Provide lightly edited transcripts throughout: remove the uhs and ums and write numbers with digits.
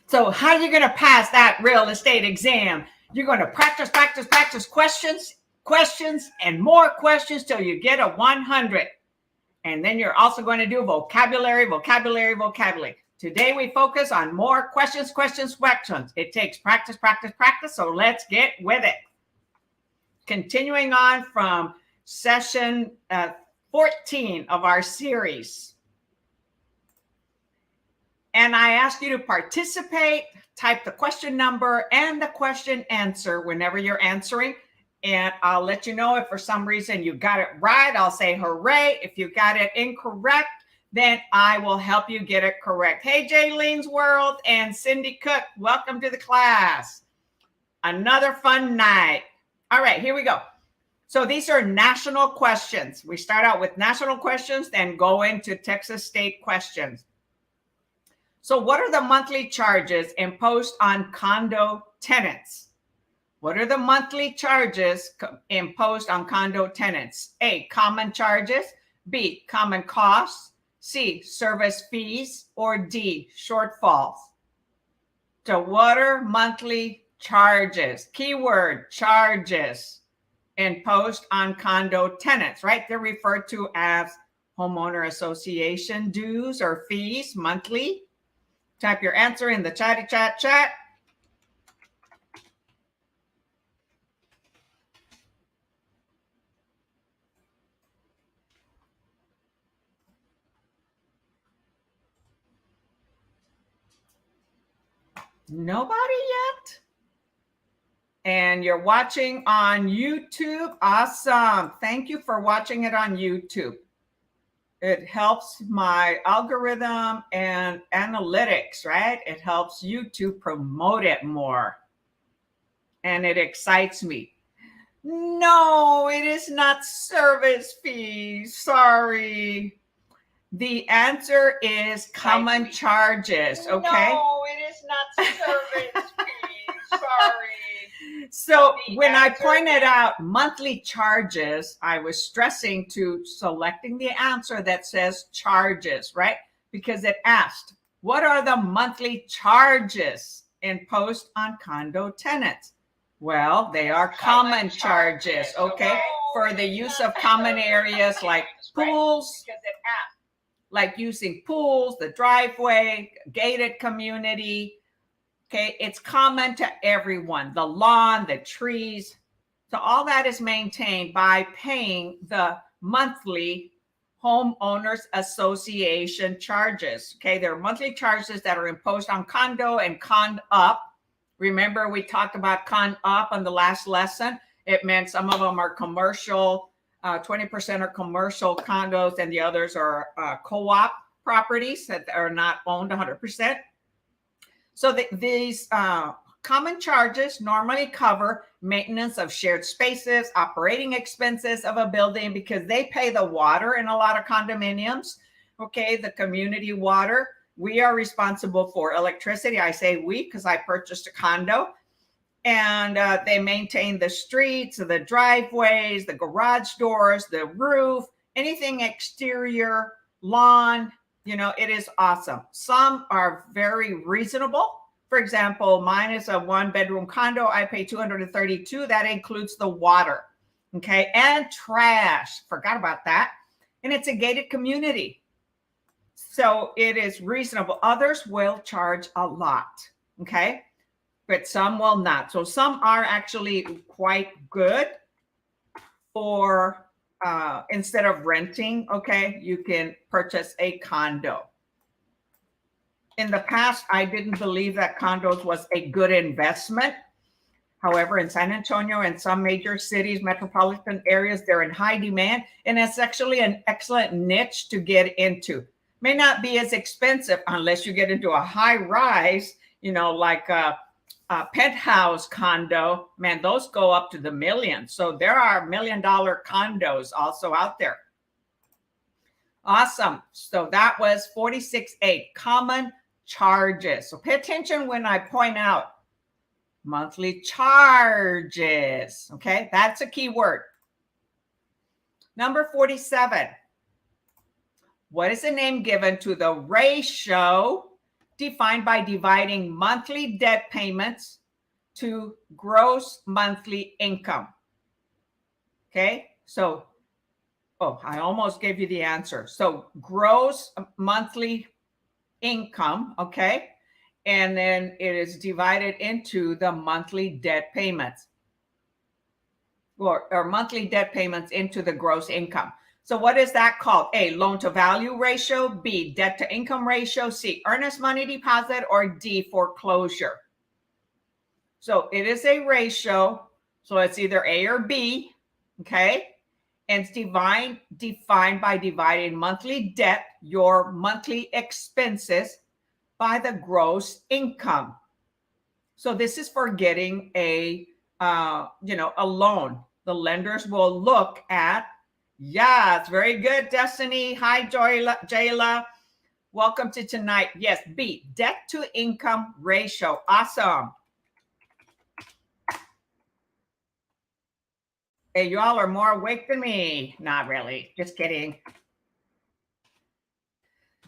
So how are you going to pass that real estate exam? You're going to practice questions, and more questions till you get a 100. And then you're also going to do vocabulary. Today we focus on more questions. It takes practice. So let's get with it. Continuing on from session 14 of our series. And I ask you to participate, type the question number and the question answer whenever you're answering. And I'll let you know if for some reason you got it right. I'll say hooray. If you got it incorrect, then I will help you get it correct. Hey, Jaylene's World and Cindy Cook, welcome to the class. Another fun night. All right, here we go. So these are national questions. We start out with national questions, then go into Texas state questions. So what are the monthly charges imposed on condo tenants? What are the monthly charges imposed on condo tenants? A, common charges. B, common costs. C, service fees. Or D, shortfalls. So what are monthly charges? Keyword, charges imposed on condo tenants, right? They're referred to as homeowner association dues or fees monthly. Type your answer in the chatty chat. Nobody yet? And you're watching on YouTube? Awesome. Thank you for watching it on YouTube. It helps my algorithm and analytics, right? It helps you to promote it more. And it excites me. No, it is not service fees. Sorry. The answer is common charges, okay? No, it is not service fees. Sorry. So when I pointed out monthly charges, I was stressing to selecting the answer that says charges, right? Because it asked, what are the monthly charges imposed on condo tenants? Well, they are common charges, okay? For the use of common areas like pools, like using pools, the driveway, gated community. Okay, it's common to everyone. The lawn, the trees. So all that is maintained by paying the monthly homeowners association charges. Okay, there are monthly charges that are imposed on condo and con up. Remember, we talked about con up on the last lesson. It meant some of them are commercial, 20% are commercial condos, and the others are co-op properties that are not owned 100%. So these common charges normally cover maintenance of shared spaces, operating expenses of a building, because they pay the water in a lot of condominiums. Okay, the community water. We are responsible for electricity. I say we because I purchased a condo. And they maintain the streets, the driveways, the garage doors, the roof, anything exterior, lawn. You know, it is awesome. Some are very reasonable. For example, mine is a 1-bedroom condo. I pay $232. That includes the water, okay, and trash. Forgot about that. And it's a gated community, so it is reasonable. Others will charge a lot, okay, but some will not. So some are actually quite good for instead of renting, okay, you can purchase a condo. In the past, I didn't believe that condos was a good investment. However, in San Antonio and some major cities, metropolitan areas, they're in high demand, and it's actually an excellent niche to get into. May not be as expensive unless you get into a high rise, you know, like a penthouse condo. Man, those go up to the millions. So there are $1 million condos also out there. Awesome. So that was 46A, common charges. So pay attention when I point out monthly charges. Okay, that's a key word. Number 47. What is the name given to the ratio defined by dividing monthly debt payments to gross monthly income. Okay, so, oh, I almost gave you the answer. So gross monthly income, okay, and then it is divided into the monthly debt payments, or monthly debt payments into the gross income. So what is that called? A, loan to value ratio, B, debt to income ratio, C, earnest money deposit, or D, foreclosure. So it is a ratio, so it's either A or B, okay? And it's defined by dividing monthly debt, your monthly expenses, by the gross income. So this is for getting a loan. The lenders will look at, yeah, it's very good, Destiny. Hi, Jayla. Welcome to tonight. Yes, B, debt to income ratio. Awesome. Hey, y'all are more awake than me. Not really. Just kidding.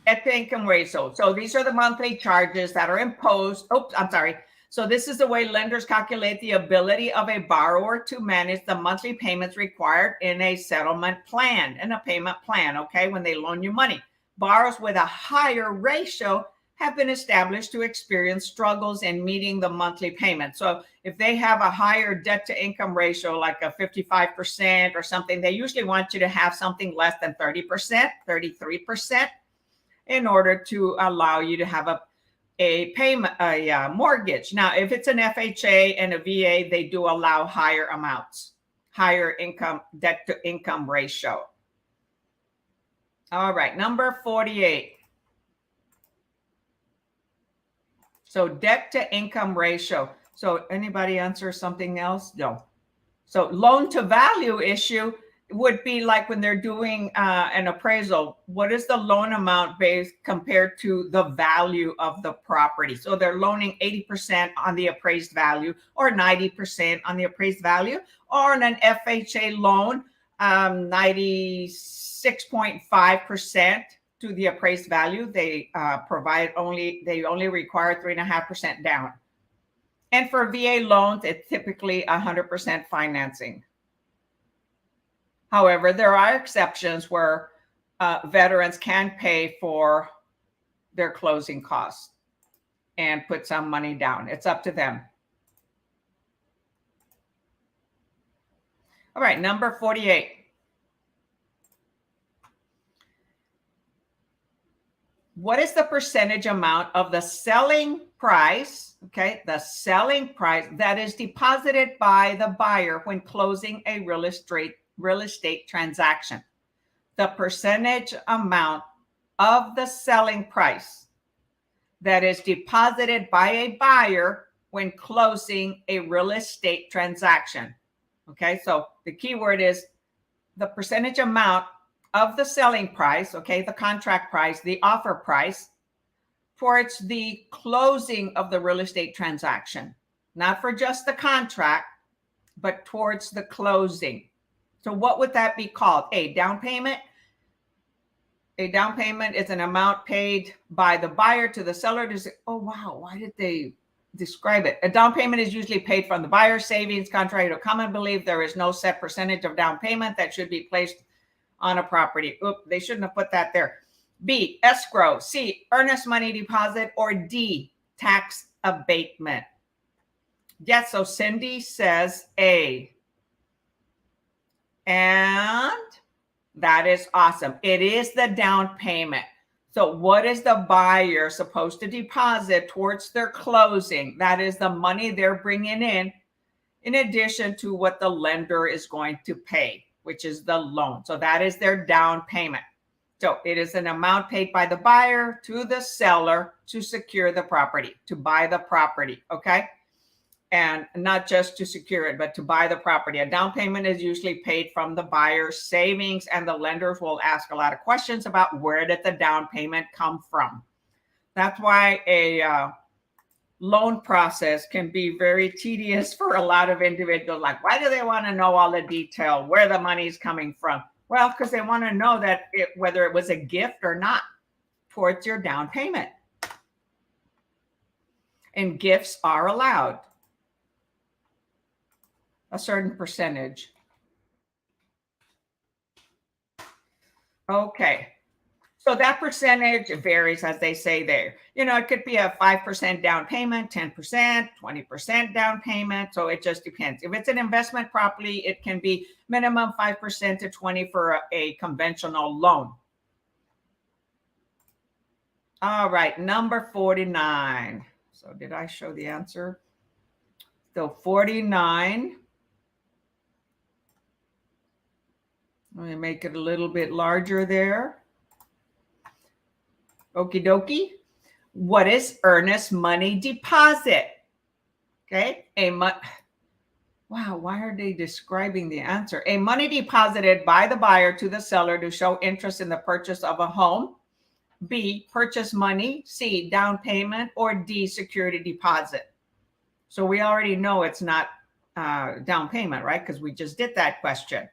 Debt to income ratio. So these are the monthly charges that are imposed. Oops, I'm sorry. So this is the way lenders calculate the ability of a borrower to manage the monthly payments required in a settlement plan, in a payment plan, okay, when they loan you money. Borrowers with a higher ratio have been established to experience struggles in meeting the monthly payment. So if they have a higher debt to income ratio, like a 55% or something, they usually want you to have something less than 30%, 33%, in order to allow you to have a mortgage. Now, if it's an FHA and a VA, they do allow higher amounts, higher income, debt to income ratio. All right, number 48. So debt to income ratio. So anybody answer something else? No. So loan to value issue would be like when they're doing an appraisal. What is the loan amount based compared to the value of the property? So they're loaning 80% on the appraised value, or 90% on the appraised value, or in an FHA loan, 96.5% to the appraised value. They only require 3.5% down. And for VA loans, it's typically 100% financing. However, there are exceptions where veterans can pay for their closing costs and put some money down. It's up to them. All right, number 48. What is the percentage amount of the selling price, okay, the selling price that is deposited by the buyer when closing a real estate transaction? The percentage amount of the selling price that is deposited by a buyer when closing a real estate transaction. Okay, so the key word is the percentage amount of the selling price, okay, the contract price, the offer price, towards the closing of the real estate transaction. Not for just the contract, but towards the closing. So what would that be called? A, down payment. A down payment is an amount paid by the buyer to the seller to say, oh, wow, why did they describe it? A down payment is usually paid from the buyer's savings. Contrary to common belief, there is no set percentage of down payment that should be placed on a property. Oop, they shouldn't have put that there. B, escrow. C, earnest money deposit. Or D, tax abatement. Yes, so Cindy says A. And that is awesome. It is the down payment. So what is the buyer supposed to deposit towards their closing? That is the money they're bringing in addition to what the lender is going to pay, which is the loan. So that is their down payment. So it is an amount paid by the buyer to the seller to secure the property, to buy the property, okay? And not just to secure it, but to buy the property. A down payment is usually paid from the buyer's savings, and the lenders will ask a lot of questions about where did the down payment come from. That's why a loan process can be very tedious for a lot of individuals. Like, why do they want to know all the detail, where the money is coming from? Well, because they want to know that whether it was a gift or not towards your down payment. And gifts are allowed. A certain percentage. Okay. So that percentage varies, as they say there. It could be a 5% down payment, 10%, 20% down payment. So it just depends. If it's an investment property, it can be minimum 5% to 20% for a conventional loan. All right, number 49. So did I show the answer? So 49. Let me make it a little bit larger there. Okie dokie. What is earnest money deposit? Okay. Wow, why are they describing the answer? A money deposited by the buyer to the seller to show interest in the purchase of a home. B, purchase money. C, down payment. Or D, security deposit. So we already know it's not down payment, right? Because we just did that question.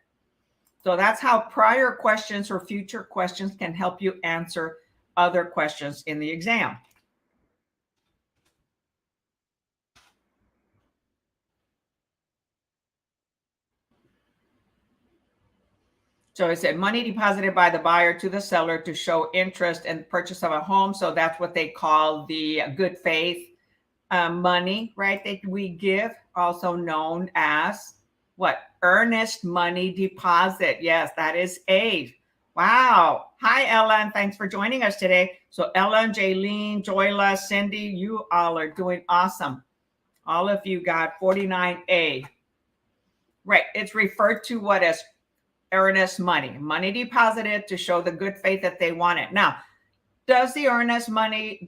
So that's how prior questions or future questions can help you answer other questions in the exam. So it said money deposited by the buyer to the seller to show interest in the purchase of a home. So that's what they call the good faith money, right? That we give, also known as what? Earnest money deposit. Yes, that is A. Wow. Hi, Ella, and thanks for joining us today. So Ella, Jaylene, Joyla, Cindy, you all are doing awesome. All of you got 49A. Right. It's referred to what as earnest money deposited to show the good faith that they want it. Now, does the earnest money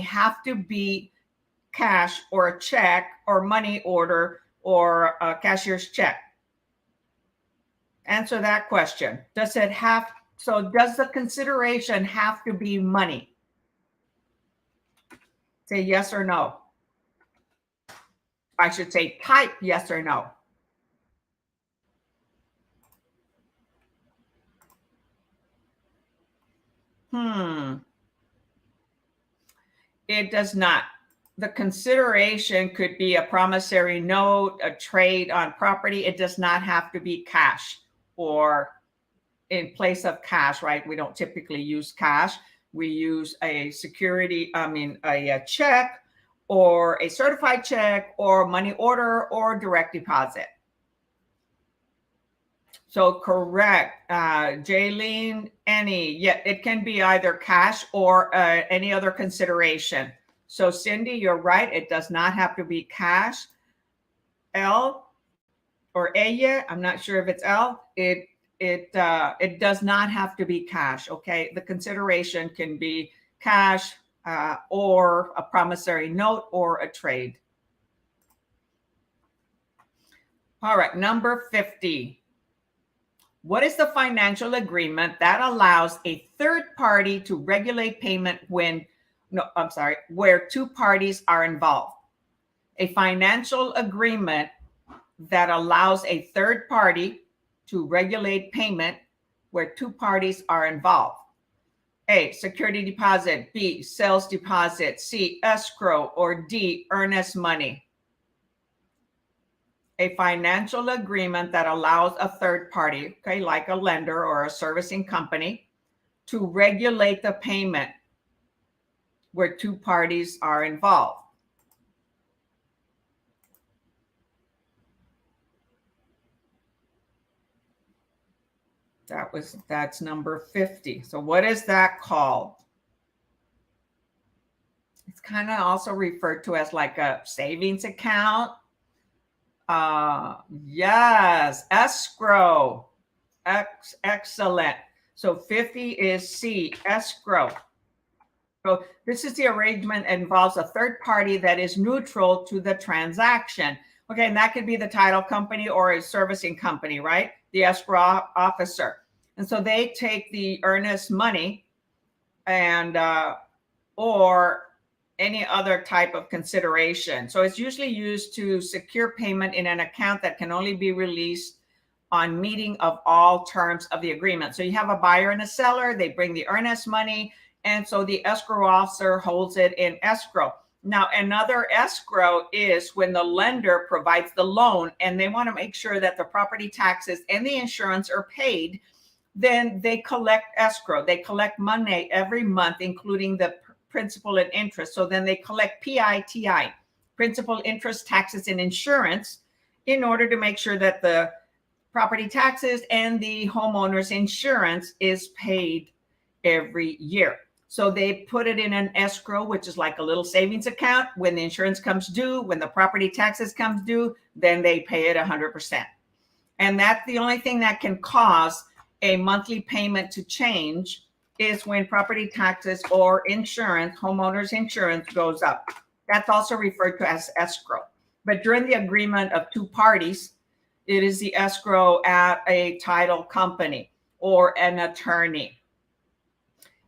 have to be cash or a check or money order or a cashier's check? Answer that question. Does the consideration have to be money? Say yes or no. I should say type yes or no. It does not. The consideration could be a promissory note, a trade on property. It does not have to be cash or in place of cash, right? We don't typically use cash. We use a check or a certified check or money order or direct deposit. So correct, Jaylene, it can be either cash or any other consideration. So Cindy, you're right. It does not have to be cash. L or Aya, I'm not sure if it's L. It does not have to be cash. Okay, the consideration can be cash or a promissory note or a trade. All right, number 50. What is the financial agreement that allows a third party to regulate payment where two parties are involved? A financial agreement that allows a third party to regulate payment where two parties are involved. A, security deposit. B, sales deposit. C, escrow. Or D, earnest money. A financial agreement that allows a third party, okay, like a lender or a servicing company, to regulate the payment where two parties are involved. That's number 50. So what is that called? It's kind of also referred to as like a savings account. Yes, escrow. Excellent. So 50 is C, escrow. So this is the arrangement that involves a third party that is neutral to the transaction. Okay, and that could be the title company or a servicing company, right? The escrow officer. And so they take the earnest money and or any other type of consideration. So it's usually used to secure payment in an account that can only be released on meeting of all terms of the agreement. So you have a buyer and a seller, they bring the earnest money, And so the escrow officer holds it in escrow. Now, another escrow is when the lender provides the loan and they want to make sure that the property taxes and the insurance are paid. Then they collect escrow. They collect money every month, including the principal and interest. So then they collect PITI, principal, interest, taxes, and insurance, in order to make sure that the property taxes and the homeowner's insurance is paid every year. So they put it in an escrow, which is like a little savings account. When the insurance comes due, when the property taxes comes due, then they pay it 100%. And that's the only thing that can cause a monthly payment to change, is when property taxes or insurance, homeowners insurance, goes up. That's also referred to as escrow. But during the agreement of two parties, it is the escrow at a title company or an attorney.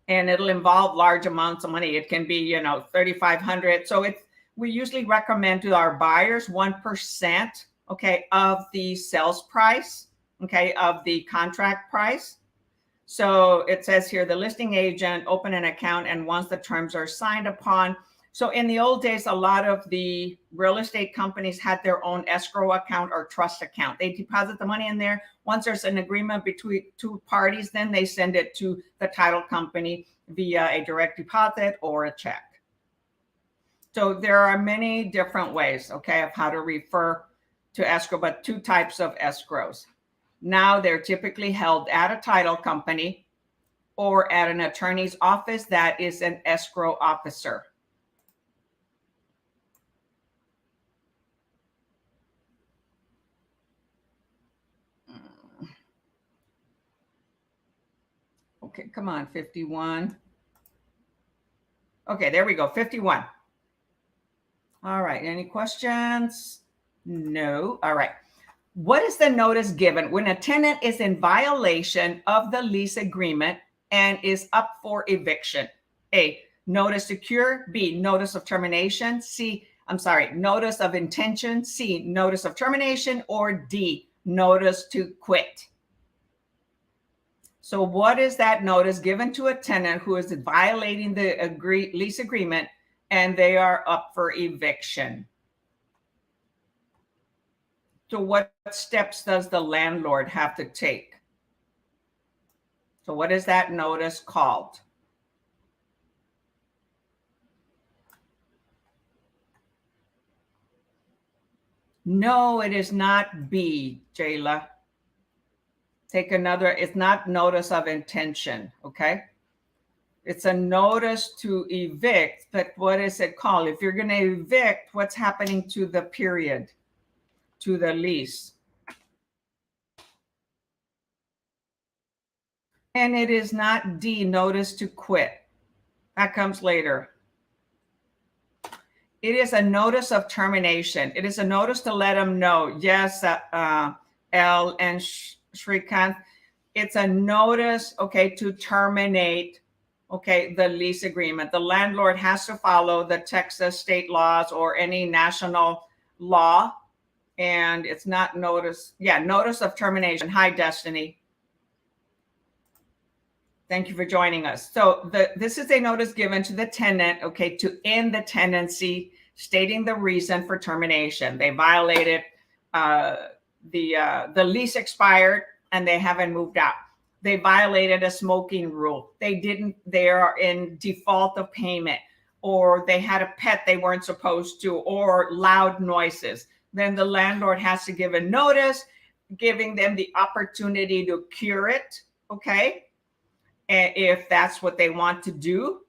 And it'll involve large amounts of money. It can be, $3,500. So we usually recommend to our buyers 1%, okay, of the sales price, okay, of the contract price. So it says here, the listing agent open an account, and once the terms are signed upon. So in the old days, a lot of the real estate companies had their own escrow account or trust account. They deposit the money in there. Once there's an agreement between two parties, then they send it to the title company via a direct deposit or a check. So there are many different ways, okay, of how to refer to escrow, but two types of escrows. Now they're typically held at a title company or at an attorney's office that is an escrow officer. Okay, come on, 51. Okay, there we go, 51. All right, any questions? No. All right. What is the notice given when a tenant is in violation of the lease agreement and is up for eviction? A, notice to cure. B, notice of termination. Notice of intention. C, notice of termination. Or D, notice to quit. So what is that notice given to a tenant who is violating the lease agreement and they are up for eviction? So what steps does the landlord have to take? So what is that notice called? No, it is not B, Jayla. Take another, it's not notice of intention, okay? It's a notice to evict, but what is it called? If you're going to evict, what's happening to the period, to the lease? And it is not D, notice to quit. That comes later. It is a notice of termination. It is a notice to let them know, yes, L and Shrikant, it's a notice, okay, to terminate, okay, the lease agreement. The landlord has to follow the Texas state laws or any national law. And it's not notice. Yeah, notice of termination. Hi, Destiny. Thank you for joining us. So this is a notice given to the tenant, okay, to end the tenancy, stating the reason for termination. They violated, the lease expired and they haven't moved out. They violated a smoking rule. They are in default of payment, or they had a pet they weren't supposed to, or loud noises. Then the landlord has to give a notice, giving them the opportunity to cure it, okay? And if that's what they want to do.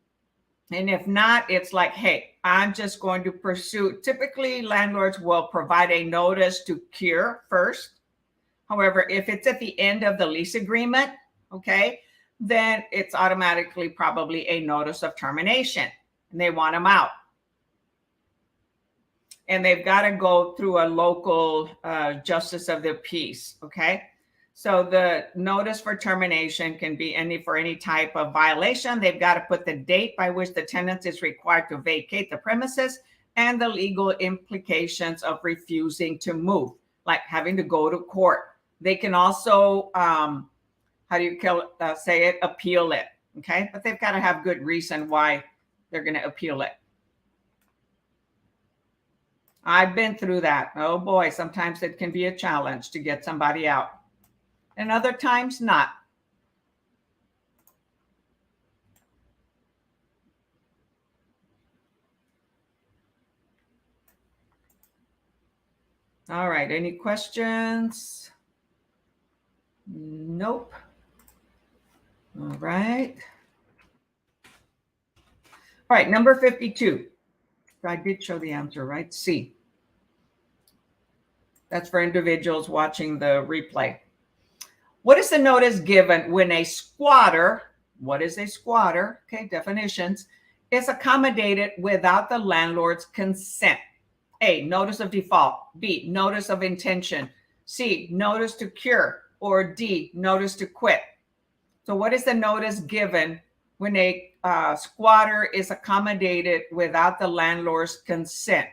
And if not, it's like, hey, I'm just going to pursue. Typically, landlords will provide a notice to cure first. However, if it's at the end of the lease agreement, okay, then it's automatically probably a notice of termination and they want them out. And they've got to go through a local justice of the peace, okay? So the notice for termination can be for any type of violation. They've got to put the date by which the tenant is required to vacate the premises and the legal implications of refusing to move, like having to go to court. They can also, appeal it. Okay, but they've got to have good reason why they're going to appeal it. I've been through that. Oh boy, sometimes it can be a challenge to get somebody out, and other times not. All right, any questions? Nope. All right. All right, number 52. I did show the answer, right? C. That's for individuals watching the replay. What is the notice given when a squatter, what is a squatter? Okay, definitions, is accommodated without the landlord's consent? A, notice of default. B, notice of intention. C, notice to cure. Or D, notice to quit. So what is the notice given when a squatter is accommodated without the landlord's consent?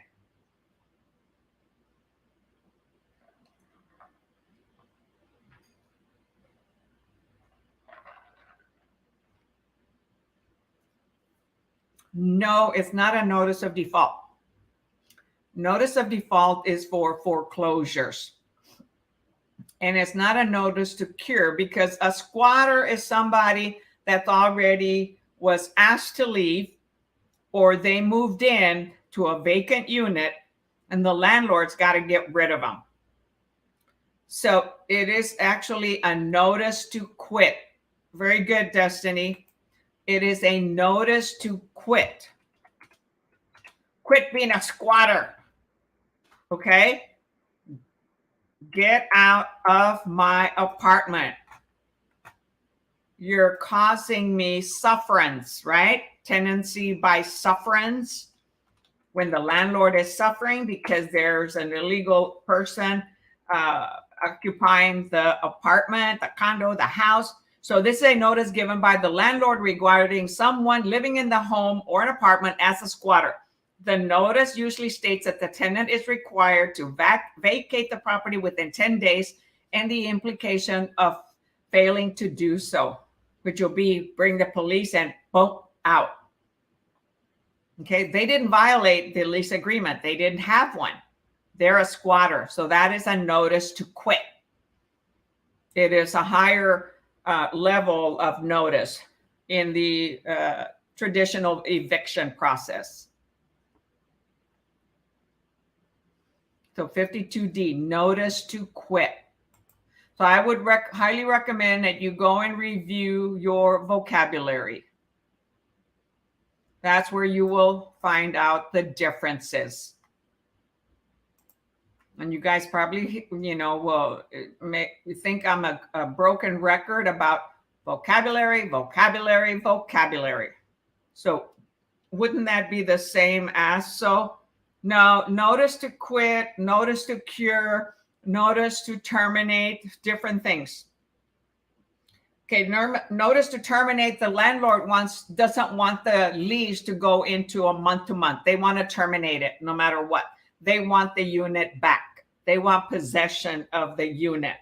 No, it's not a notice of default. Notice of default is for foreclosures. And it's not a notice to cure, because a squatter is somebody that already was asked to leave, or they moved in to a vacant unit and the landlord's got to get rid of them. So it is actually a notice to quit. Very good, Destiny. It is a notice to quit. Quit being a squatter. Okay? Get out of my apartment. You're causing me sufferance, right? Tenancy by sufferance. When the landlord is suffering because there's an illegal person occupying the apartment, the condo, the house. So this is a notice given by the landlord regarding someone living in the home or an apartment as a squatter. The notice usually states that the tenant is required to vacate the property within 10 days, and the implication of failing to do so, which will be bring the police and boom, out. Okay, they didn't violate the lease agreement. They didn't have one. They're a squatter. So that is a notice to quit. It is a higher level of notice in the traditional eviction process. So 52D, notice to quit. So I would highly recommend that you go and review your vocabulary. That's where you will find out the differences. And you guys probably, will think I'm a broken record about vocabulary. So wouldn't that be the same as? So no, notice to quit, notice to cure, notice to terminate, different things. Okay, notice to terminate, the landlord doesn't want the lease to go into a month-to-month. They want to terminate it no matter what. They want the unit back. They want possession of the unit.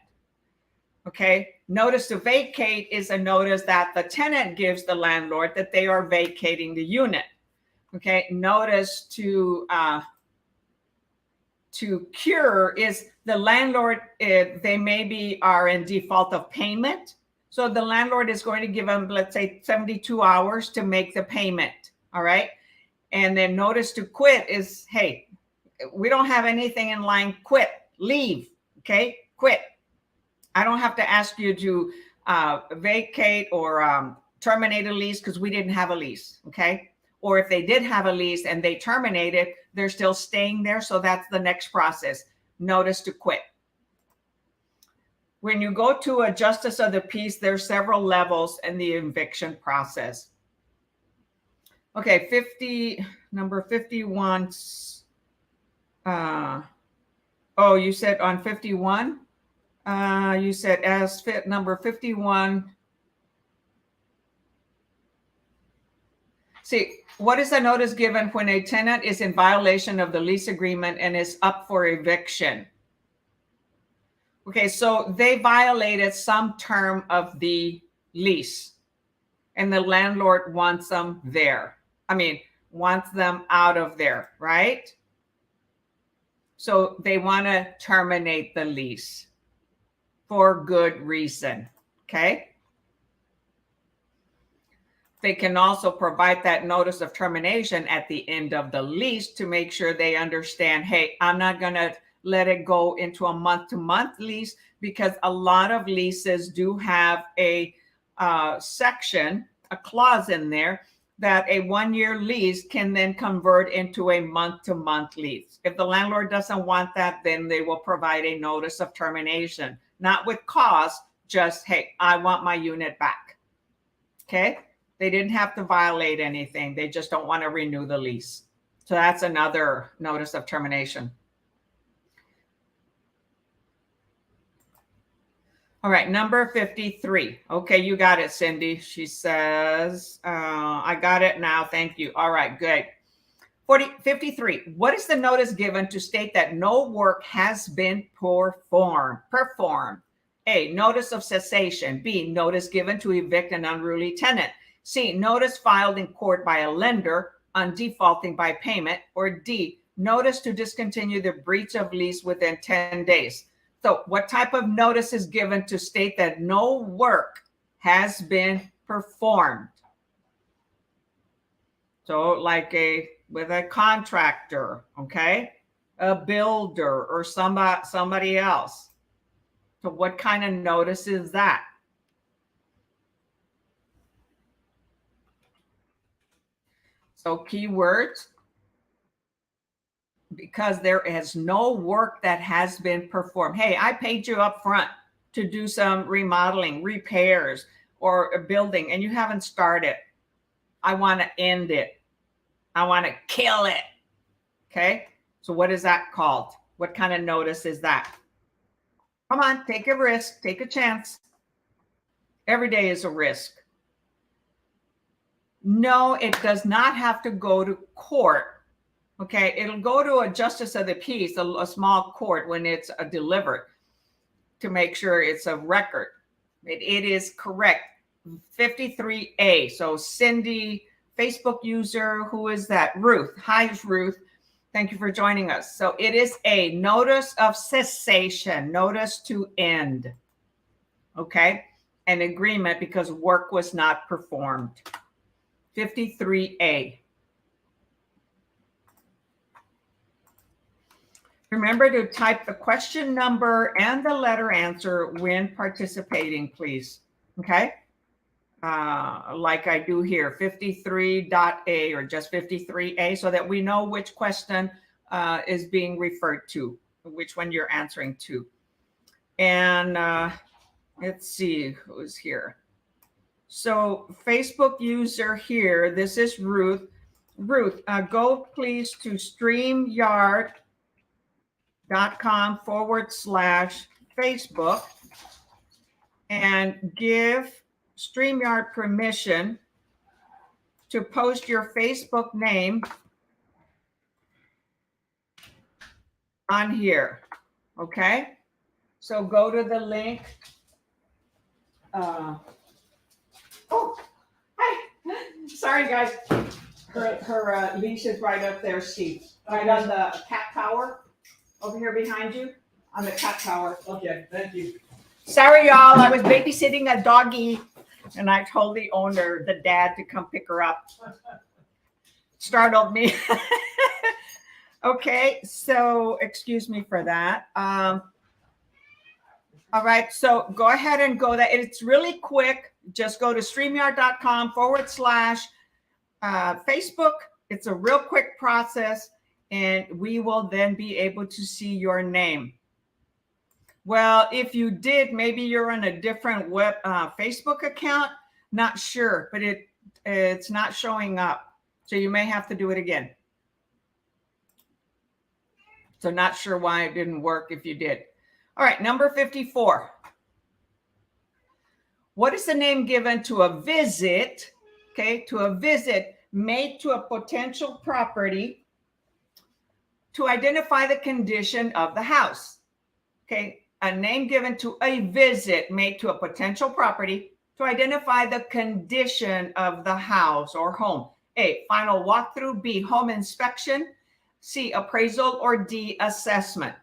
Okay, notice to vacate is a notice that the tenant gives the landlord that they are vacating the unit. Okay, notice to cure is the landlord, they maybe are in default of payment. So the landlord is going to give them, let's say, 72 hours to make the payment. All right. And then notice to quit is, hey, we don't have anything in line. Quit, leave. Okay, quit. I don't have to ask you to vacate or terminate a lease because we didn't have a lease. Okay. Or if they did have a lease and they terminated, they're still staying there. So that's the next process. Notice to quit. When you go to a justice of the peace, there's several levels in the eviction process. Okay, number 51. Oh, you said on 51? You said as fit number 51. See, what is the notice given when a tenant is in violation of the lease agreement and is up for eviction? Okay, so they violated some term of the lease. and the landlord wants them there. Wants them out of there, right? So they want to terminate the lease for good reason, okay? They can also provide that notice of termination at the end of the lease to make sure they understand, hey, I'm not going to let it go into a month-to-month lease, because a lot of leases do have a section, a clause in there that a 1-year lease can then convert into a month-to-month lease. If the landlord doesn't want that, then they will provide a notice of termination, not with cause, just, hey, I want my unit back. Okay? They didn't have to violate anything. They just don't want to renew the lease. So that's another notice of termination. All right, number 53. Okay, you got it, Cindy. She says, I got it now. Thank you. All right, good. 53. What is the notice given to state that no work has been performed? A, notice of cessation. B, notice given to evict an unruly tenant. C, notice filed in court by a lender on defaulting by payment. Or D, notice to discontinue the breach of lease within 10 days. So what type of notice is given to state that no work has been performed? So like with a contractor, okay, a builder or somebody else. So what kind of notice is that? So keywords, because there is no work that has been performed. Hey, I paid you up front to do some remodeling, repairs, or a building, and you haven't started. I want to end it. I want to kill it. Okay. So what is that called? What kind of notice is that? Come on, take a risk, take a chance. Every day is a risk. No, it does not have to go to court. Okay, it'll go to a justice of the peace, a small court, when it's delivered, to make sure it's a record. It is correct. 53A. So Cindy, Facebook user, who is that? Ruth. Hi, Ruth. Thank you for joining us. So it is a notice of cessation, notice to end. Okay, an agreement because work was not performed. 53A. Remember to type the question number and the letter answer when participating, please. Okay. Like I do here, 53.A or just 53A, so that we know which question is being referred to, which one you're answering to. And let's see who's here. So Facebook user here, this is Ruth. Ruth, go please to StreamYard.com/Facebook and give StreamYard permission to post your Facebook name on here. Okay, so go to the link. Oh, hi. Sorry, guys. Her leash is right up there. Right on the cat tower over here behind you, on the cat tower. Okay, thank you. Sorry, y'all. I was babysitting a doggy, and I told the owner, the dad, to come pick her up. Startled me. Okay, so excuse me for that. All right, so go ahead and go there. It's really quick. Just go to StreamYard.com/Facebook. It's a real quick process, and we will then be able to see your name. Well, if you did, maybe you're on a different Facebook account. Not sure, but it's not showing up. So you may have to do it again. So not sure why it didn't work if you did. All right, number 54. What is the name given to a visit, okay, to a visit made to a potential property to identify the condition of the house? Okay, a name given to a visit made to a potential property to identify the condition of the house or home. A, final walkthrough. B, home inspection. C, appraisal. Or D, assessment.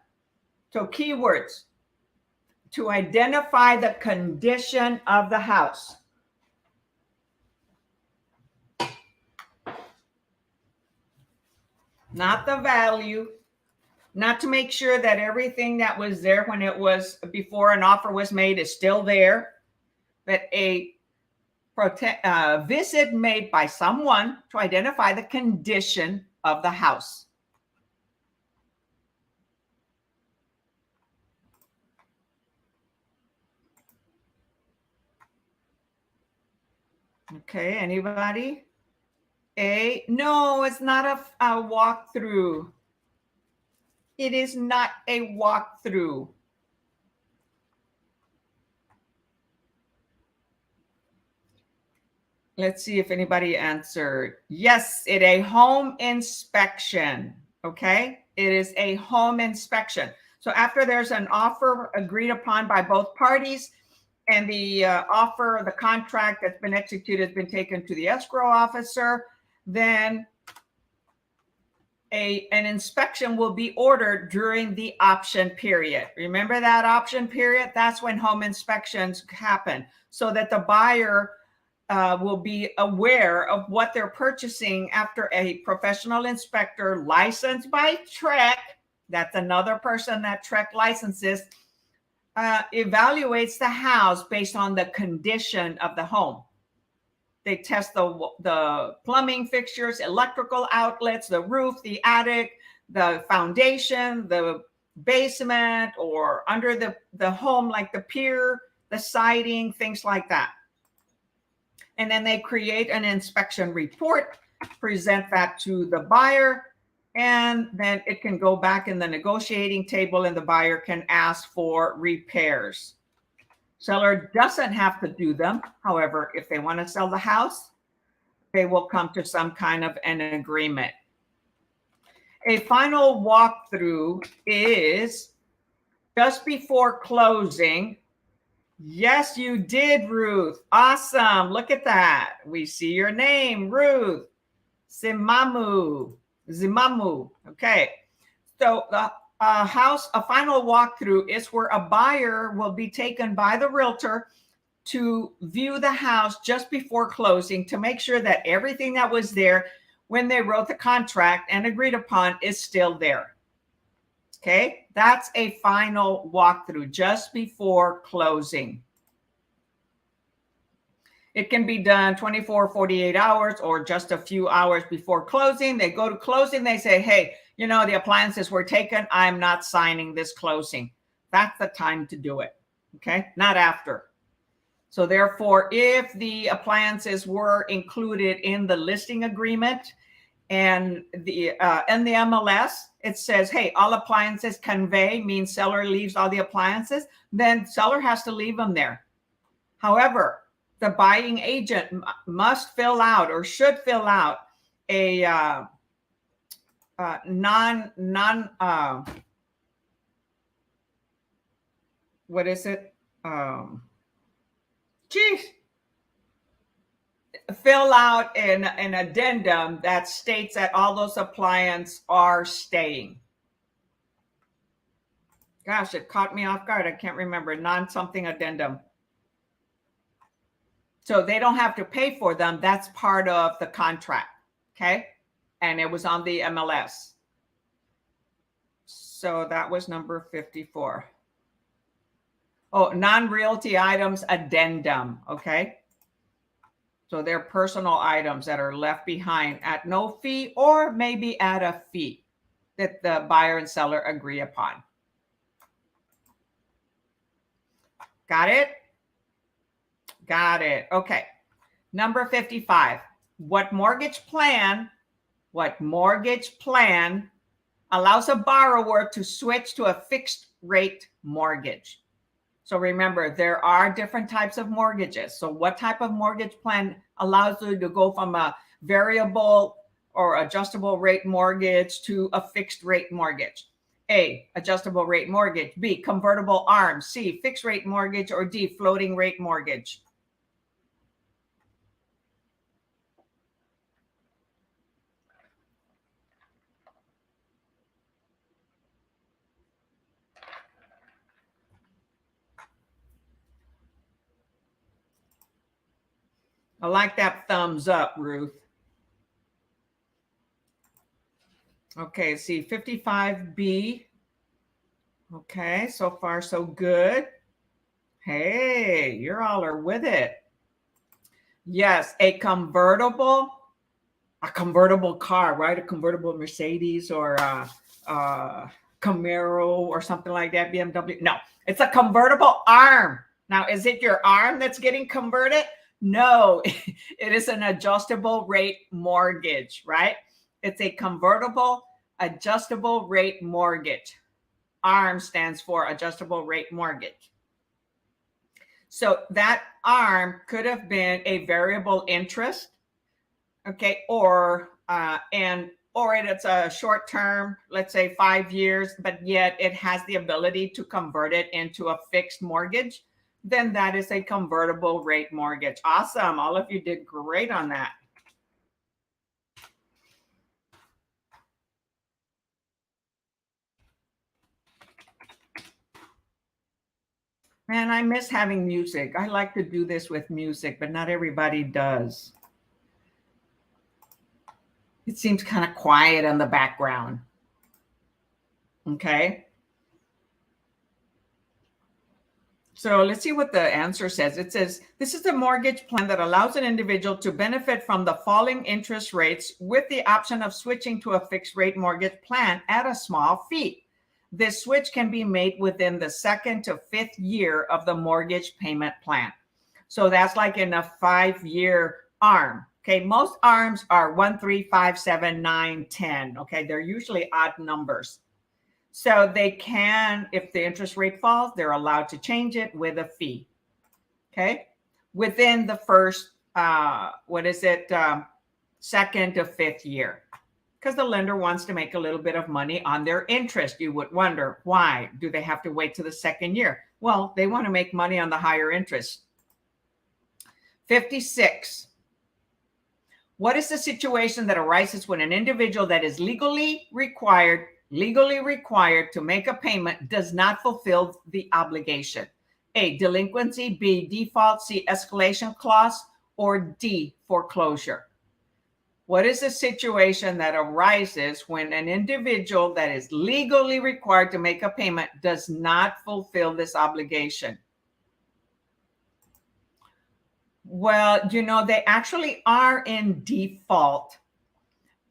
So keywords: to identify the condition of the house. Not the value, not to make sure that everything that was there when it was before an offer was made is still there, but a visit made by someone to identify the condition of the house. Okay, anybody? A, no, it's not a walkthrough. It is not a walkthrough. Let's see if anybody answered. Yes, it's a home inspection. Okay, it is a home inspection. So after there's an offer agreed upon by both parties, and the offer, the contract that's been executed has been taken to the escrow officer, then an inspection will be ordered during the option period. Remember that option period? That's when home inspections happen, so that the buyer will be aware of what they're purchasing after a professional inspector licensed by TREC, that's another person that TREC licenses, evaluates the house based on the condition of the home. They test the plumbing fixtures, electrical outlets, the roof, the attic, the foundation, the basement, or under the home, like the pier, the siding, things like that. And then they create an inspection report, present that to the buyer, and then it can go back in the negotiating table and the buyer can ask for repairs. Seller doesn't have to do them. However, if they want to sell the house, they will come to some kind of an agreement. A final walkthrough is just before closing. Yes, you did, Ruth. Awesome. Look at that. We see your name, Ruth. Zimamu. Okay. So the a final walkthrough is where a buyer will be taken by the realtor to view the house just before closing to make sure that everything that was there when they wrote the contract and agreed upon is still there. Okay, that's a final walkthrough just before closing. It can be done 24, 48 hours or just a few hours before closing. They go to closing, they say, hey, you know, the appliances were taken. I'm not signing this closing. That's the time to do it. Okay, not after. So therefore, if the appliances were included in the listing agreement and in the MLS, it says, hey, all appliances convey, means seller leaves all the appliances, then seller has to leave them there. However, the buying agent must fill out or should fill out a what is it? Fill out an addendum that states that all those appliances are staying. Gosh, it caught me off guard. I can't remember. Non-something addendum. So they don't have to pay for them. That's part of the contract. Okay. And it was on the MLS. So that was number 54. Oh, non-realty items addendum. Okay. So they're personal items that are left behind at no fee or maybe at a fee that the buyer and seller agree upon. Got it? Got it. Okay. Number 55. What mortgage plan allows a borrower to switch to a fixed rate mortgage? So remember, there are different types of mortgages. So what type of mortgage plan allows you to go from a variable or adjustable rate mortgage to a fixed rate mortgage? A, adjustable rate mortgage. B, convertible ARM. C, fixed rate mortgage. Or D, floating rate mortgage. I like that thumbs up, Ruth. Okay, see 55B. Okay, so far so good. Hey, you all are with it. Yes, a convertible car, right? A convertible Mercedes or a Camaro or something like that, BMW. No, it's a convertible arm. Now, is it your arm that's getting converted? No, it is an adjustable rate mortgage, right? It's a convertible adjustable rate mortgage. ARM stands for adjustable rate mortgage. So that ARM could have been a variable interest, okay, or it's a short term, let's say 5 years, but yet it has the ability to convert it into a fixed mortgage. Then that is a convertible rate mortgage. Awesome. All of you did great on that. Man, I miss having music. I like to do this with music, but not everybody does. It seems kind of quiet in the background. Okay. So let's see what the answer says. It says, this is a mortgage plan that allows an individual to benefit from the falling interest rates with the option of switching to a fixed rate mortgage plan at a small fee. This switch can be made within the 2nd to 5th year of the mortgage payment plan. So that's like in a 5-year ARM. Okay, most ARMs are 1, 3, 5, 7, 9, 10. Okay, they're usually odd numbers. So they can, if the interest rate falls, they're allowed to change it with a fee. Okay, within the first, 2nd to 5th year, because the lender wants to make a little bit of money on their interest. You would wonder, why do they have to wait to the 2nd year? Well, they want to make money on the higher interest. 56. What is the situation that arises when an individual that is legally required to make a payment does not fulfill the obligation? A, delinquency, B, default, C, escalation clause, or D, foreclosure? What is the situation that arises when an individual that is legally required to make a payment does not fulfill this obligation? Well, they actually are in default,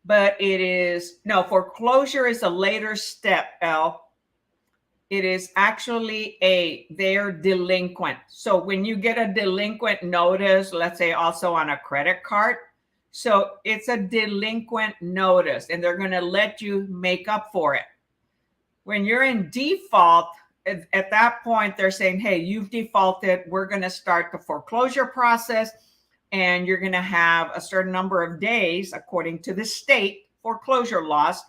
but foreclosure is a later step, L. It is actually they're delinquent. So when you get a delinquent notice, let's say also on a credit card, so it's a delinquent notice and they're going to let you make up for it. When you're in default, at that point, they're saying, hey, you've defaulted. We're going to start the foreclosure process and you're going to have a certain number of days, according to the state foreclosure laws,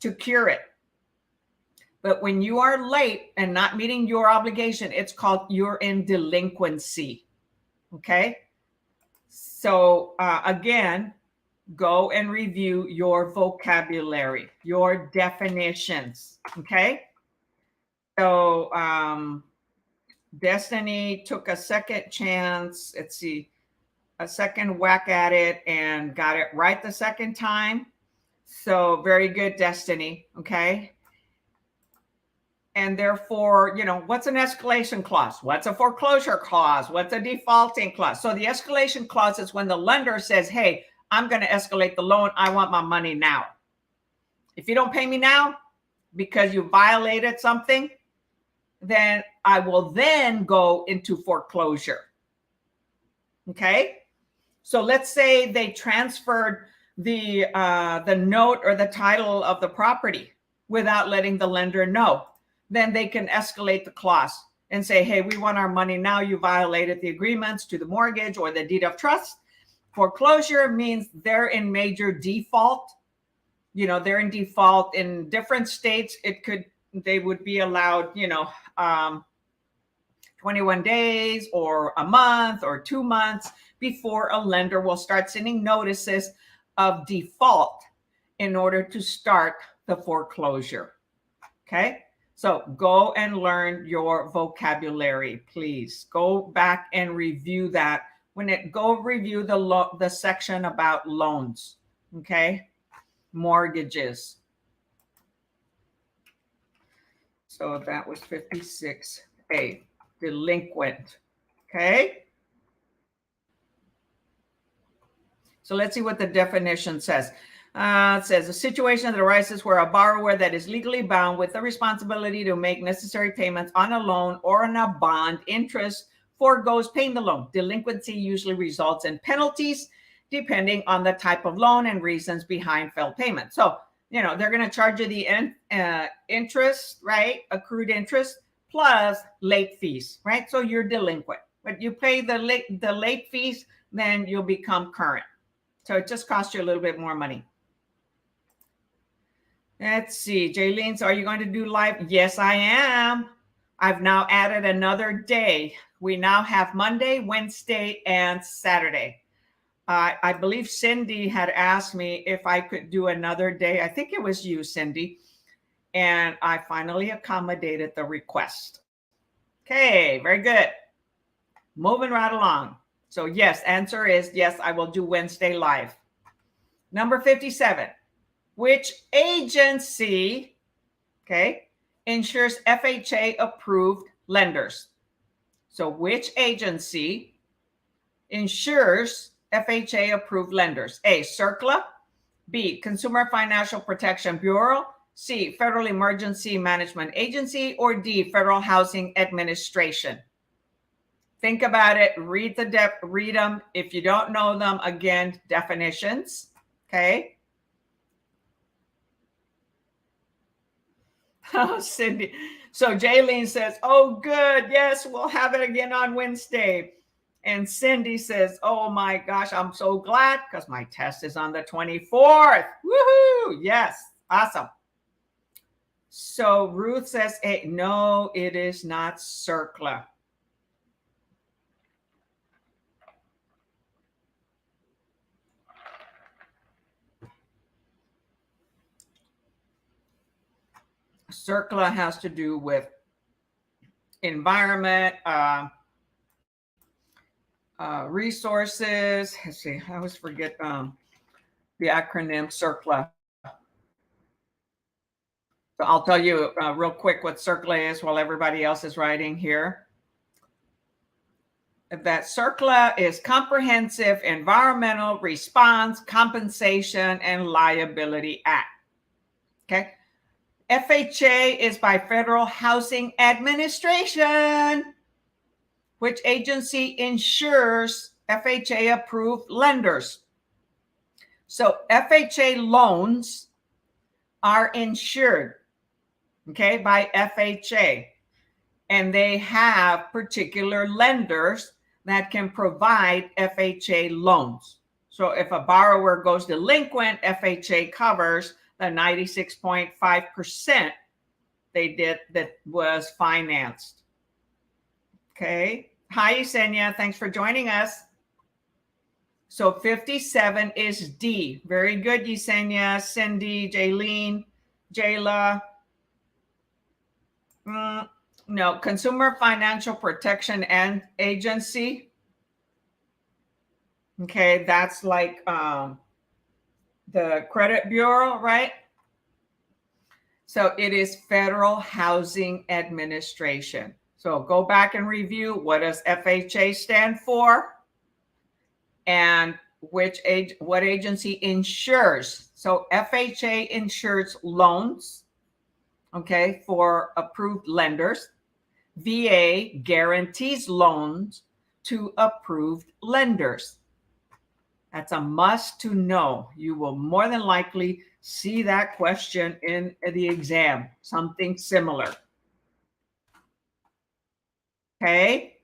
to cure it. But when you are late and not meeting your obligation, it's called you're in delinquency. Okay. So again, go and review your vocabulary, your definitions. Okay. So Destiny took a second chance. Let's see, a second whack at it and got it right the second time. So very good, Destiny. Okay. And therefore, what's an escalation clause? What's a foreclosure clause? What's a defaulting clause? So the escalation clause is when the lender says, hey, I'm going to escalate the loan. I want my money now. If you don't pay me now because you violated something, then I will then go into foreclosure. Okay. So let's say they transferred the note or the title of the property without letting the lender know. Then they can escalate the clause and say, hey, we want our money now. You violated the agreements to the mortgage or the deed of trust. Foreclosure means they're in major default. They're in default in different states. They would be allowed, 21 days or a month or 2 months before a lender will start sending notices of default in order to start the foreclosure. Okay. So go and learn your vocabulary, please. Go back and review that go review the section about loans, okay? Mortgages. So that was 56A, delinquent, okay? So let's see what the definition says. It says a situation that arises where a borrower that is legally bound with the responsibility to make necessary payments on a loan or on a bond interest foregoes paying the loan. Delinquency usually results in penalties depending on the type of loan and reasons behind failed payment. So, you know, they're going to charge you the interest, right? Accrued interest plus late fees, right? So you're delinquent. But you pay the late fees, then you'll become current. So it just costs you a little bit more money. Let's see. Jaylene, so are you going to do live? Yes, I am. I've now added another day. We now have Monday, Wednesday, and Saturday. I believe Cindy had asked me if I could do another day. I think it was you, Cindy. And I finally accommodated the request. Okay, very good. Moving right along. So yes, answer is yes, I will do Wednesday live. Number 57, which agency, okay, ensures FHA approved lenders? So which agency ensures FHA approved lenders? A, CERCLA, B, Consumer Financial Protection Bureau, C, Federal Emergency Management Agency, or D, Federal Housing Administration. Think about it, read them. If you don't know them, again, definitions, okay? Oh, Cindy. So Jaylene says, oh, good. Yes, we'll have it again on Wednesday. And Cindy says, oh my gosh, I'm so glad because my test is on the 24th. Woohoo! Yes, awesome. So Ruth says, hey, no, it is not CERCLA. CERCLA has to do with environment, resources. Let's see, I always forget the acronym CERCLA. So I'll tell you real quick what CERCLA is while everybody else is writing here. That CERCLA is Comprehensive Environmental Response, Compensation, and Liability Act. Okay. FHA is by Federal Housing Administration, which agency ensures FHA approved lenders. So FHA loans are insured, okay, by FHA, and they have particular lenders that can provide FHA loans. So if a borrower goes delinquent, FHA covers the 96.5% they did that was financed. Okay. Hi, Yesenia. Thanks for joining us. So 57 is D. Very good, Yesenia, Cindy, Jaylene, Jayla. No, Consumer Financial Protection and Agency. Okay, that's like the credit bureau, right? So it is Federal Housing Administration. So go back and review, what does FHA stand for and what agency insures. So FHA insures loans, okay, for approved lenders. VA guarantees loans to approved lenders. That's a must to know. You will more than likely see that question in the exam, something similar. Okay.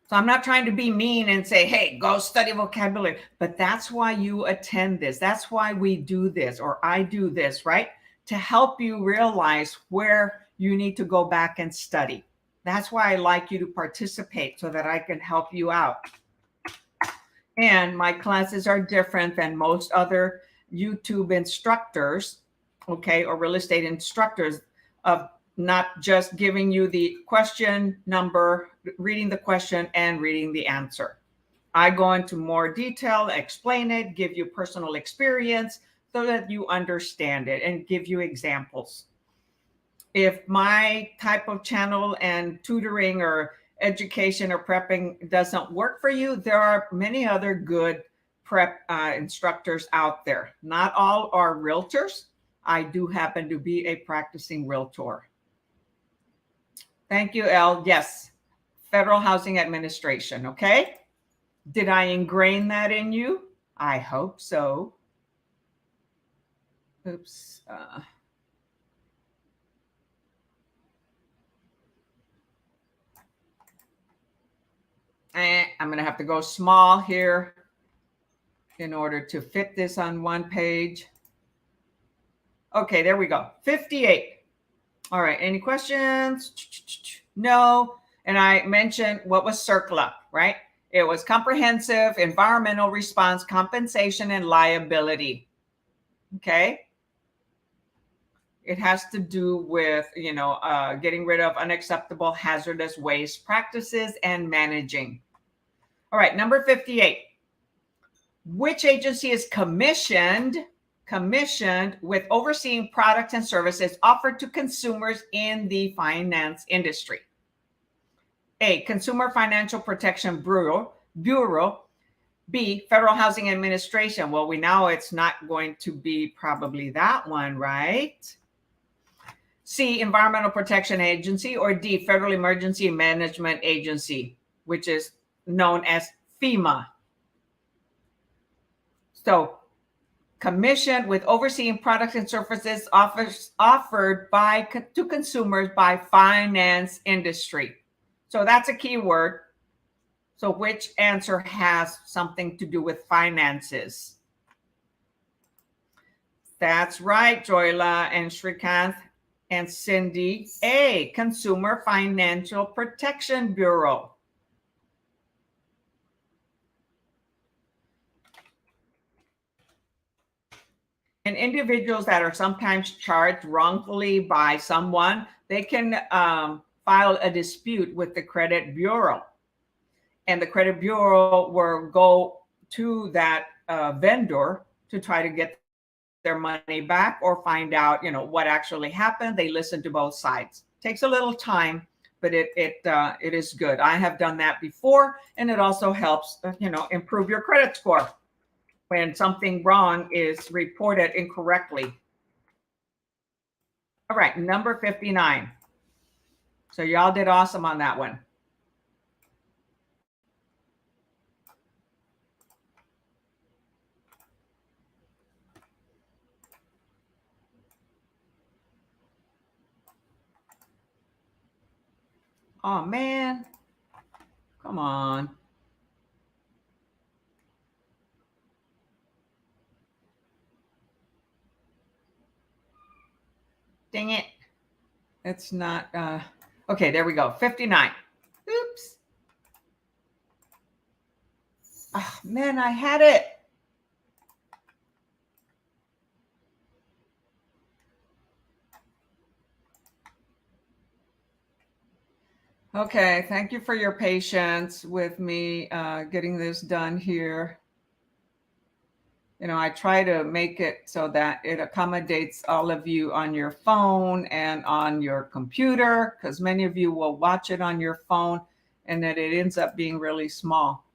So I'm not trying to be mean and say, hey, go study vocabulary, but that's why you attend this. That's why we do this, or I do this, right? To help you realize where you need to go back and study. That's why I like you to participate so that I can help you out. And my classes are different than most other YouTube instructors, okay, or real estate instructors of not just giving you the question number, reading the question and reading the answer. I go into more detail, explain it, give you personal experience so that you understand it and give you examples. If my type of channel and tutoring or education or prepping doesn't work for you, there are many other good prep instructors out there. Not all are realtors. I do happen to be a practicing realtor. Thank you, Elle. Yes, Federal Housing Administration. Okay. Did I ingrain that in you? I hope so. Oops. I'm going to have to go small here in order to fit this on one page. Okay, there we go. 58. All right, any questions? No. And I mentioned what was CERCLA, right? It was comprehensive environmental response, compensation, and liability. Okay. It has to do with, getting rid of unacceptable hazardous waste practices and managing. All right, number 58. Which agency is commissioned with overseeing products and services offered to consumers in the finance industry? A, Consumer Financial Protection Bureau. B, Federal Housing Administration. Well, we know it's not going to be probably that one, right? C, Environmental Protection Agency, or D, Federal Emergency Management Agency, which is known as FEMA. So, commissioned with overseeing products and services offered to consumers by finance industry. So that's a key word. So which answer has something to do with finances? That's right, Joyla and Srikanth and Cindy. A, Consumer Financial Protection Bureau. And individuals that are sometimes charged wrongfully by someone, they can file a dispute with the credit bureau. And the credit bureau will go to that vendor to try to get their money back or find out, what actually happened. They listen to both sides. Takes a little time, but it is good. I have done that before, and it also helps, improve your credit score when something wrong is reported incorrectly. All right, number 59. So y'all did awesome on that one. Oh, man. Come on. Dang it. It's not. Okay, there we go. 59. Oops. Oh, man, I had it. Okay, thank you for your patience with me getting this done here. I try to make it so that it accommodates all of you on your phone and on your computer, because many of you will watch it on your phone and that it ends up being really small.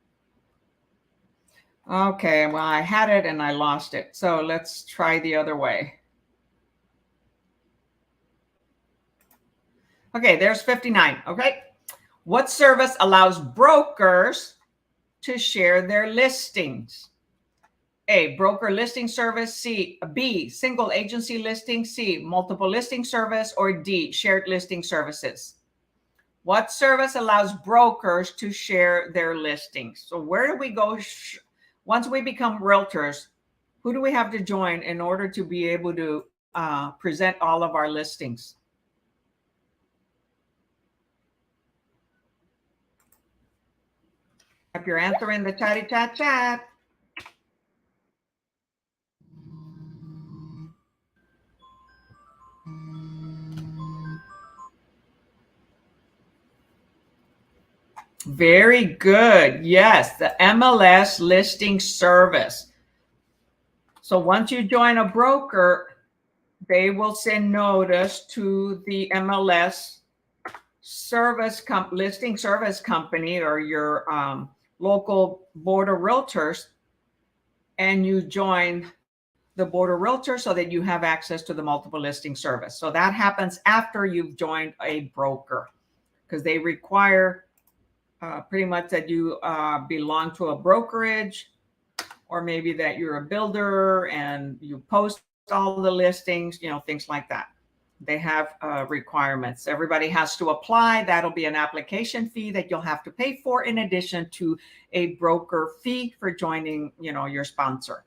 Okay, well, I had it and I lost it. So let's try the other way. Okay, there's 59. Okay. What service allows brokers to share their listings? A, broker listing service. B, single agency listing. C, multiple listing service. Or D, shared listing services. What service allows brokers to share their listings? So where do we go? Once we become realtors, who do we have to join in order to be able to present all of our listings? Type your answer in the chatty chat. Very good. Yes, the MLS listing service. So once you join a broker, they will send notice to the MLS listing service company or your local board of realtors, and you join the board of realtors so that you have access to the multiple listing service. So that happens after you've joined a broker, because they require pretty much that you belong to a brokerage, or maybe that you're a builder and you post all the listings, things like that. They have requirements. Everybody has to apply. That'll be an application fee that you'll have to pay for, in addition to a broker fee for joining, your sponsor.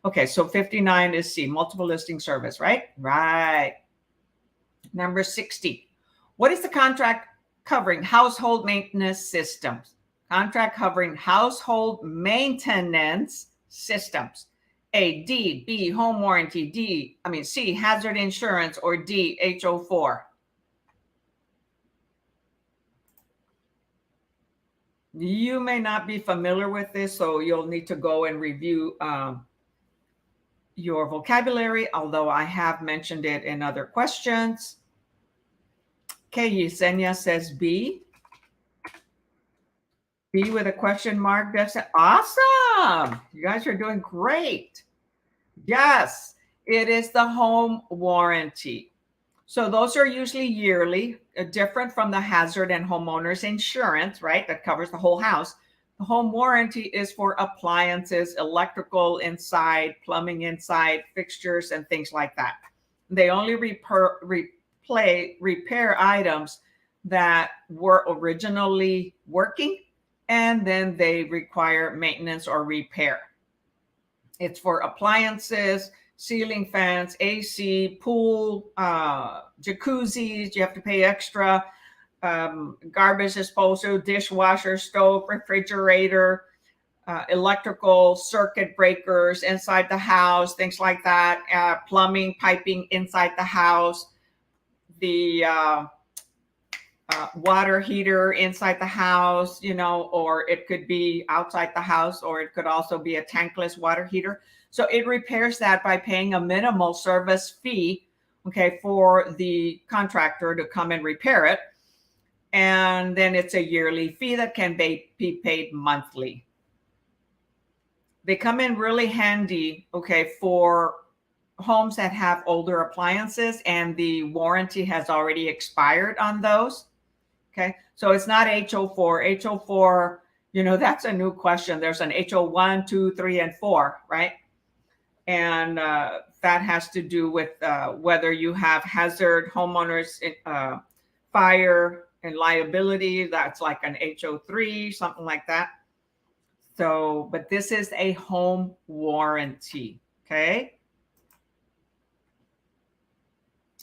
Okay, so 59 is C, multiple listing service, right? Right. Number 60. What is the contract covering? Household maintenance systems. Contract covering household maintenance systems. A, D, B, home warranty, C, hazard insurance, or D, HO4. You may not be familiar with this, so you'll need to go and review your vocabulary, although I have mentioned it in other questions. Okay, Yesenia says B. B with a question mark. That's awesome. You guys are doing great. Yes, it is the home warranty. So those are usually yearly, different from the hazard and homeowners insurance, right? That covers the whole house. The home warranty is for appliances, electrical inside, plumbing inside, fixtures, and things like that. They only repair items that were originally working, and then they require maintenance or repair. It's for appliances, ceiling fans, AC, pool, jacuzzis. You have to pay extra. Garbage disposal, dishwasher, stove, refrigerator, electrical circuit breakers inside the house, things like that. Plumbing, piping inside the house. The water heater inside the house, or it could be outside the house, or it could also be a tankless water heater. So it repairs that by paying a minimal service fee, okay, for the contractor to come and repair it. And then it's a yearly fee that can be paid monthly. They come in really handy, okay, for homes that have older appliances and the warranty has already expired on those. Okay, so it's not HO4. HO4, that's a new question. There's an HO1, 2, 3, and 4, right? And that has to do with whether you have hazard, homeowners, fire, and liability. That's like an HO3, something like that. So, but this is a home warranty, okay?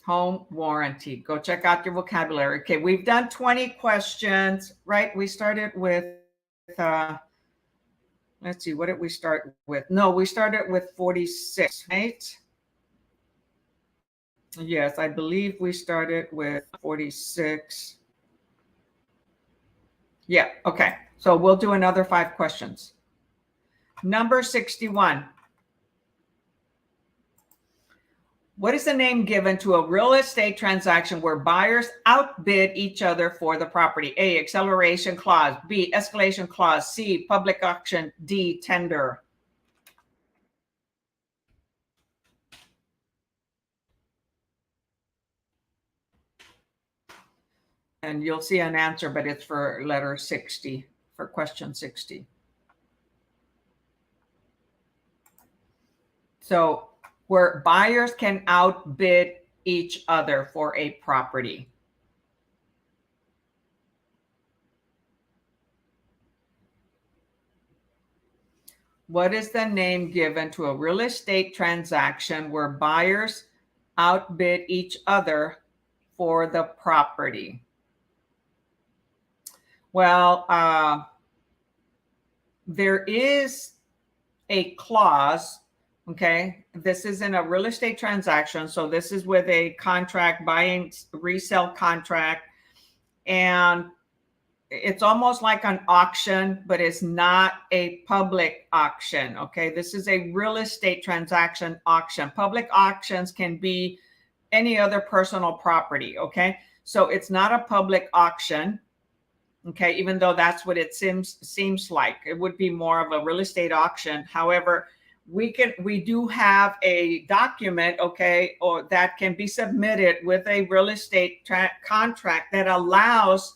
Home warranty. Go check out your vocabulary. Okay, we've done 20 questions, right? We started with, let's see, what did we start with? No, we started with 46, right? Yes, I believe we started with 46. Yeah, okay. So we'll do another 5 questions. Number 61. What is the name given to a real estate transaction where buyers outbid each other for the property? A, acceleration clause. B, escalation clause. C, public auction. D, tender. And you'll see an answer, but it's for letter 60, for question 60. So where buyers can outbid each other for a property. What is the name given to a real estate transaction where buyers outbid each other for the property? Well, there is a clause. Okay, this is in a real estate transaction. So this is with a contract, buying resale contract. And it's almost like an auction, but it's not a public auction. Okay. This is a real estate transaction auction. Public auctions can be any other personal property. Okay. So it's not a public auction. Okay. Even though that's what it seems like, it would be more of a real estate auction. However, we do have a document, okay, or that can be submitted with a real estate contract that allows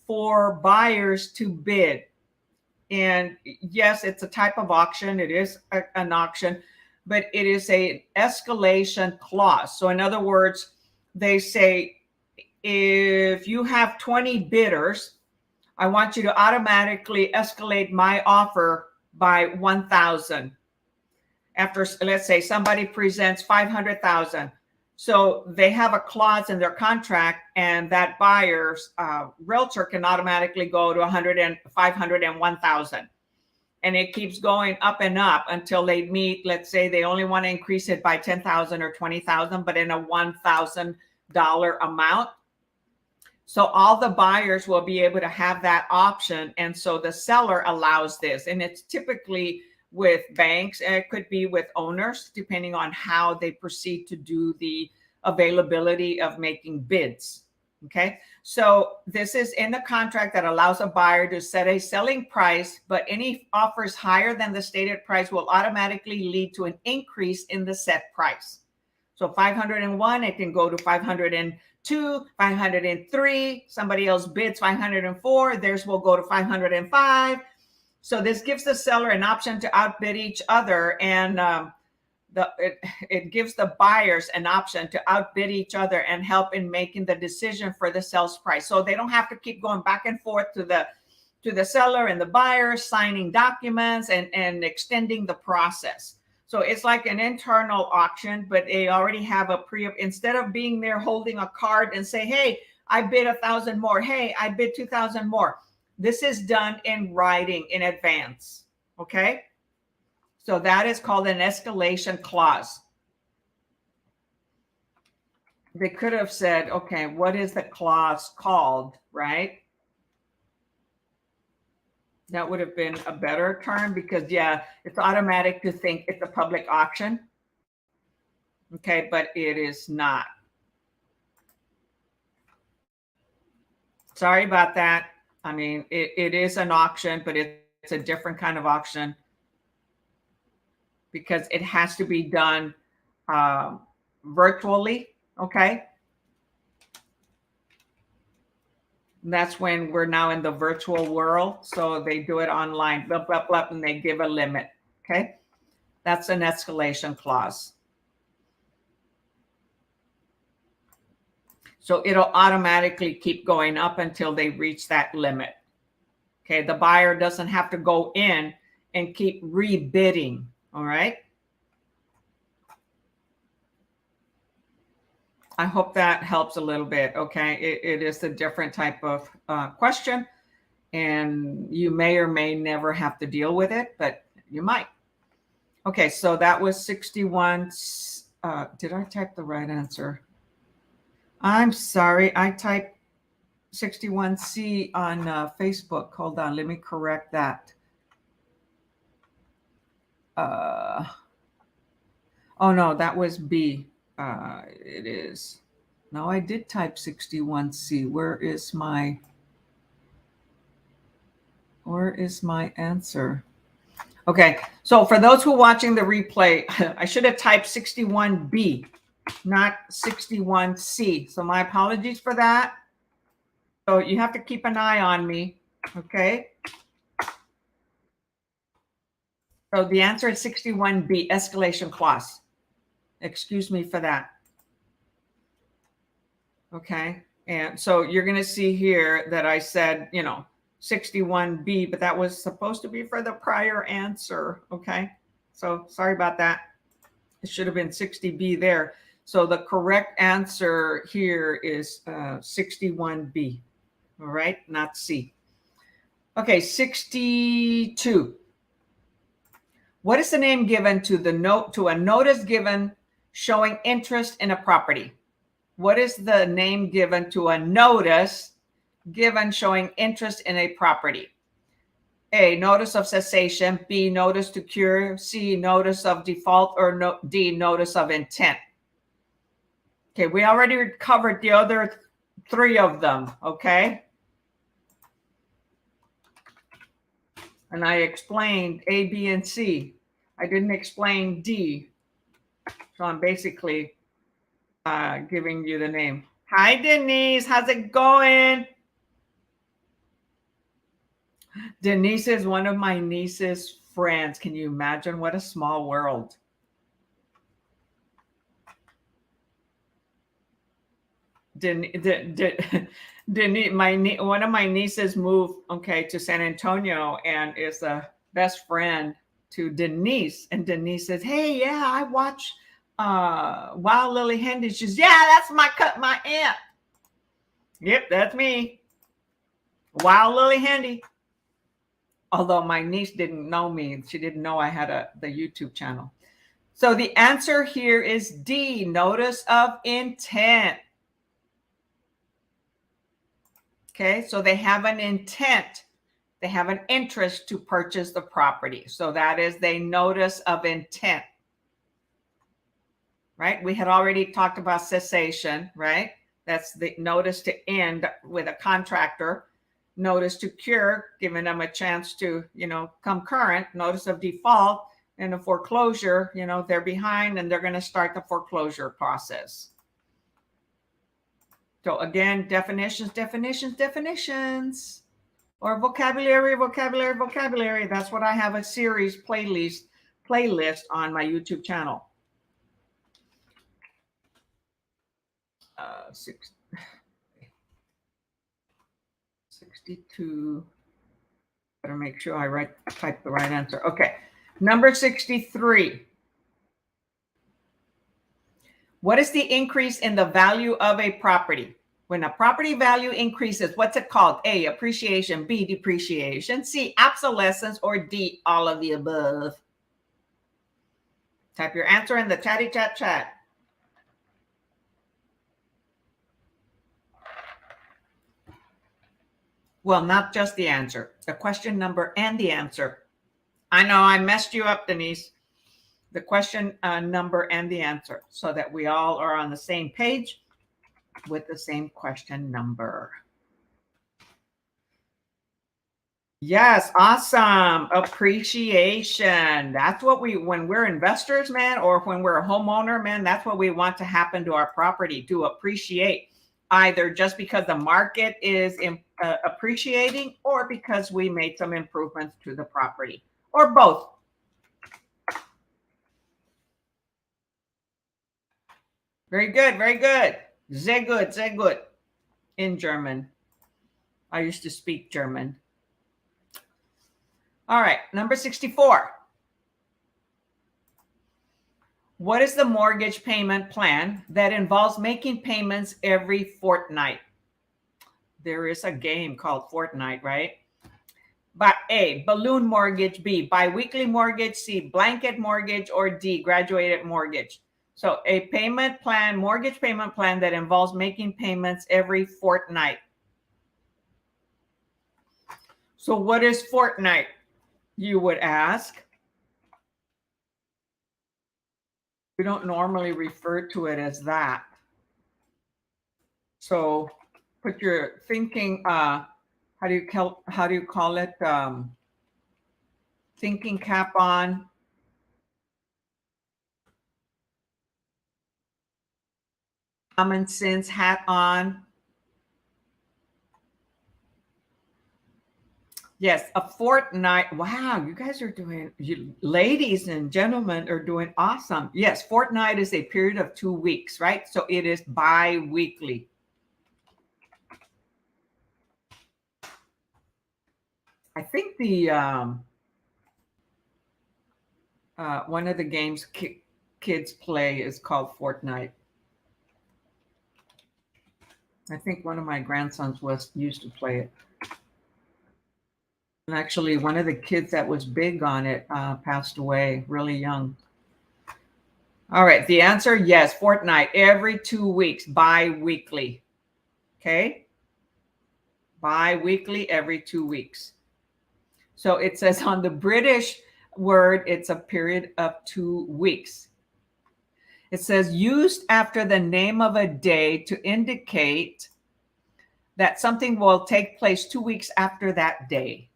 for buyers to bid. And yes, it's a type of auction. It is an auction, but it is a escalation clause. So in other words, they say, if you have 20 bidders, I want you to automatically escalate my offer by 1,000. After, let's say somebody presents 500,000. So they have a clause in their contract, and that buyer's realtor can automatically go to 500 and 1,000. And it keeps going up and up until they meet, let's say they only want to increase it by 10,000 or 20,000, but in a $1,000 amount. So all the buyers will be able to have that option. And so the seller allows this. And it's typically with banks, and it could be with owners, depending on how they proceed to do the availability of making bids. Okay. So this is in the contract that allows a buyer to set a selling price, but any offers higher than the stated price will automatically lead to an increase in the set price. So 501, it can go to 502, 503. Somebody else bids 504. Theirs will go to 505. So this gives the seller an option to outbid each other, and it gives the buyers an option to outbid each other and help in making the decision for the sales price. So they don't have to keep going back and forth to the seller and the buyer, signing documents and extending the process. So it's like an internal auction, but they already have instead of being there holding a card and say, hey, I bid 1,000 more. Hey, I bid 2,000 more. This is done in writing in advance. Okay. So that is called an escalation clause. They could have said, okay, what is the clause called, right? That would have been a better term, because yeah, it's automatic to think it's a public auction. Okay, but it is not. Sorry about that. I mean, it is an auction, but it's a different kind of auction, because it has to be done virtually. Okay. And that's when we're now in the virtual world. So they do it online, blah, blah, blah, and they give a limit. Okay. That's an escalation clause. So it'll automatically keep going up until they reach that limit. Okay. The buyer doesn't have to go in and keep rebidding. All right. I hope that helps a little bit. Okay. It is a different type of question, and you may or may never have to deal with it, but you might. Okay. So that was 61. Did I type the right answer? I'm sorry. I typed 61C on Facebook. Hold on. Let me correct that. Oh no, that was B. It is. No, I did type 61C. Where is my answer? Okay, so for those who are watching the replay, I should have typed 61B, not 61C. So my apologies for that. So you have to keep an eye on me, okay? So the answer is 61B, escalation clause. Excuse me for that. Okay. And so you're going to see here that I said, 61B, but that was supposed to be for the prior answer. Okay. So sorry about that. It should have been 60B there. So the correct answer here is 61B. All right. Not C. Okay. 62. What is the name given to a notice given showing interest in a property? What is the name given to a notice given showing interest in a property? A, notice of cessation. B, notice to cure. C, notice of default. Or D, notice of intent. Okay, we already covered the other three of them, okay? And I explained A, B, and C. I didn't explain D. So I'm basically giving you the name. Hi, Denise. How's it going? Denise is one of my niece's friends. Can you imagine? What a small world. Denise, one of my nieces moved, okay, to San Antonio and is the best friend to Denise. And Denise says, hey, yeah, I watch Wild Lillie Handy. She says, yeah, that's my aunt. Yep, that's me. Wild Lillie Handy. Although my niece didn't know me. She didn't know I had the YouTube channel. So the answer here is D, notice of intent. Okay, so they have an intent. They have an interest to purchase the property. So that is the notice of intent. Right? We had already talked about cessation, right? That's the notice to end with a contractor. Notice to cure, giving them a chance to, come current. Notice of default and a foreclosure, they're behind and they're going to start the foreclosure process. So again, definitions. Or vocabulary. That's what I have a series playlist on my YouTube channel. 62. Better make sure I type the right answer. Okay. Number 63. What is the increase in the value of a property? When a property value increases, what's it called? A, appreciation. B, depreciation. C, obsolescence. Or D, all of the above. Type your answer in the chatty chat. Well, not just the answer, the question number and the answer. I know I messed you up, Denise. The question number and the answer so that we all are on the same page with the same question number. Yes, awesome. Appreciation. That's what when we're investors, man, or when we're a homeowner, man, that's what we want to happen to our property, to appreciate, either just because the market is appreciating or because we made some improvements to the property, or both. Very good, very good. Sehr gut, sehr gut. In German. I used to speak German. All right, number 64. What is the mortgage payment plan that involves making payments every fortnight? There is a game called Fortnight, right? But A, balloon mortgage. B, biweekly mortgage. C, blanket mortgage. Or D, graduated mortgage. So a payment plan, mortgage payment plan that involves making payments every fortnight. So what is fortnight, you would ask? We don't normally refer to it as that. So put your thinking, how do you call it? Thinking cap on. Common sense hat on. Yes, a fortnight. Wow, you guys are ladies and gentlemen are doing awesome. Yes, fortnight is a period of 2 weeks, right? So it is bi-weekly. I think the one of the games kids play is called Fortnite. I think one of my grandsons used to play it. And actually, one of the kids that was big on it passed away really young. All right, the answer, yes, fortnight, every 2 weeks, bi-weekly. Okay. Bi-weekly, every 2 weeks. So it says on the British word, it's a period of 2 weeks. It says used after the name of a day to indicate that something will take place 2 weeks after that day.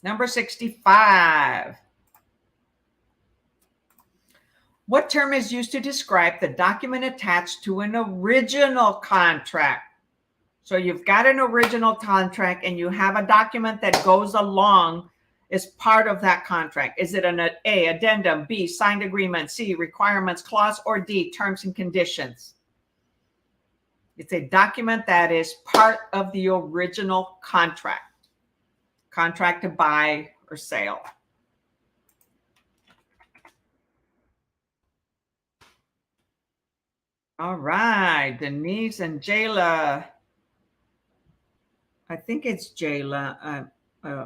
Number 65. What term is used to describe the document attached to an original contract? So you've got an original contract and you have a document that goes along as part of that contract. Is it an A, addendum, B, signed agreement, C, requirements clause, or D, terms and conditions? It's a document that is part of the original contract to buy or sale. All right, Denise and Jayla. I think it's Jayla.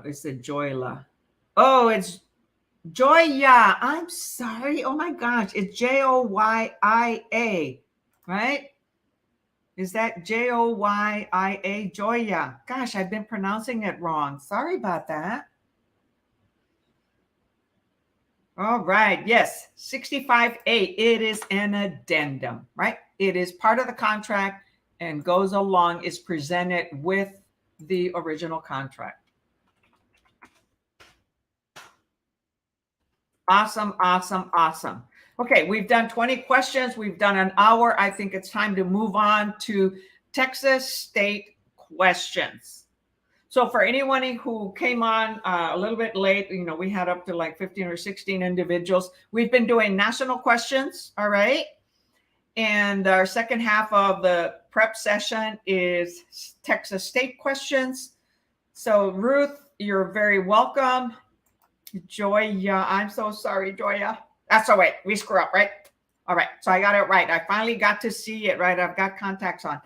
Is it Joyla? Oh, it's Joya. I'm sorry. Oh my gosh. It's Joya, right? Is that Joya? Joya. Gosh, I've been pronouncing it wrong. Sorry about that. All right. Yes. 65A. It is an addendum, right? It is part of the contract and goes along, is presented with the original contract. Awesome, awesome, awesome. Okay, we've done 20 questions. We've done an hour. I think it's time to move on to Texas state questions. So for anyone who came on a little bit late, we had up to like 15 or 16 individuals. We've been doing national questions, all right? And our second half of the prep session is Texas state questions. So Ruth, you're very welcome. Joya, I'm so sorry, Joya. That's all right. We screw up, right? All right. So I got it right. I finally got to see it, right? I've got contacts on.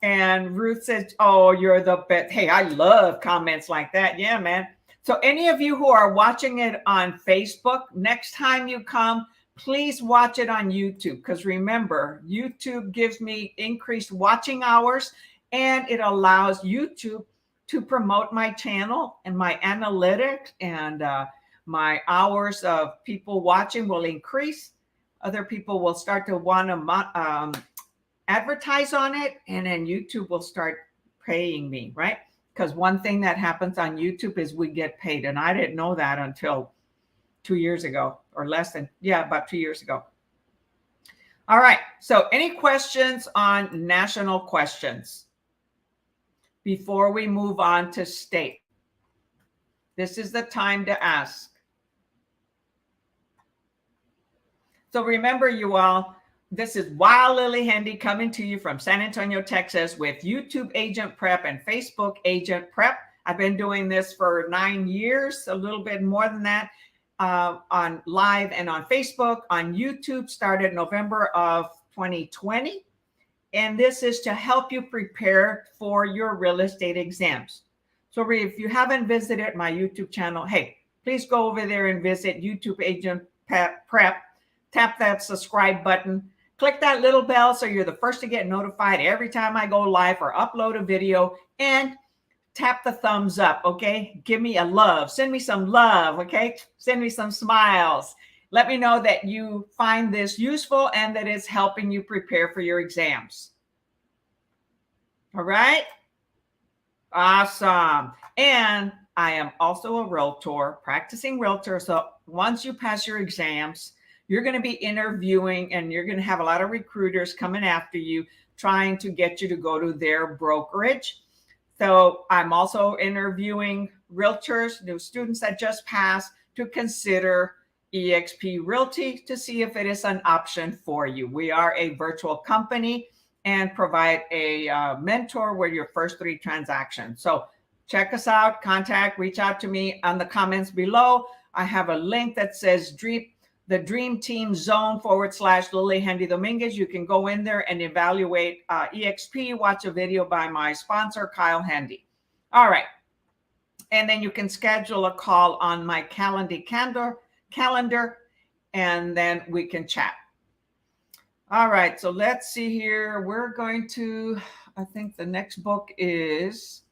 And Ruth said, oh, you're the best. Hey, I love comments like that. Yeah, man. So any of you who are watching it on Facebook, next time you come, please watch it on YouTube. Because remember, YouTube gives me increased watching hours and it allows YouTube to promote my channel, and my analytics and my hours of people watching will increase. Other people will start to want to advertise on it, and then YouTube will start paying me, right? Because one thing that happens on YouTube is we get paid, and I didn't know that until 2 years ago, or less than, about 2 years ago. All right, so any questions on national questions before we move on to state? This is the time to ask. So remember, you all, this is Wild Lillie Handy coming to you from San Antonio, Texas with YouTube Agent Prep and Facebook Agent Prep. I've been doing this for 9 years, a little bit more than that, on live and on Facebook. On YouTube, started November of 2020. And this is to help you prepare for your real estate exams. So if you haven't visited my YouTube channel, hey, please go over there and visit YouTube Agent Prep. Tap that subscribe button. Click that little bell so you're the first to get notified every time I go live or upload a video. And tap the thumbs up, okay? Give me a love. Send me some love, okay? Send me some smiles. Let me know that you find this useful and that it's helping you prepare for your exams. All right? Awesome. And I am also a realtor, practicing realtor. So once you pass your exams, you're going to be interviewing and you're going to have a lot of recruiters coming after you, trying to get you to go to their brokerage. So I'm also interviewing realtors, new students that just passed, to consider eXp Realty to see if it is an option for you. We are a virtual company and provide a mentor with your first 3 transactions. So check us out, reach out to me on the comments below. I have a link that says the Dream Team Zone / Lillie Handy Dominguez. You can go in there and evaluate eXp, watch a video by my sponsor, Kyle Handy. All right. And then you can schedule a call on my calendar, and then we can chat. All right, so let's see here. We're going to I think the next book is,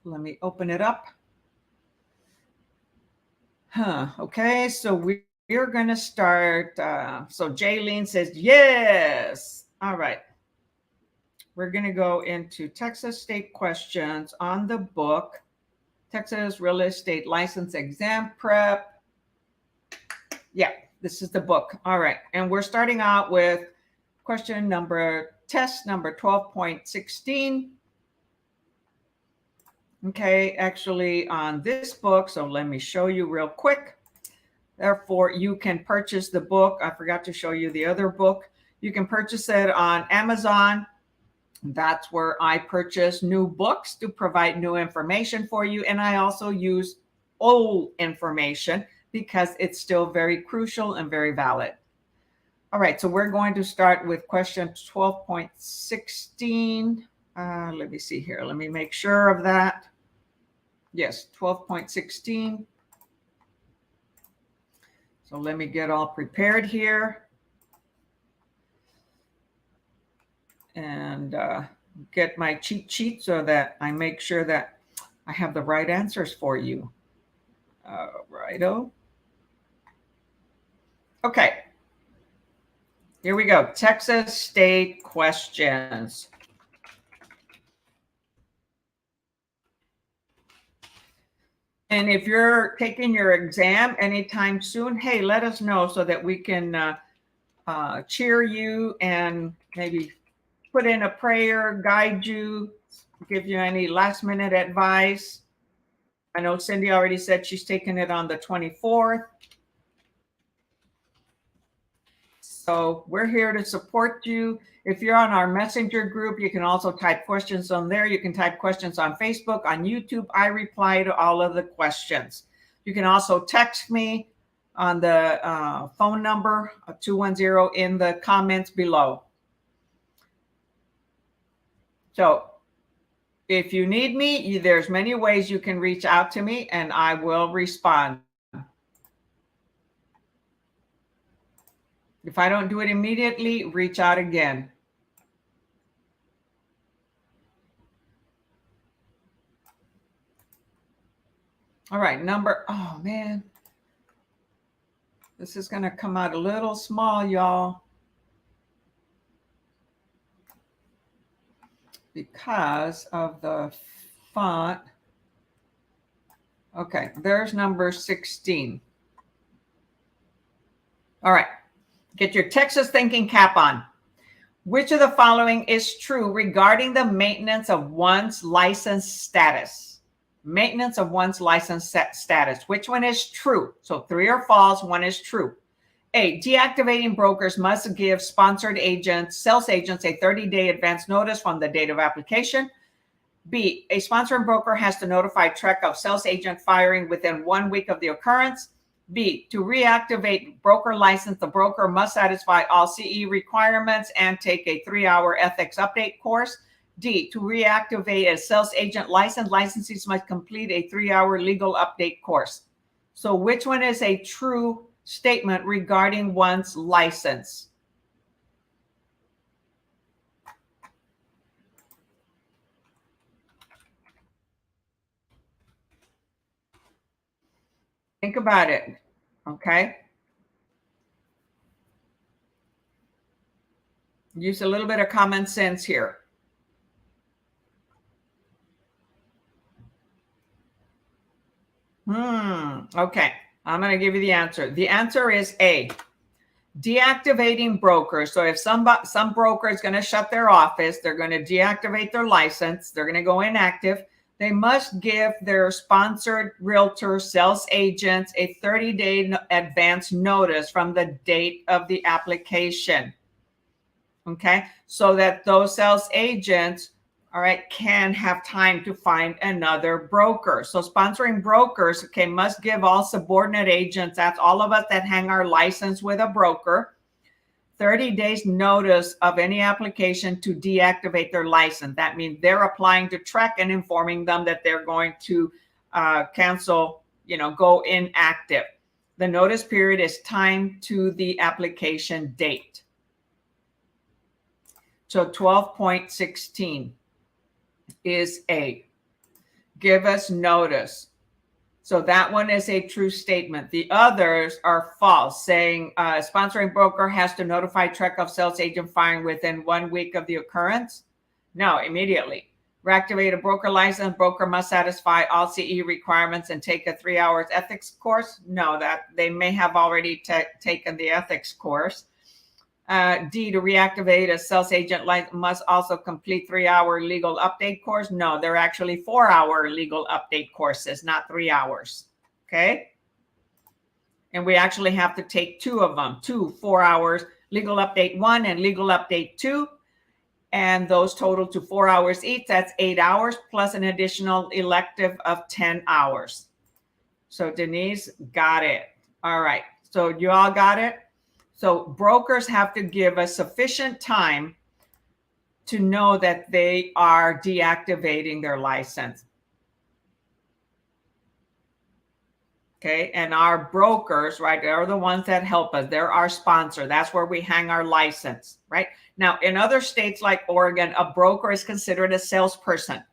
let me open it up. Okay, so we're going to start. So Jaylene says, yes. All right. We're going to go into Texas state questions on the book, Texas Real Estate License Exam Prep. Yeah, this is the book. All right. And we're starting out with test number 12.16. Okay, actually on this book, so let me show you real quick. Therefore, you can purchase the book. I forgot to show you the other book. You can purchase it on Amazon. That's where I purchase new books to provide new information for you. And I also use old information because it's still very crucial and very valid. All right, so we're going to start with question 12.16. Let me see here. Let me make sure of that. Yes, 12.16. So let me get all prepared here and get my cheat sheet so that I make sure that I have the right answers for you. Righto. Okay. Here we go. Texas state questions. And if you're taking your exam anytime soon, hey, let us know so that we can cheer you and maybe put in a prayer, guide you, give you any last minute advice. I know Cindy already said she's taking it on the 24th. So we're here to support you. If you're on our messenger group, you can also type questions on there. You can type questions on Facebook, on YouTube. I reply to all of the questions. You can also text me on the phone number 210 in the comments below. So if you need me, there's many ways you can reach out to me and I will respond. If I don't do it immediately, reach out again. All right, oh man. This is going to come out a little small, y'all. Because of the font. Okay, there's number 16. All right. Get your Texas thinking cap on. Which of the following is true regarding the maintenance of one's license status? Maintenance of one's license status. Which one is true? So 3 are false, 1 is true. A, deactivating brokers must give sponsored agents, sales agents, a 30-day advance notice from the date of application. B, a sponsoring broker has to notify TREC of sales agent firing within 1 week of the occurrence. B, to reactivate broker license, the broker must satisfy all CE requirements and take a 3-hour ethics update course. D, to reactivate a sales agent license, licensees must complete a 3-hour legal update course. So which one is a true statement regarding one's license? Think about it, okay? Use a little bit of common sense here. Okay, I'm going to give you the answer. The answer is A, deactivating brokers. So if some broker is going to shut their office, they're going to deactivate their license, they're going to go inactive. They must give their sponsored realtor sales agents a 30-day advance notice from the date of the application. Okay, so that those sales agents, all right, can have time to find another broker. So sponsoring brokers, okay, must give all subordinate agents, that's all of us that hang our license with a broker, 30 days notice of any application to deactivate their license. That means they're applying to TREC and informing them that they're going to cancel, go inactive. The notice period is timed to the application date. So 12.16 is A. Give us notice. So that one is a true statement. The others are false, saying sponsoring broker has to notify Treck sales agent firing within 1 week of the occurrence. No, immediately. Reactivate a broker license. Broker must satisfy all CE requirements and take a 3 hours ethics course. No, that they may have already taken the ethics course. D, to reactivate a sales agent must also complete 3 hour legal update course. No, they're actually 4 hour legal update courses, not 3 hours. Okay. And we actually have to take 2 of them, 2 4 hours, legal update 1 and legal update 2. And those total to 4 hours each. That's 8 hours plus an additional elective of 10 hours. So Denise got it. All right. So you all got it? So brokers have to give us sufficient time to know that they are deactivating their license. Okay, and our brokers, right, they're the ones that help us. They're our sponsor. That's where we hang our license, right? Now, in other states like Oregon, a broker is considered a salesperson.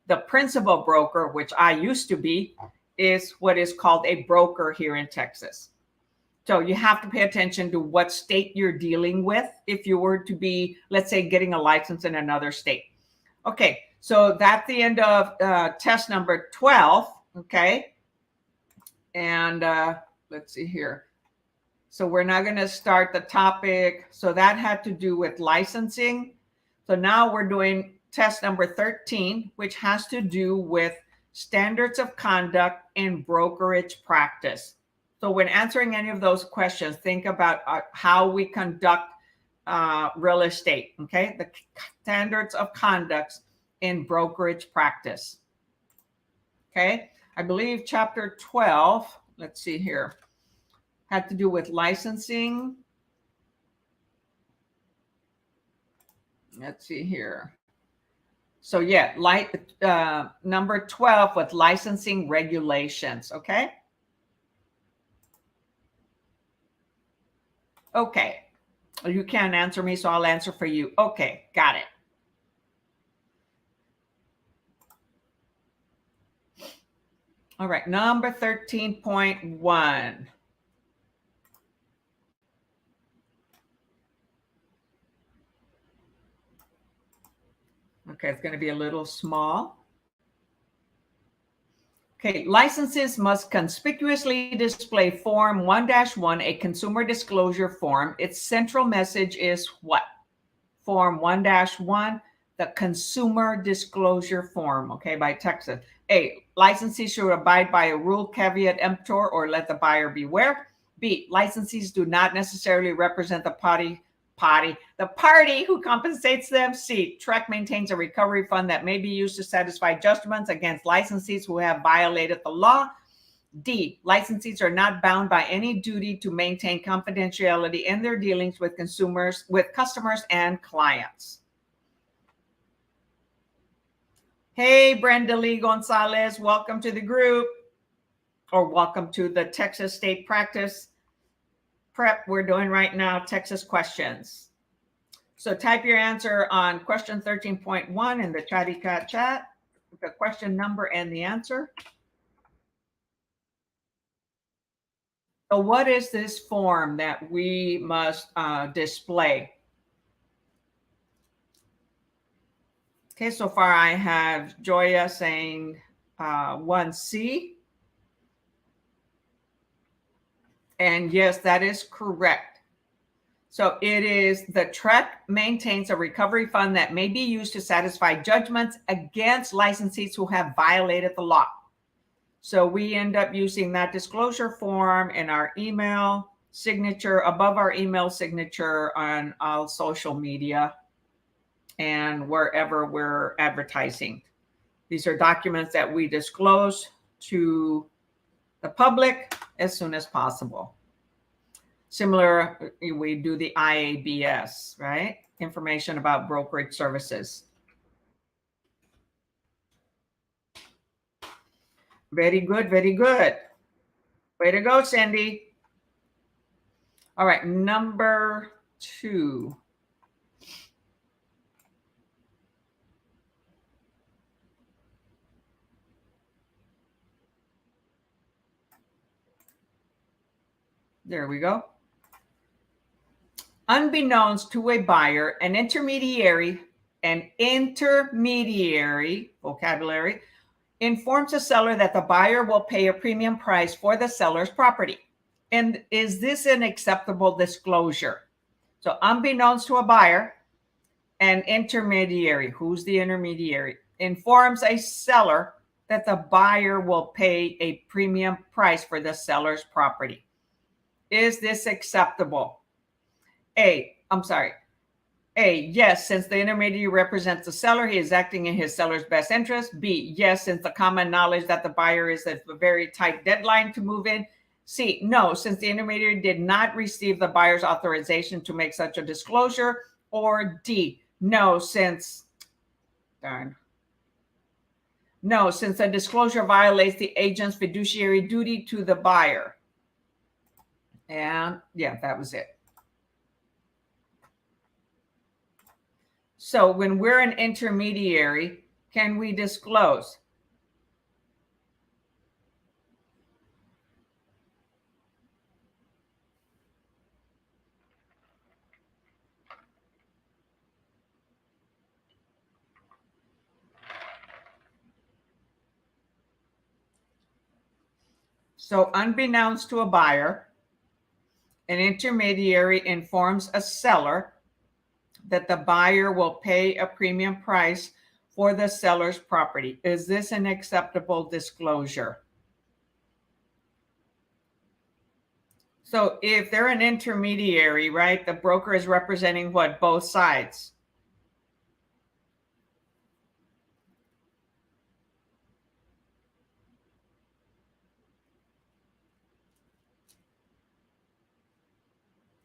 The principal broker, which I used to be, is what is called a broker here in Texas. So you have to pay attention to what state you're dealing with if you were to be, let's say, getting a license in another state. Okay, so that's the end of test number 12, okay? And let's see here. So we're now going to start the topic. So that had to do with licensing. So now we're doing test number 13, which has to do with standards of conduct in brokerage practice. So when answering any of those questions, think about how we conduct real estate, okay? The standards of conduct in brokerage practice, okay? I believe chapter 12, let's see here, had to do with licensing. Let's see here. So yeah, number 12 with licensing regulations, okay? Okay, you can't answer me, so I'll answer for you. Okay, got it. All right, number 13.1. Okay, it's going to be a little small. Okay, licenses must conspicuously display Form 1-1, a consumer disclosure form. Its central message is what? Form 1-1, the consumer disclosure form, okay, by Texas. A, licensees should abide by a rule, caveat emptor, or let the buyer beware. B, licensees do not necessarily represent the party who compensates them. C, Treck maintains a recovery fund that may be used to satisfy judgments against licensees who have violated the law. D, licensees are not bound by any duty to maintain confidentiality in their dealings with customers and clients. Hey, Brenda Lee Gonzalez, welcome to the group, or welcome to the Texas State Practice Prep we're doing right now, Texas questions. So type your answer on question 13.1 in the Chatty Cat chat, the question number and the answer. So what is this form that we must display? Okay, so far I have Joya saying 1C. And yes, that is correct. So it is the Treck maintains a recovery fund that may be used to satisfy judgments against licensees who have violated the law. So we end up using that disclosure form in our email signature, above our email signature on all social media and wherever we're advertising. These are documents that we disclose to the public as soon as possible. Similar, we do the IABS, right? Information about brokerage services. Very good, very good. Way to go, Cindy. All right, number 2. There we go. Unbeknownst to a buyer, an intermediary, vocabulary, informs the seller that the buyer will pay a premium price for the seller's property. And is this an acceptable disclosure? So unbeknownst to a buyer, an intermediary, who's the intermediary, informs a seller that the buyer will pay a premium price for the seller's property. Is this acceptable? A, yes, since the intermediary represents the seller, he is acting in his seller's best interest. B, yes, since the common knowledge that the buyer is at a very tight deadline to move in. C, no, since the intermediary did not receive the buyer's authorization to make such a disclosure. Or D, no, since the disclosure violates the agent's fiduciary duty to the buyer. And yeah, that was it. So when we're an intermediary, can we disclose? So unbeknownst to a buyer, an intermediary informs a seller that the buyer will pay a premium price for the seller's property. Is this an acceptable disclosure? So if they're an intermediary, right, the broker is representing what? Both sides.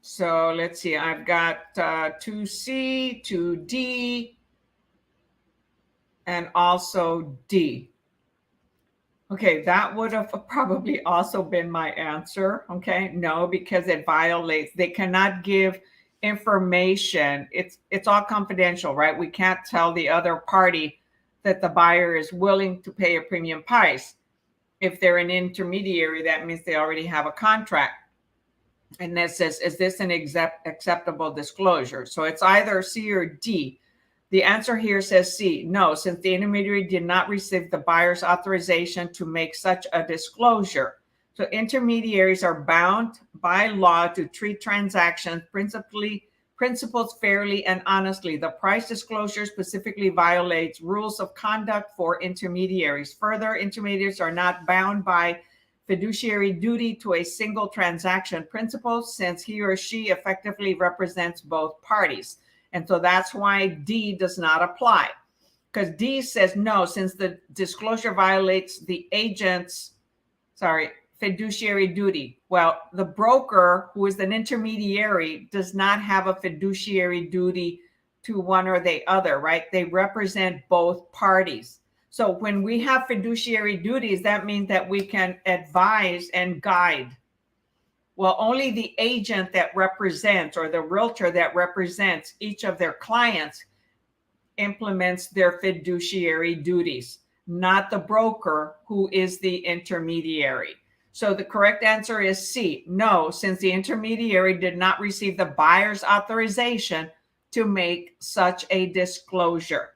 So let's see, I've got 2C, 2D, and also D. Okay, that would have probably also been my answer. Okay, no, because it violates, they cannot give information. It's all confidential, right? We can't tell the other party that the buyer is willing to pay a premium price. If they're an intermediary, that means they already have a contract. And that says, is this an acceptable disclosure? So it's either C or D. The answer here says C. No, since the intermediary did not receive the buyer's authorization to make such a disclosure. So intermediaries are bound by law to treat transactions principles fairly and honestly. The price disclosure specifically violates rules of conduct for intermediaries. Further, intermediaries are not bound by fiduciary duty to a single transaction principle, since he or she effectively represents both parties. And so that's why D does not apply, because D says no, since the disclosure violates the agent's fiduciary duty. Well, the broker, who is an intermediary, does not have a fiduciary duty to one or the other, right? They represent both parties. So when we have fiduciary duties, that means that we can advise and guide. Well, only the agent that represents, or the realtor that represents each of their clients, implements their fiduciary duties, not the broker, who is the intermediary. So the correct answer is C. No, since the intermediary did not receive the buyer's authorization to make such a disclosure.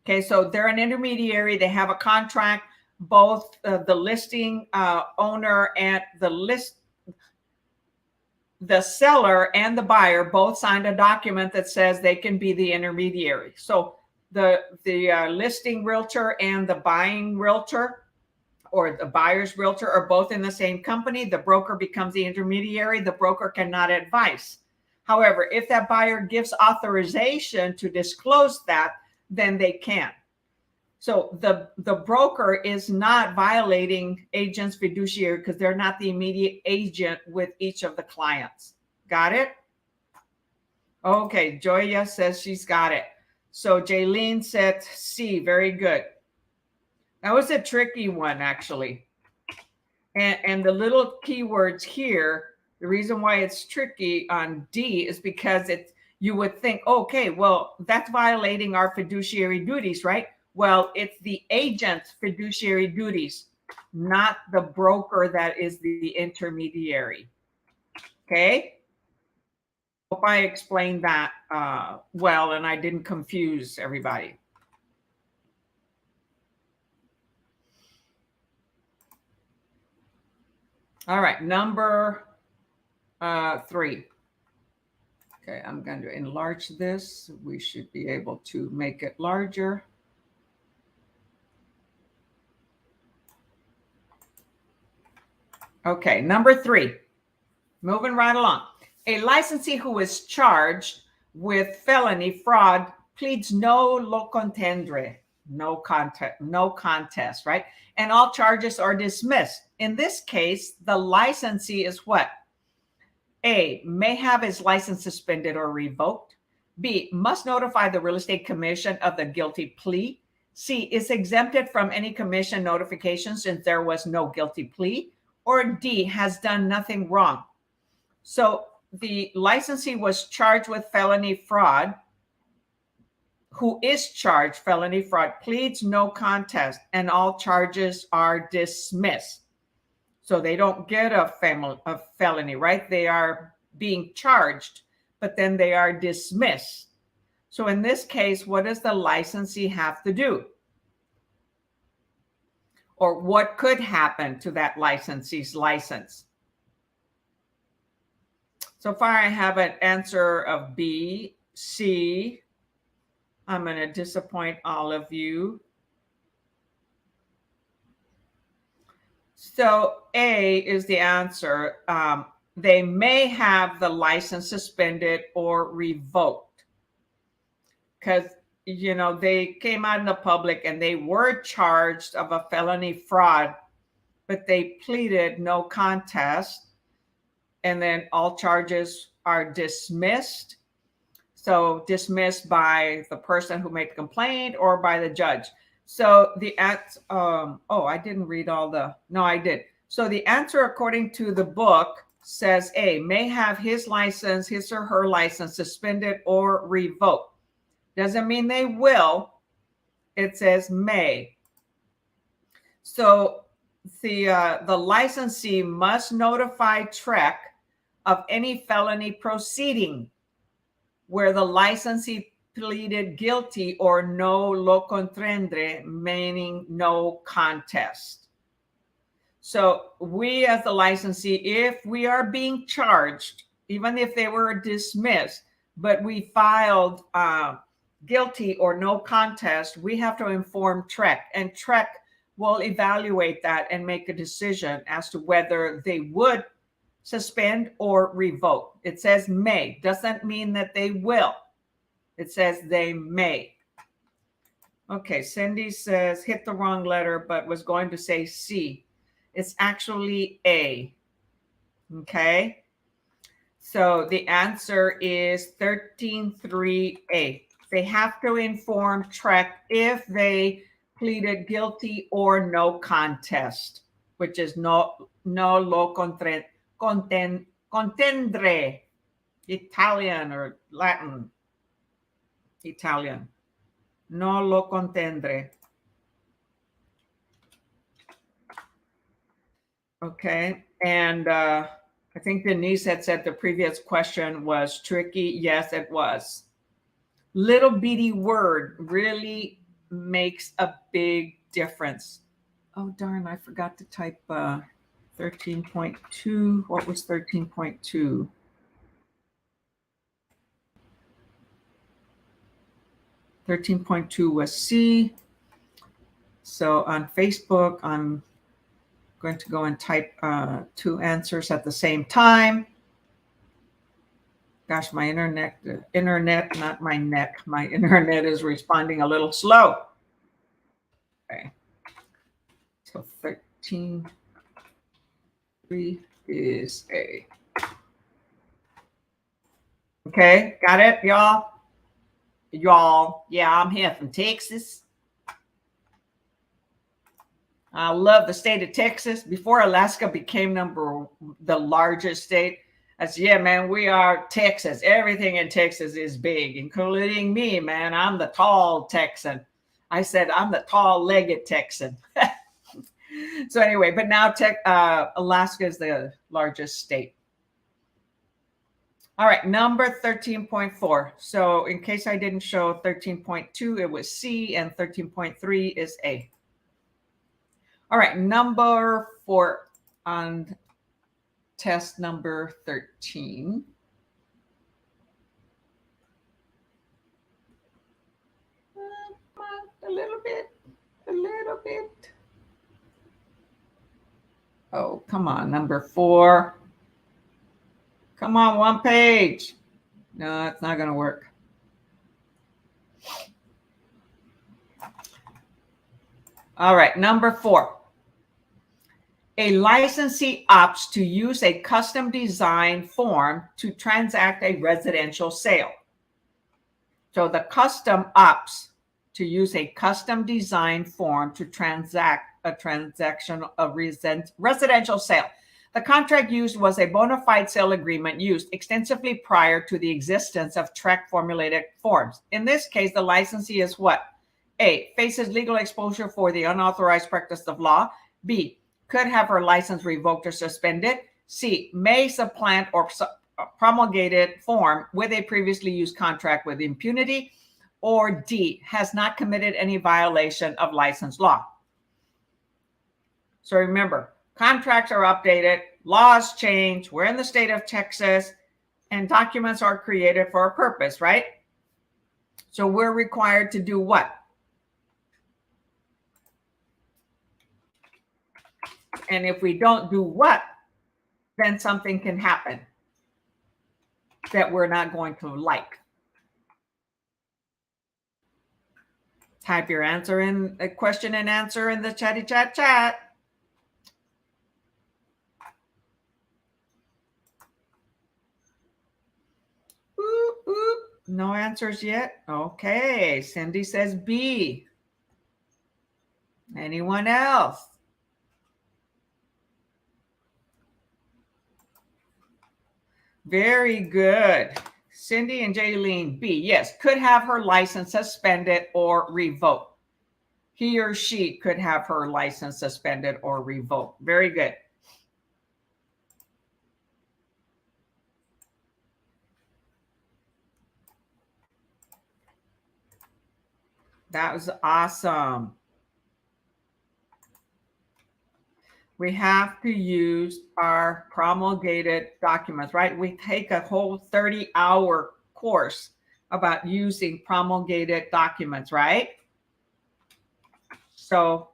Okay, so they're an intermediary. They have a contract. Both the listing owner and the seller and the buyer both signed a document that says they can be the intermediary. So the listing realtor and the buying realtor, or the buyer's realtor, are both in the same company. The broker becomes the intermediary. The broker cannot advise. However, if that buyer gives authorization to disclose that, then they can. So the broker is not violating agent's fiduciary, because they're not the immediate agent with each of the clients. Got it? Okay, Joya says she's got it. So Jaylene said C. Very good. That was a tricky one, actually. And the little keywords here, the reason why it's tricky on D is because you would think, okay, well, that's violating our fiduciary duties, right? Well, it's the agent's fiduciary duties, not the broker that is the intermediary. Okay. Hope I explained that well and I didn't confuse everybody. All right, number 3. Okay, I'm going to enlarge this. We should be able to make it larger. Okay, number 3. Moving right along. A licensee who is charged with felony fraud pleads no lo contendere, no contest, right? And all charges are dismissed. In this case, the licensee is what? A, may have his license suspended or revoked. B, must notify the real estate commission of the guilty plea. C, is exempted from any commission notification since there was no guilty plea. Or D, has done nothing wrong. So the licensee was charged with felony fraud, who is charged felony fraud, pleads no contest, and all charges are dismissed. So they don't get a felony, right? They are being charged, but then they are dismissed. So in this case, what does the licensee have to do? Or what could happen to that licensee's license? So far, I have an answer of B, C. I'm going to disappoint all of you. So A is the answer. They may have the license suspended or revoked because, you know, they came out in the public and they were charged of a felony fraud, but they pleaded no contest. And then all charges are dismissed. So dismissed by the person who made the complaint or by the judge. So the I didn't read all no, I did. So the answer according to the book says A, may have his or her license suspended or revoked. Doesn't mean they will. It says may. So the licensee must notify TREC of any felony proceeding where the licensee pleaded guilty or no lo contendere, meaning no contest. So we as the licensee, if we are being charged, even if they were dismissed, but we filed guilty or no contest, we have to inform TREC, and TREC will evaluate that and make a decision as to whether they would suspend or revoke. It says may, doesn't mean that they will. It says they may. Okay, Cindy says hit the wrong letter, but was going to say C. It's actually A. Okay, so the answer is 13.3A. They have to inform TREC if they pleaded guilty or no contest, which is no lo contendere, Italian or Latin. Italian. No lo contendere. Okay. And I think Denise had said the previous question was tricky. Yes, it was. Little bitty word really makes a big difference. Oh, darn. I forgot to type 13.2. What was 13.2? was C. So on Facebook, I'm going to go and type 2 answers at the same time. Gosh, my internet, not my neck. My internet is responding a little slow. Okay. So 13.3 is A. Okay, got it, y'all? Yeah, I'm here from Texas. I love the state of Texas. Before Alaska became the largest state, I said, yeah, man, we are Texas. Everything in Texas is big, including me, man. I'm the tall Texan. I said, I'm the tall-legged Texan. So anyway, but now Alaska is the largest state. All right, number 13.4. So in case I didn't show 13.2, it was C, and 13.3 is A. All right, number 4 on test number 13. A little bit. Oh, come on, number 4. Come on, one page. No, it's not going to work. All right, number 4. A licensee opts to use a custom design form to transact a residential sale. So the custom opts to use a custom design form to transact a transaction of residential sale. The contract used was a bona fide sale agreement used extensively prior to the existence of TREC formulated forms. In this case, the licensee is what? A, faces legal exposure for the unauthorized practice of law. B, could have her license revoked or suspended. C, may supplant or promulgated form with a previously used contract with impunity. Or D, has not committed any violation of license law. So remember, contracts are updated, laws change, we're in the state of Texas, and documents are created for a purpose, right? So we're required to do what? And if we don't do what, then something can happen that we're not going to like. Type your answer in a question and answer in the chatty chat. No answers yet. Okay, Cindy says B. Anyone else? Very good. Cindy and Jaylene, B. Yes, could have her license suspended or revoked. He or she could have her license suspended or revoked. Very good. That was awesome. We have to use our promulgated documents, right? We take a whole 30-hour course about using promulgated documents, right? So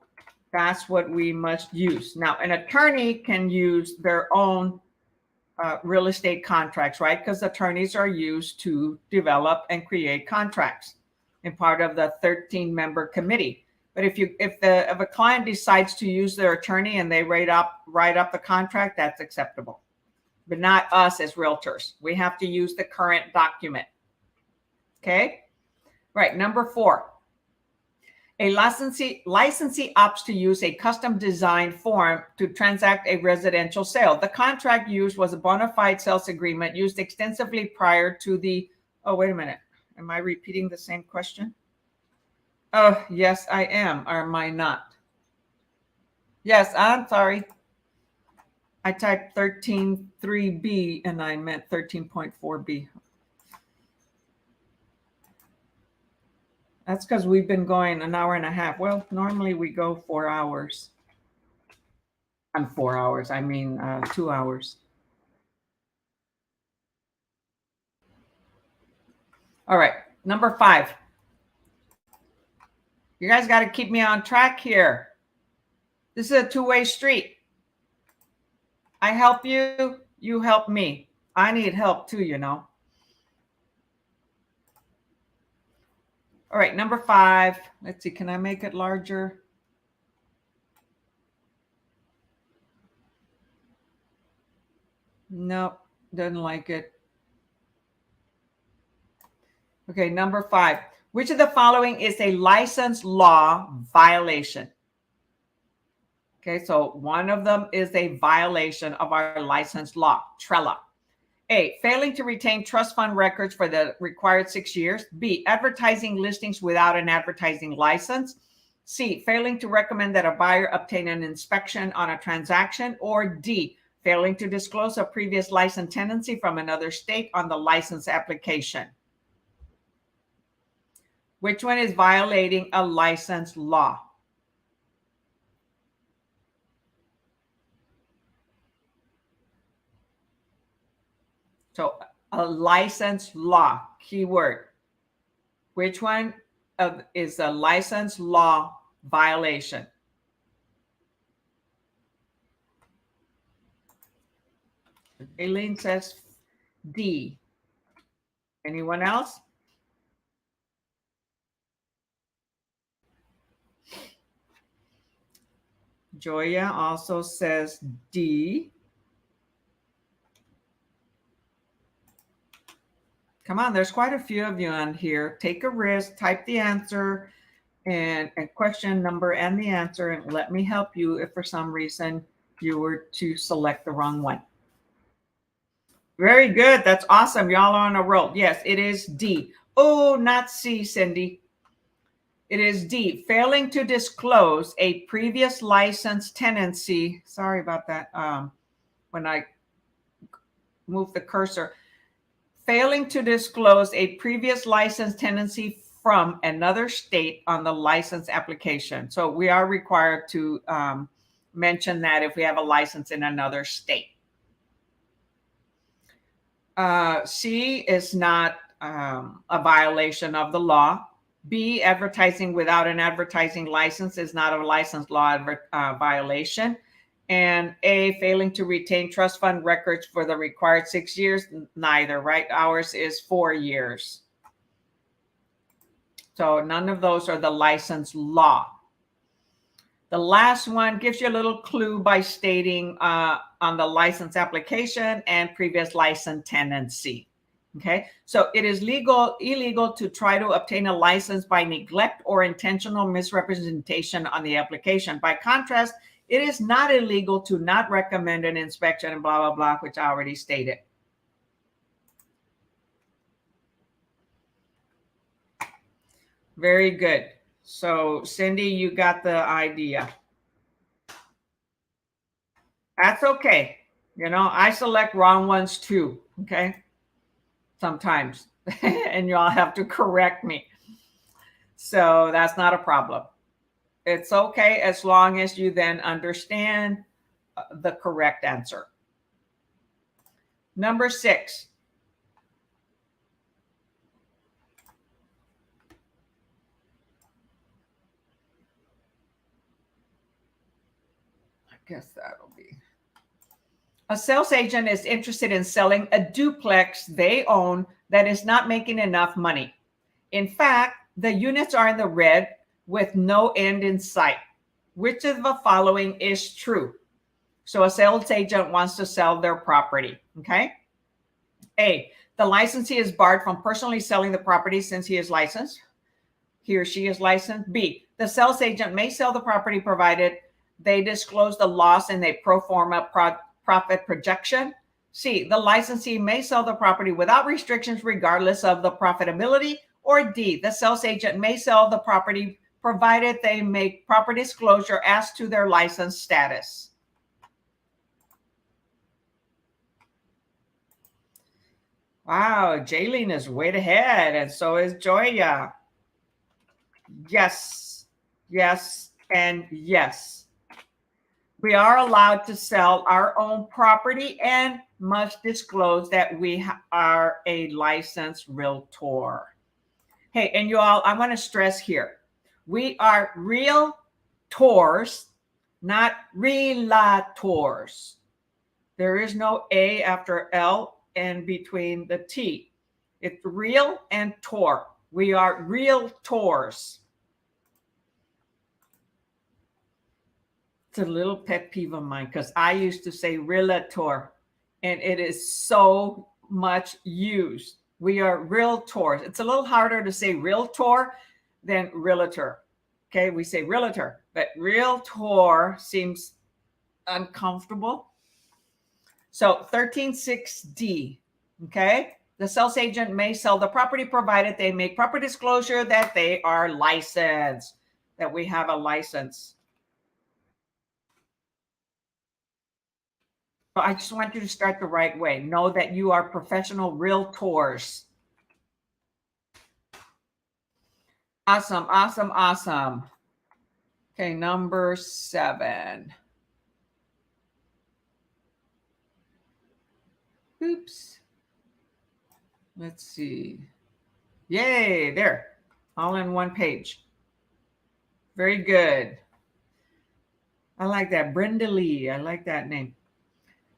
that's what we must use. Now, an attorney can use their own real estate contracts, right? Because attorneys are used to develop and create contracts and part of the 13-member committee. But if a client decides to use their attorney and they write up the contract, that's acceptable. But not us as realtors. We have to use the current document. Okay? Right, number 4. A licensee opts to use a custom design form to transact a residential sale. The contract used was a bona fide sales agreement used extensively prior to the, oh, wait a minute. Am I repeating the same question? Oh, yes, I am. Or am I not? Yes, I'm sorry. I typed 13.3b and I meant 13.4b. That's because we've been going an hour and a half. Well, normally we go 4 hours. 4 hours. I mean 2 hours. All right, number 5. You guys got to keep me on track here. This is a two-way street. I help you, you help me. I need help too, you know. All right, number 5. Let's see, can I make it larger? Nope, doesn't like it. Okay, number 5. Which of the following is a license law violation? Okay, so one of them is a violation of our license law, TRELA. A, failing to retain trust fund records for the required 6 years. B, advertising listings without an advertising license. C, failing to recommend that a buyer obtain an inspection on a transaction. Or D, Failing to disclose a previous licensed tenancy from another state on the license application. Which one is violating a license law? So a license law, keyword. Which one is a license law violation? Aileen says D. Anyone else? Joya also says D. Come on, there's quite a few of you on here. Take a risk, type the answer and question number and the answer, and let me help you if for some reason you were to select the wrong one. Very good. That's awesome. Y'all are on a roll. Yes, it is D. Oh, not C, Cindy. It is D. Failing to disclose a previous licensed tenancy. Sorry about that. When I moved the cursor. Failing to disclose a previous licensed tenancy from another state on the license application. So we are required to mention that if we have a license in another state. C is not a violation of the law. B, advertising without an advertising license is not a license law violation. And A, failing to retain trust fund records for the required 6 years, neither, right? Ours is 4 years. So none of those are the license law. The last one gives you a little clue by stating on the license application and previous license tenancy. Okay, so it is illegal to try to obtain a license by neglect or intentional misrepresentation on the application. By contrast, it is not illegal to not recommend an inspection and blah, blah, blah, which I already stated. Very good. So Cindy, you got the idea. That's okay. You know, I select wrong ones too, okay? Sometimes, and you all have to correct me. So that's not a problem. It's okay as long as you then understand the correct answer. Number 6. I guess that'll be. A sales agent is interested in selling a duplex they own that is not making enough money. In fact, the units are in the red with no end in sight. Which of the following is true? So a sales agent wants to sell their property, okay? A, the licensee is barred from personally selling the property since he is licensed. He or she is licensed. B, the sales agent may sell the property provided they disclose the loss in a pro forma profit projection. C, the licensee may sell the property without restrictions regardless of the profitability. Or D, the sales agent may sell the property provided they make proper disclosure as to their license status. Wow, Jaylene is way ahead, and so is Joya. Yes, yes, and yes. We are allowed to sell our own property and must disclose that we are a licensed realtor. Hey, and you all, I want to stress here, we are realtors, not realtors. There is no A after L and between the T. It's real and tor. We are realtors. It's a little pet peeve of mine because I used to say realtor, and it is so much used. We are realtors. It's a little harder to say realtor than realtor. Okay, we say realtor, but realtor seems uncomfortable. So 13.6D, okay? The sales agent may sell the property provided they make proper disclosure that they are licensed, that we have a license. So I just want you to start the right way. Know that you are professional realtors. Awesome, awesome, awesome. Okay, number 7. Oops. Let's see. Yay, there. All in one page. Very good. I like that. Brenda Lee. I like that name.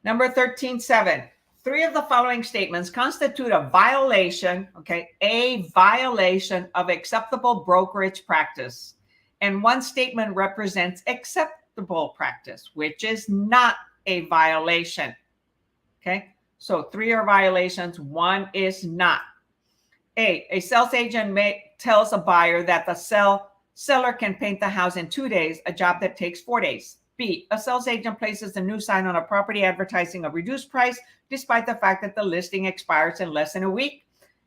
Number 13.7. 3 of the following statements constitute a violation, okay, a violation of acceptable brokerage practice. And 1 statement represents acceptable practice, which is not a violation. Okay, so 3 are violations, 1 is not. A sales agent tells a buyer that the seller can paint the house in 2 days, a job that takes 4 days. B, a sales agent places a new sign on a property advertising a reduced price, despite the fact that the listing expires in less than a week.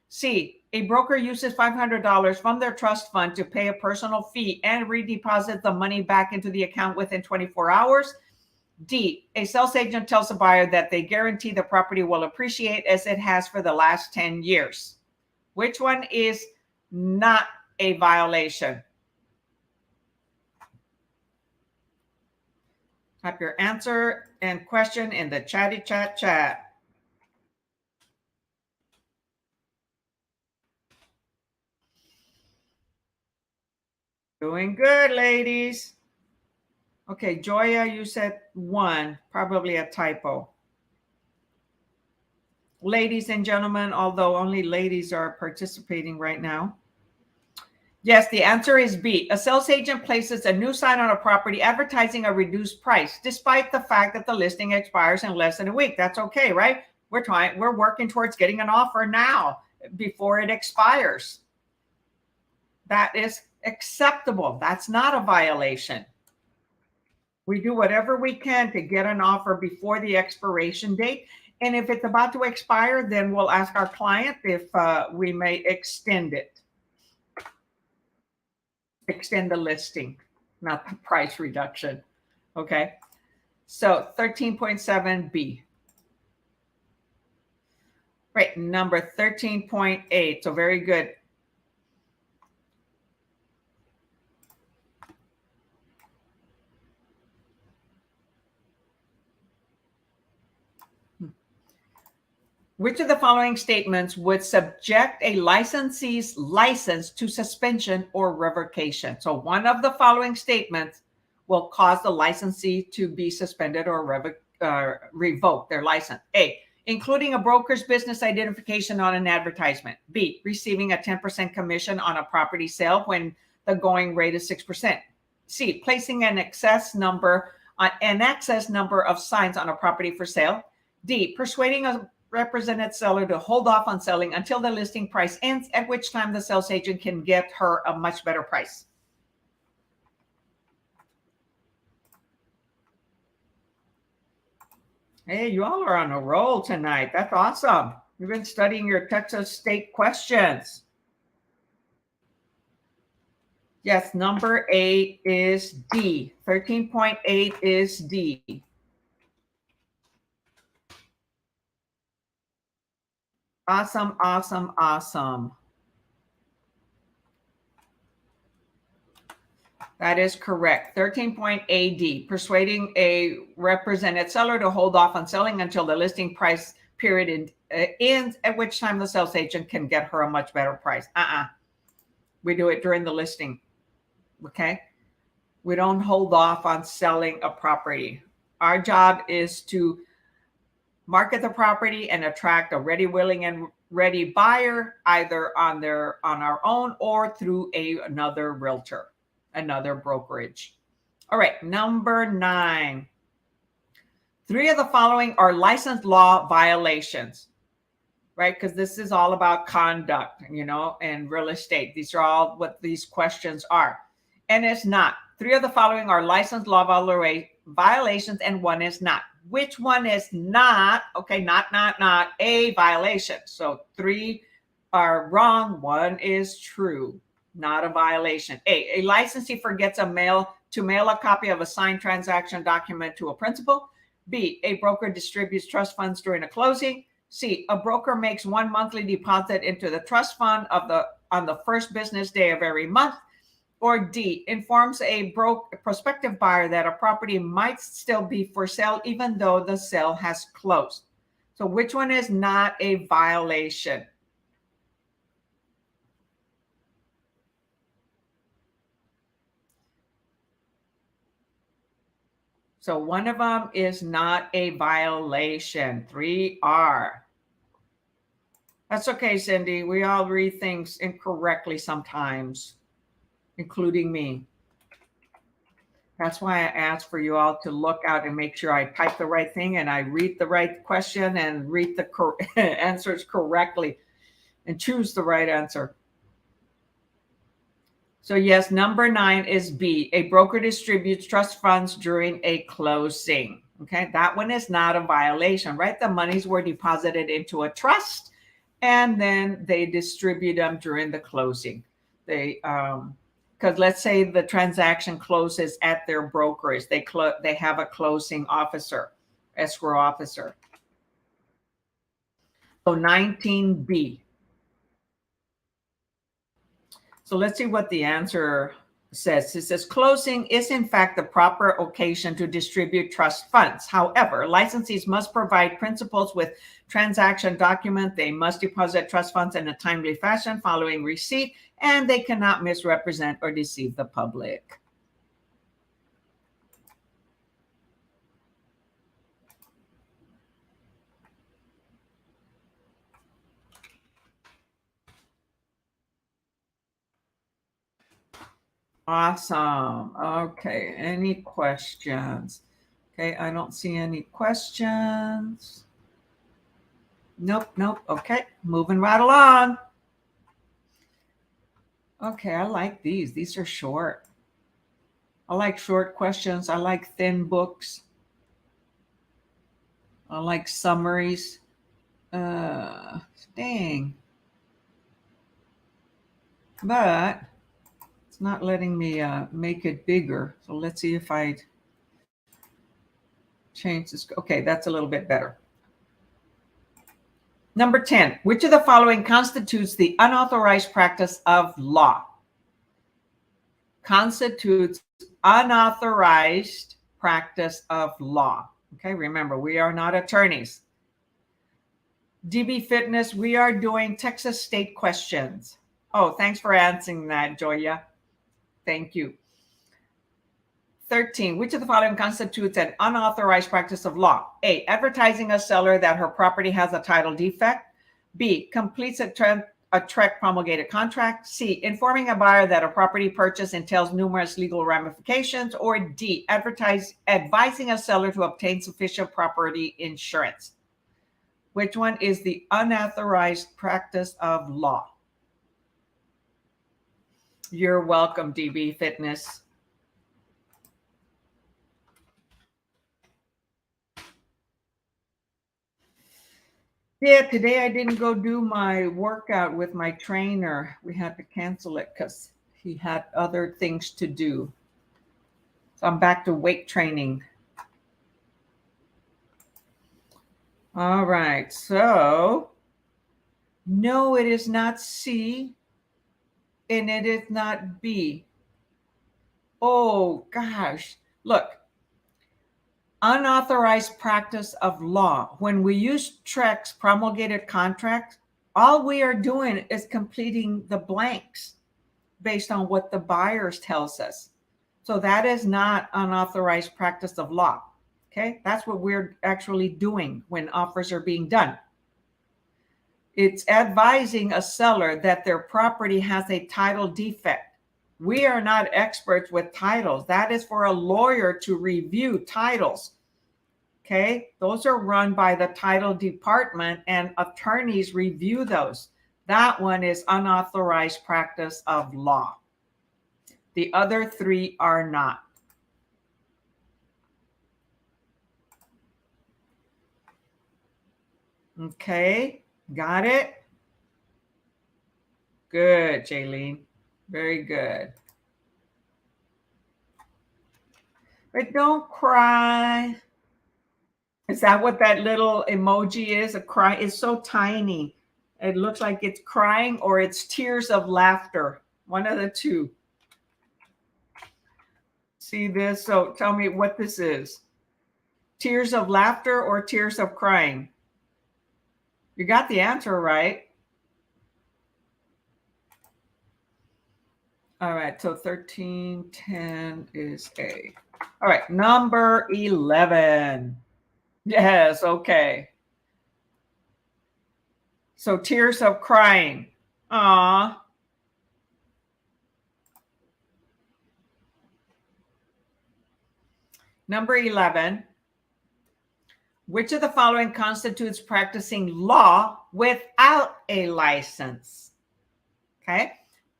C, a broker uses $500 from their trust fund to pay a personal fee and redeposit the money back into the account within 24 hours. D, a sales agent tells a buyer that they guarantee the property will appreciate as it has for the last 10 years. Which one is not a violation? Type your answer and question in the chatty chat. Doing good, ladies. Okay, Joya, you said 1, probably a typo. Ladies and gentlemen, although only ladies are participating right now. Yes, the answer is B. A sales agent places a new sign on a property advertising a reduced price, despite the fact that the listing expires in less than a week. That's okay, right? We're working towards getting an offer now before it expires. That is acceptable. That's not a violation. We do whatever we can to get an offer before the expiration date. And if it's about to expire, then we'll ask our client if we may extend it. Extend the listing, not the price reduction. Okay. So 13.7B. Right. Number 13.8. So very good. Which of the following statements would subject a licensee's license to suspension or revocation? So one of the following statements will cause the licensee to be suspended or revoke their license. A, including a broker's business identification on an advertisement. B, receiving a 10% commission on a property sale when the going rate is 6%. C, placing an excess number of signs on a property for sale. D, persuading a represented seller to hold off on selling until the listing price ends, at which time the sales agent can get her a much better price. Hey, you all are on a roll tonight. That's awesome. You've been studying your Texas state questions. Yes, number 8 is D. 13.8 is D. Awesome, awesome, awesome. That is correct. 13.AD, persuading a represented seller to hold off on selling until the listing price period ends, at which time the sales agent can get her a much better price. We do it during the listing. Okay? We don't hold off on selling a property. Our job is to market the property and attract a ready, willing, and ready buyer, either on our own or through another realtor, another brokerage. All right, number 9. 3 of the following are license law violations, right? Because this is all about conduct, and real estate. These are all what these questions are. And it's not. 3 of the following are license law violations, and 1 is not. Which one is not? Okay, not a violation. So 3 are wrong. 1 is true. Not a violation. A licensee forgets to mail a copy of a signed transaction document to a principal. B, a broker distributes trust funds during a closing. C, a broker makes one monthly deposit into the trust fund on the first business day of every month. Or D, informs a prospective buyer that a property might still be for sale even though the sale has closed. So which one is not a violation? So one of them is not a violation. 3R. That's okay, Cindy. We all read things incorrectly sometimes, including me. That's why I asked for you all to look out and make sure I type the right thing and I read the right question and read the answers correctly and choose the right answer. So yes, number 9 is B. A broker distributes trust funds during a closing. Okay, that one is not a violation, right? The monies were deposited into a trust and then they distribute them during the closing. Because let's say the transaction closes at their brokerage, they have a closing officer, escrow officer. So 19B. So let's see what the answer says. It says closing is in fact the proper occasion to distribute trust funds. However, licensees must provide principals with transaction document. They must deposit trust funds in a timely fashion following receipt, and they cannot misrepresent or deceive the public. Awesome. Okay. Any questions? Okay. I don't see any questions. Nope. Okay. Moving right along. Okay. I like these. These are short. I like short questions. I like thin books. I like summaries. Dang. But it's not letting me make it bigger. So let's see if I change this. Okay, that's a little bit better. Number 10, which of the following constitutes the unauthorized practice of law? Constitutes unauthorized practice of law. Okay, remember, we are not attorneys. DB Fitness, we are doing Texas state questions. Oh, thanks for answering that, Joya. Thank you. 13, which of the following constitutes an unauthorized practice of law? A, advertising a seller that her property has a title defect. B, completes a TREC promulgated contract. C, informing a buyer that a property purchase entails numerous legal ramifications. Or D, advising a seller to obtain sufficient property insurance. Which one is the unauthorized practice of law? You're welcome, DB Fitness. Yeah, today I didn't go do my workout with my trainer. We had to cancel it because he had other things to do. So I'm back to weight training. All right, so no, it is not C, and it is not B. Oh, gosh. Look, unauthorized practice of law. When we use TRECs, promulgated contracts, all we are doing is completing the blanks based on what the buyers tells us. So that is not unauthorized practice of law. Okay, that's what we're actually doing when offers are being done. It's advising a seller that their property has a title defect. We are not experts with titles. That is for a lawyer to review titles. Okay, those are run by the title department and attorneys review those. That one is unauthorized practice of law. The other three are not. Okay, got it? Good, Jaylene. Very good. But don't cry. Is that what that little emoji is? A cry is so tiny. It looks like it's crying or it's tears of laughter. One of the two. See this? So tell me what this is. Tears of laughter or tears of crying? You got the answer right. All right, so 1310 is A. All right, number 11. Yes, okay. So tears of crying. Aw. Number 11. Which of the following constitutes practicing law without a license? Okay.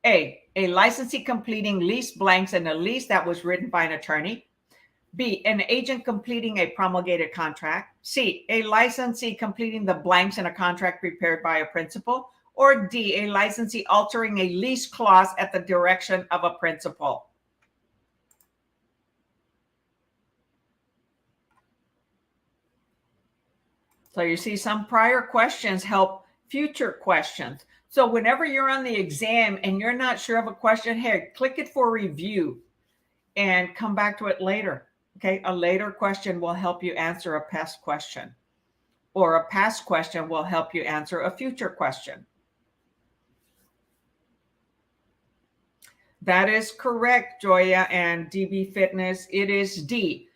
A licensee completing lease blanks in a lease that was written by an attorney. B, an agent completing a promulgated contract. C, a licensee completing the blanks in a contract prepared by a principal. Or D, a licensee altering a lease clause at the direction of a principal. So you see, some prior questions help future questions. So whenever you're on the exam and you're not sure of a question, here, click it for review and come back to it later. Okay, a later question will help you answer a past question, or a past question will help you answer a future question. That is correct, Joya and DB Fitness. It is D,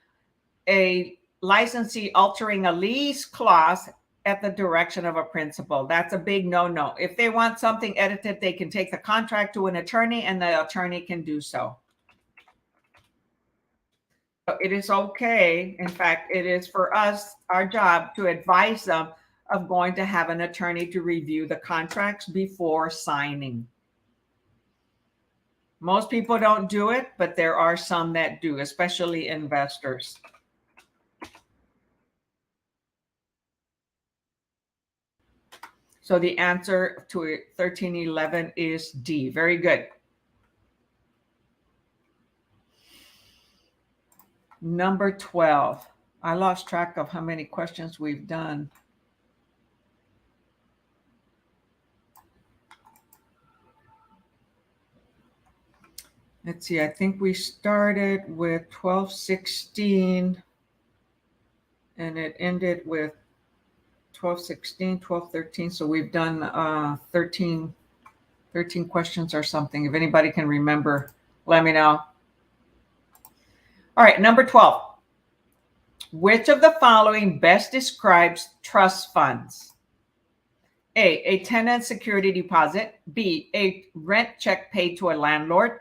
a licensee altering a lease clause at the direction of a principal. That's a big no-no. If they want something edited, they can take the contract to an attorney and the attorney can do so. It is okay. In fact, it is for us, our job, to advise them of going to have an attorney to review the contracts before signing. Most people don't do it, but there are some that do, especially investors. So the answer to 1311 is D. Very good. Number 12. I lost track of how many questions we've done. Let's see. I think we started with 1216 and it ended with 1216, 1213. So we've done 13 questions or something. If anybody can remember, let me know. All right, number 12. Which of the following best describes trust funds? A tenant security deposit. B, a rent check paid to a landlord.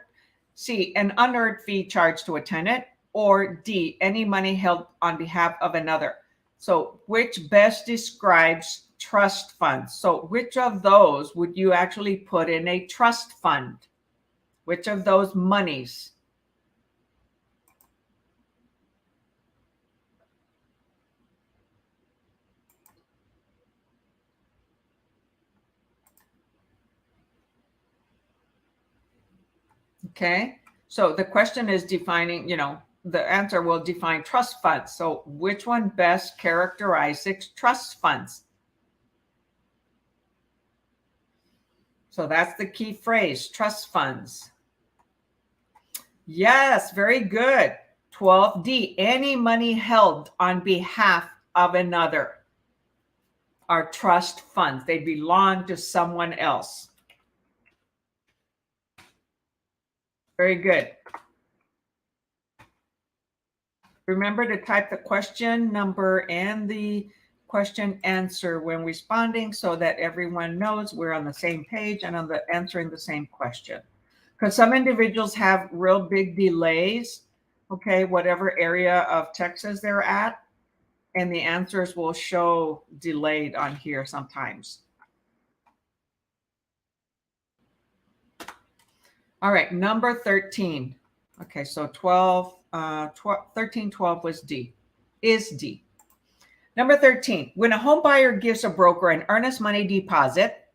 C, an unearned fee charged to a tenant. Or D, any money held on behalf of another. So which best describes trust funds? So which of those would you actually put in a trust fund? Which of those monies? Okay, so the question is defining, the answer will define trust funds. So which one best characterizes trust funds? So that's the key phrase, trust funds. Yes, very good. 12D, any money held on behalf of another are trust funds. They belong to someone else. Very good. Remember to type the question number and the question answer when responding so that everyone knows we're on the same page and on the answering the same question. Because some individuals have real big delays, okay, whatever area of Texas they're at, and the answers will show delayed on here sometimes. All right, number 13. Okay, so 13, 12 was D, is D. Number 13, when a home buyer gives a broker an earnest money deposit,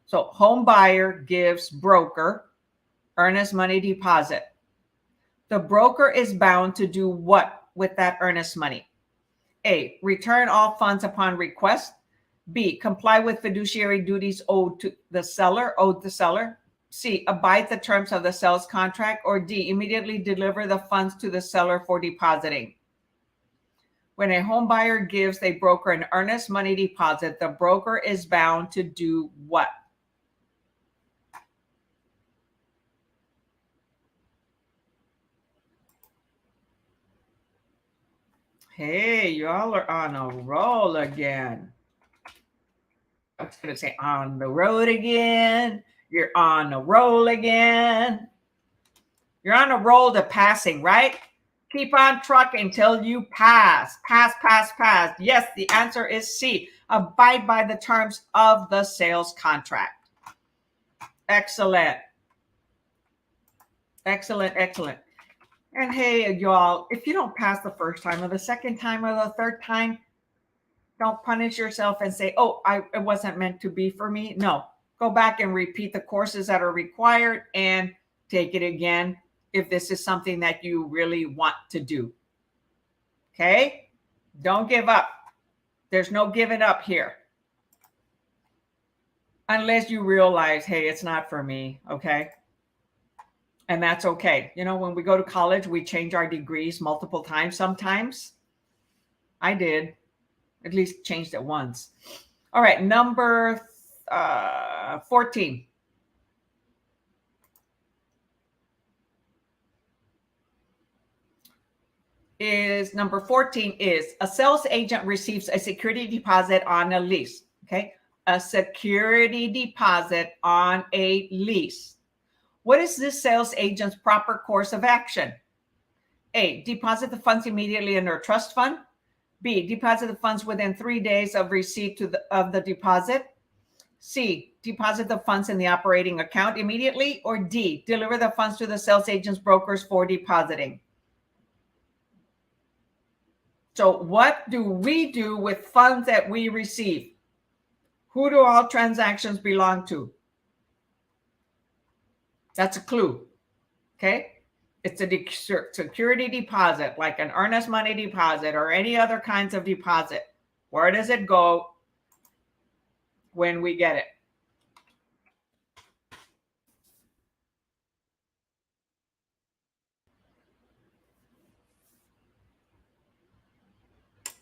so home buyer gives broker earnest money deposit. The broker is bound to do what with that earnest money? A, return all funds upon request. B, comply with fiduciary duties owed the seller. C, abide the terms of the sales contract. Or D, immediately deliver the funds to the seller for depositing. When a home buyer gives a broker an earnest money deposit, the broker is bound to do what? Hey, y'all are on a roll again. I was going to say on the road again. You're on a roll again. You're on a roll to passing, right? Keep on trucking until you pass. Pass. Yes, the answer is C. Abide by the terms of the sales contract. Excellent. And hey, y'all, if you don't pass the first time or the second time or the third time, don't punish yourself and say, oh, it wasn't meant to be for me. No, go back and repeat the courses that are required and take it again if this is something that you really want to do. Okay? Don't give up. There's no giving up here. Unless you realize, hey, it's not for me. Okay? And that's okay. You know, when we go to college, we change our degrees multiple times sometimes. I did. At least changed it once. All right, number 14. Number 14 is a sales agent receives a security deposit on a lease. Okay, a security deposit on a lease. What is this sales agent's proper course of action? A, deposit the funds immediately in their trust fund. B, deposit the funds within 3 days of receipt of the deposit. C, deposit the funds in the operating account immediately. Or D, deliver the funds to the sales agent's brokers for depositing. So what do we do with funds that we receive? Who do all transactions belong to? That's a clue. Okay. It's a security deposit, like an earnest money deposit or any other kinds of deposit. Where does it go when we get it?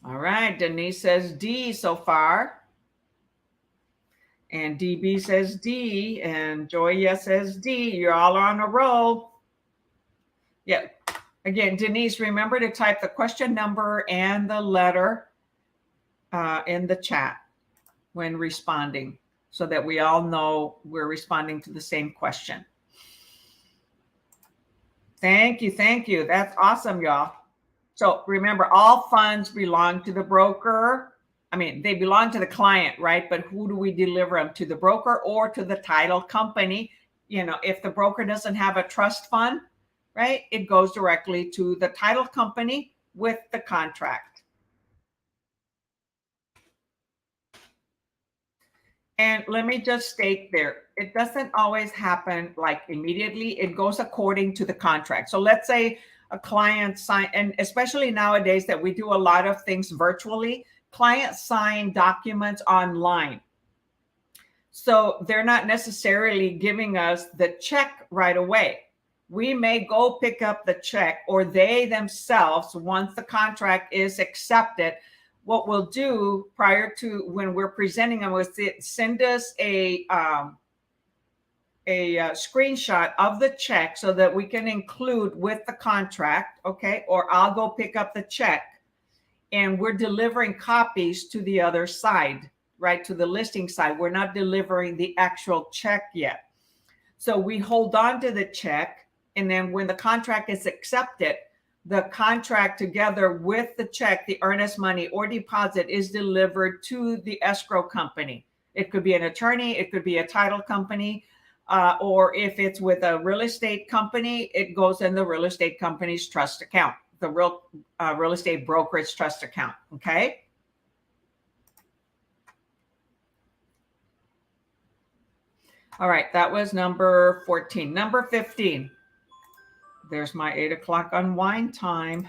All right. Denise says D so far. And DB says D. And Joya says D. You're all on a roll. Yeah. Again, Denise, remember to type the question number and the letter in the chat when responding so that we all know we're responding to the same question. Thank you. That's awesome, y'all. So remember, all funds belong to the broker. I mean, they belong to the client, right? But who do we deliver them to? The broker or to the title company? You know, if the broker doesn't have a trust fund, right, it goes directly to the title company with the contract. And let me just state there, it doesn't always happen like immediately. It goes according to the contract. So let's say a client sign, and especially nowadays that we do a lot of things virtually, clients sign documents online. So they're not necessarily giving us the check right away. We may go pick up the check, or they themselves, once the contract is accepted, what we'll do prior to when we're presenting them is send us a screenshot of the check so that we can include with the contract, okay? Or I'll go pick up the check, and we're delivering copies to the other side, right? To the listing side. We're not delivering the actual check yet. So we hold on to the check. And then when the contract is accepted, the contract together with the check, the earnest money or deposit, is delivered to the escrow company. It could be an attorney, it could be a title company, or if it's with a real estate company, it goes in the real estate company's trust account, the real estate brokerage trust account. Okay. All right, that was number 14. Number 15. There's my 8 o'clock unwind time.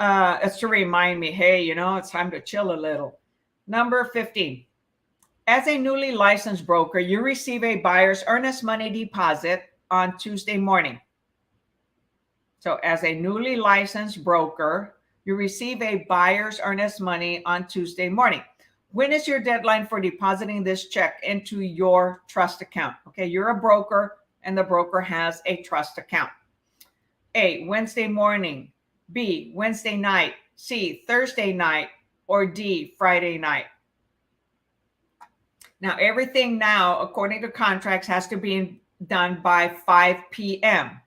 It's to remind me, hey, it's time to chill a little. Number 15. As a newly licensed broker, you receive a buyer's earnest money deposit on Tuesday morning. So as a newly licensed broker, you receive a buyer's earnest money on Tuesday morning. When is your deadline for depositing this check into your trust account? Okay, you're a broker and the broker has a trust account. A, Wednesday morning. B, Wednesday night. C, Thursday night. Or D, Friday night. Now, everything now, according to contracts, has to be done by 5 p.m.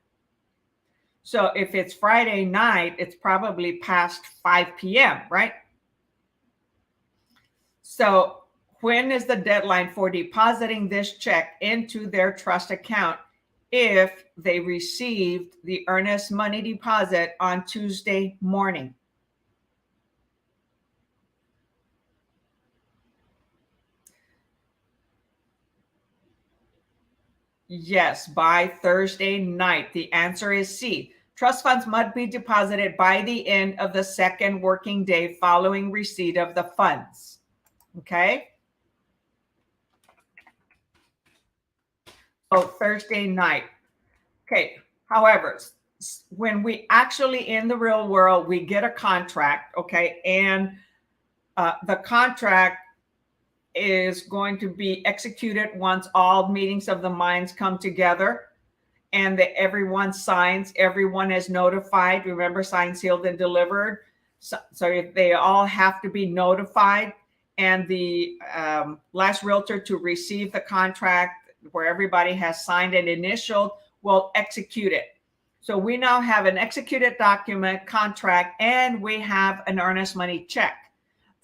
So if it's Friday night, it's probably past 5 p.m., right? So when is the deadline for depositing this check into their trust account if they received the earnest money deposit on Tuesday morning? Yes, by Thursday night. The answer is C. Trust funds must be deposited by the end of the second working day following receipt of the funds. Okay. So Thursday night. Okay. However, when we actually in the real world, we get a contract, okay, and the contract is going to be executed once all meetings of the minds come together and that everyone signs, everyone is notified. Remember, signed, sealed, and delivered. So if they all have to be notified, and the last realtor to receive the contract where everybody has signed and initialed will execute it. So we now have an executed document, contract, and we have an earnest money check.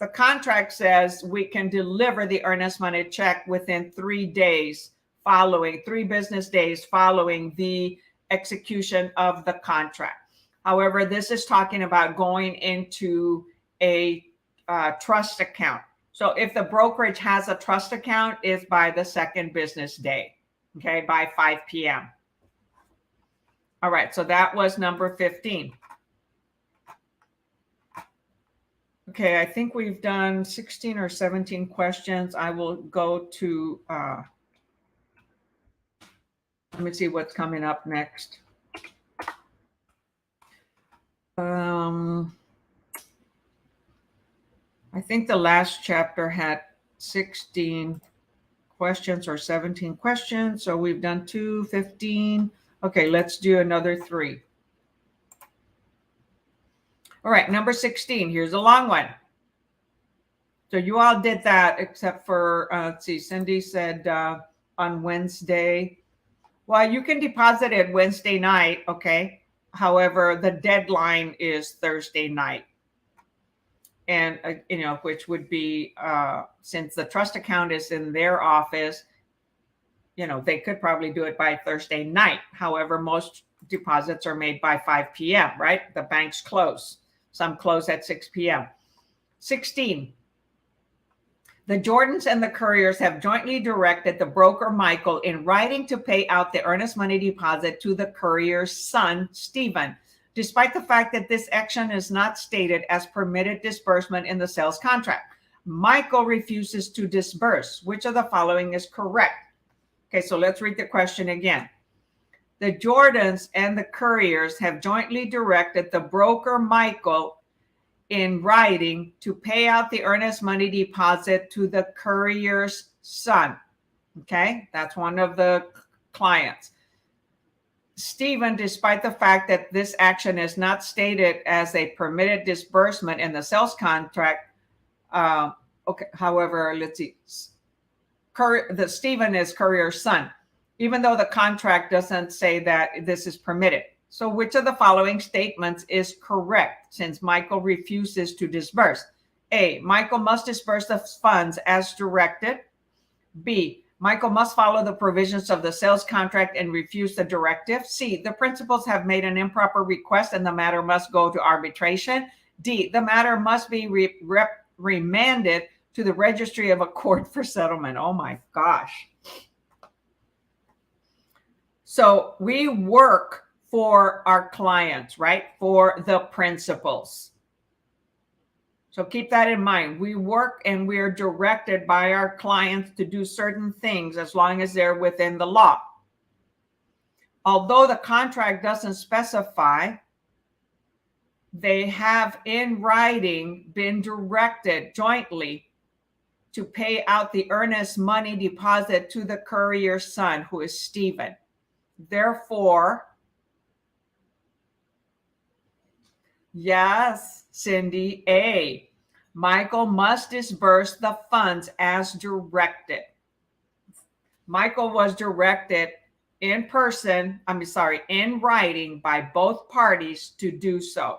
The contract says we can deliver the earnest money check within 3 days following, 3 business days following the execution of the contract. However, this is talking about going into a trust account. So if the brokerage has a trust account, it's by the second business day, okay, by 5 p.m. All right, so that was number 15. Okay, I think we've done 16 or 17 questions. I will go to, let me see what's coming up next. I think the last chapter had 16 questions or 17 questions. So we've done 2, 15. Okay, let's do another 3. All right, number 16. Here's a long one. So you all did that except for, let's see, Cindy said on Wednesday. Well, you can deposit it Wednesday night, okay? However, the deadline is Thursday night. And, which would be, since the trust account is in their office, they could probably do it by Thursday night. However, most deposits are made by 5 p.m., right? The banks close. Some close at 6 p.m. 16. The Jordans and the Couriers have jointly directed the broker, Michael, in writing to pay out the earnest money deposit to the courier's son, Stephen, despite the fact that this action is not stated as permitted disbursement in the sales contract. Michael refuses to disburse. Which of the following is correct? Okay, so let's read the question again. The Jordans and the Couriers have jointly directed the broker, Michael, in writing to pay out the earnest money deposit to the courier's son. Okay, that's one of the clients. Stephen, despite the fact that this action is not stated as a permitted disbursement in the sales contract, okay, however, let's see, the Stephen is courier's son, even though the contract doesn't say that this is permitted. So which of the following statements is correct since Michael refuses to disburse? A, Michael must disburse the funds as directed. B, Michael must follow the provisions of the sales contract and refuse the directive. C, the principals have made an improper request and the matter must go to arbitration. D, the matter must be remanded to the registry of a court for settlement. Oh my gosh. So we work for our clients, right? For the principals. So keep that in mind. We work and we are directed by our clients to do certain things as long as they're within the law. Although the contract doesn't specify, they have in writing been directed jointly to pay out the earnest money deposit to the courier's son, who is Stephen. Therefore, yes, Cindy, A, Michael must disburse the funds as directed. Michael was directed in writing by both parties to do so.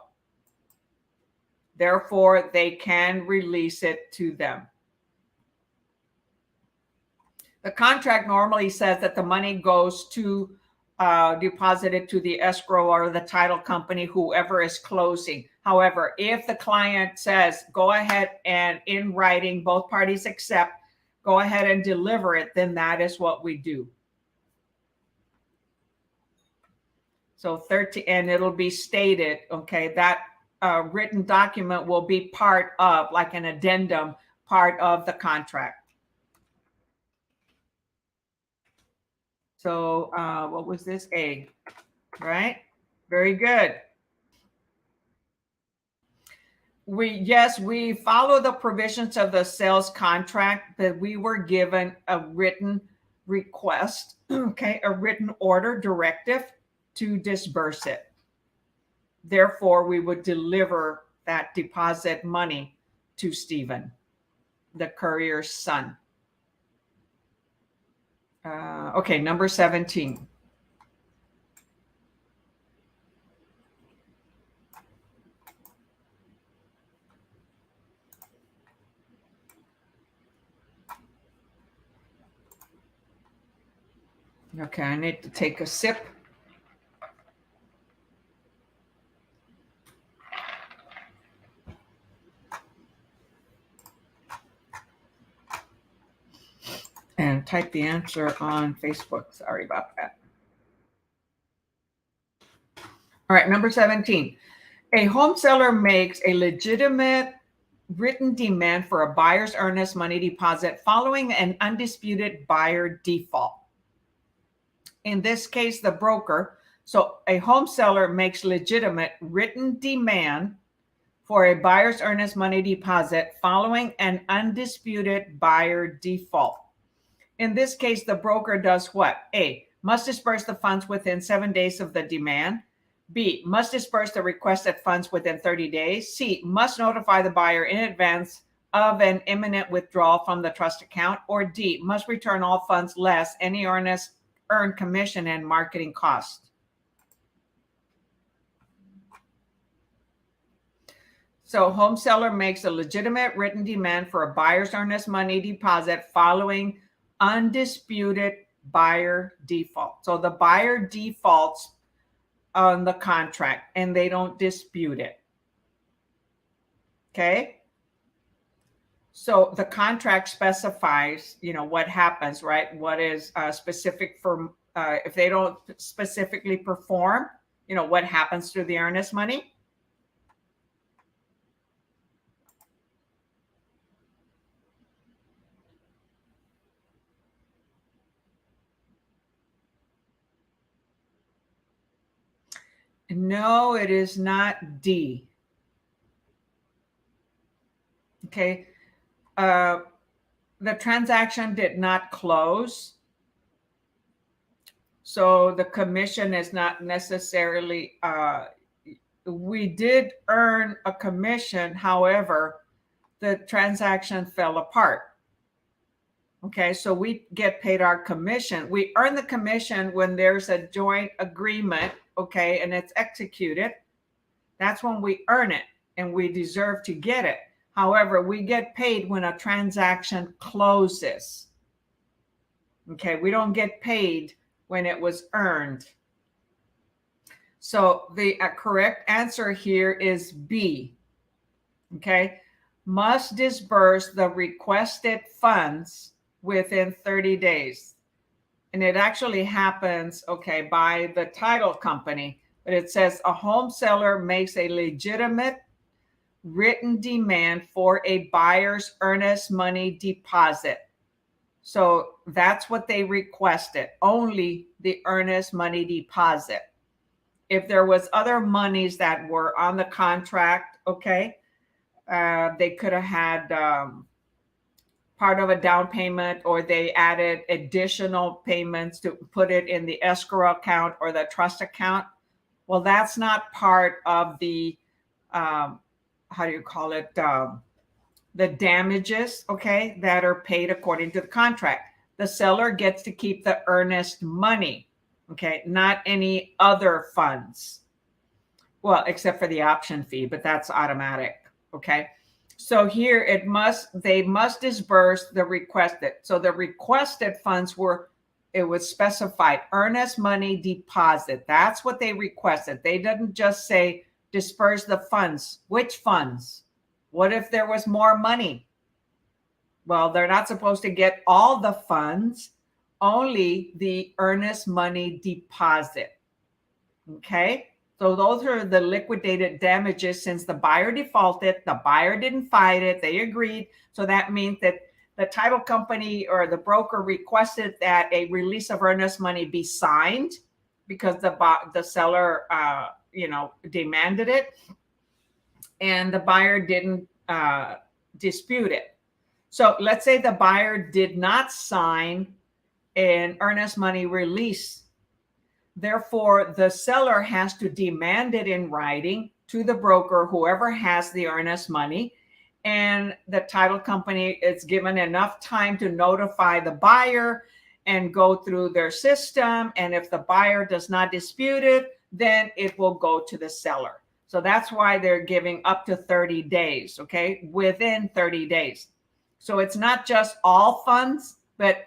Therefore, they can release it to them. The contract normally says that the money goes to deposited to the escrow or the title company, whoever is closing. However, if the client says, go ahead and in writing, both parties accept, go ahead and deliver it, then that is what we do. So 13, and it'll be stated, okay, that written document will be part of, like an addendum, part of the contract. So what was this? A, right? Very good. We follow the provisions of the sales contract, but we were given a written request, okay, a written order directive to disburse it. Therefore, we would deliver that deposit money to Stephen, the courier's son. Okay, number 17. Okay, I need to take a sip. And type the answer on Facebook. Sorry about that. All right, number 17. A home seller makes a legitimate written demand for a buyer's earnest money deposit following an undisputed buyer default. In this case, the broker. So a home seller makes legitimate written demand for a buyer's earnest money deposit following an undisputed buyer default. In this case, the broker does what? A, must disperse the funds within 7 days of the demand. B, must disperse the requested funds within 30 days. C, must notify the buyer in advance of an imminent withdrawal from the trust account. Or D, must return all funds less any earnest earned commission and marketing costs. So home seller makes a legitimate written demand for a buyer's earnest money deposit following undisputed buyer default. So the buyer defaults on the contract and they don't dispute it. Okay. So the contract specifies, what happens, right? What is specific for, if they don't specifically perform, what happens to the earnest money? No, it is not D. Okay. The transaction did not close. So the commission is not necessarily, we did earn a commission. However, the transaction fell apart. Okay, so we get paid our commission. We earn the commission when there's a joint agreement, okay, and it's executed. That's when we earn it and we deserve to get it. However, we get paid when a transaction closes. Okay, we don't get paid when it was earned. So the correct answer here is B. Okay, must disburse the requested funds within 30 days. And it actually happens, okay, by the title company. But it says a home seller makes a legitimate written demand for a buyer's earnest money deposit. So that's what they requested, only the earnest money deposit. If there was other monies that were on the contract, okay, they could have had part of a down payment, or they added additional payments to put it in the escrow account or the trust account. Well, that's not part of the, how do you call it? The damages, okay, that are paid according to the contract. The seller gets to keep the earnest money, okay, not any other funds. Well, except for the option fee, but that's automatic, okay? So here they must disburse the requested. So the requested funds it was specified, earnest money deposit. That's what they requested. They didn't just say disperse the funds. Which funds? What if there was more money? Well, they're not supposed to get all the funds, only the earnest money deposit. Okay? So those are the liquidated damages since the buyer defaulted, the buyer didn't fight it, they agreed. So that means that the title company or the broker requested that a release of earnest money be signed because the seller, demanded it, and the buyer didn't dispute it. So let's say the buyer did not sign an earnest money release. Therefore, the seller has to demand it in writing to the broker, whoever has the earnest money, and the title company is given enough time to notify the buyer and go through their system. And if the buyer does not dispute it, then it will go to the seller. So that's why they're giving up to 30 days, okay, within 30 days. So it's not just all funds, but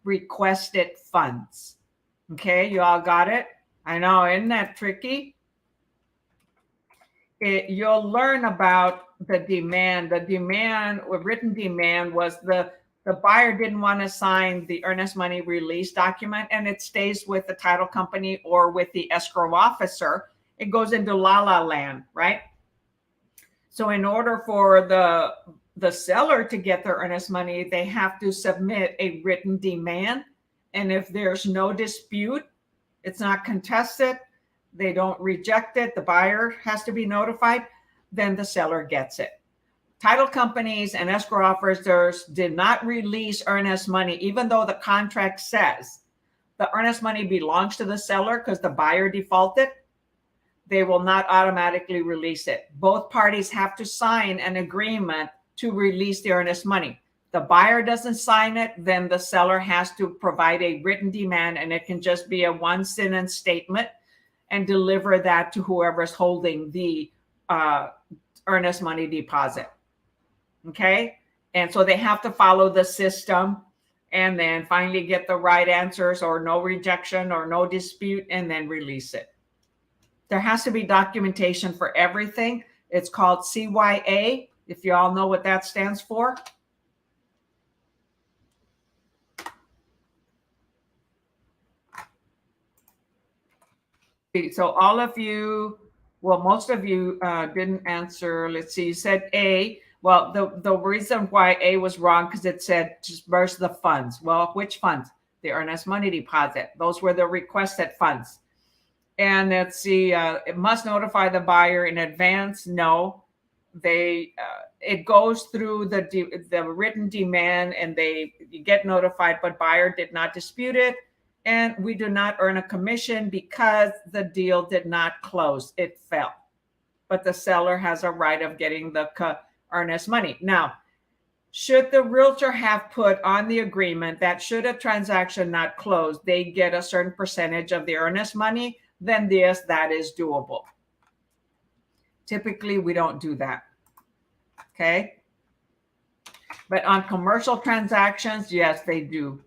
requested funds. Okay, you all got it? I know, isn't that tricky? You'll learn about the demand. The demand, written demand, was the buyer didn't want to sign the earnest money release document, and it stays with the title company or with the escrow officer. It goes into la-la land, right? So in order for the seller to get their earnest money, they have to submit a written demand. And if there's no dispute, it's not contested, they don't reject it, the buyer has to be notified, then the seller gets it. Title companies and escrow officers did not release earnest money, even though the contract says the earnest money belongs to the seller because the buyer defaulted. They will not automatically release it. Both parties have to sign an agreement to release the earnest money. The buyer doesn't sign it, then the seller has to provide a written demand, and it can just be a one-sentence statement and deliver that to whoever's holding the earnest money deposit. Okay? And so they have to follow the system and then finally get the right answers or no rejection or no dispute and then release it. There has to be documentation for everything. It's called CYA, if you all know what that stands for. So all of you, well, most of you didn't answer. Let's see, you said A. Well, the reason why A was wrong because it said disperse the funds. Well, which funds? The earnest money deposit. Those were the requested funds. And let's see, it must notify the buyer in advance. No, it goes through the written demand and you get notified, but buyer did not dispute it. And we do not earn a commission because the deal did not close. It fell. But the seller has a right of getting the earnest money. Now, should the realtor have put on the agreement that should a transaction not close, they get a certain percentage of the earnest money, then that is doable. Typically, we don't do that. Okay? But on commercial transactions, yes, they do.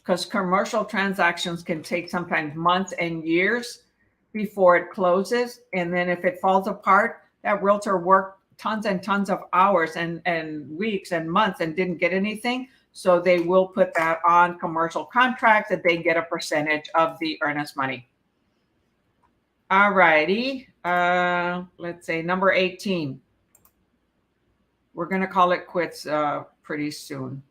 Because commercial transactions can take sometimes months and years before it closes. And then if it falls apart, that realtor worked tons and tons of hours and weeks and months and didn't get anything. So they will put that on commercial contracts that they get a percentage of the earnest money. All righty. Let's say number 18. We're going to call it quits pretty soon.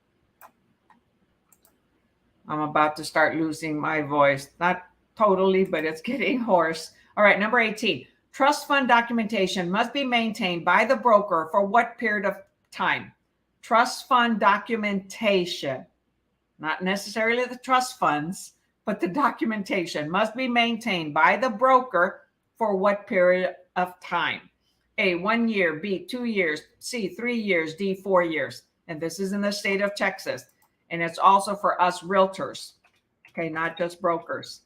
I'm about to start losing my voice. Not totally, but it's getting hoarse. All right, number 18. Trust fund documentation must be maintained by the broker for what period of time? Trust fund documentation, not necessarily the trust funds, but the documentation must be maintained by the broker for what period of time? A, 1 year, B, 2 years, C, 3 years, D, 4 years. And this is in the state of Texas. And it's also for us realtors, okay, not just brokers.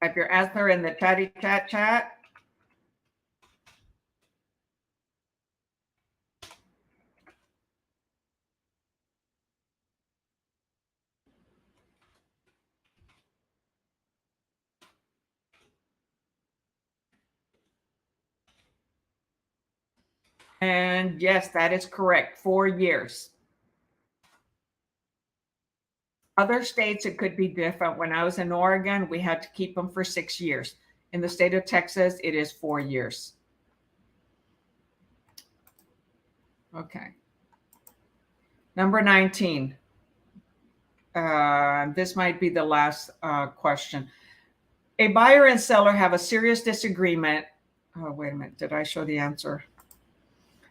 Type your answer in the chatty chat. And yes, that is correct. 4 years. Other states, it could be different. When I was in Oregon, we had to keep them for 6 years. In the state of Texas, it is 4 years. Okay. Number 19. This might be the last question. A buyer and seller have a serious disagreement. Oh, wait a minute. Did I show the answer?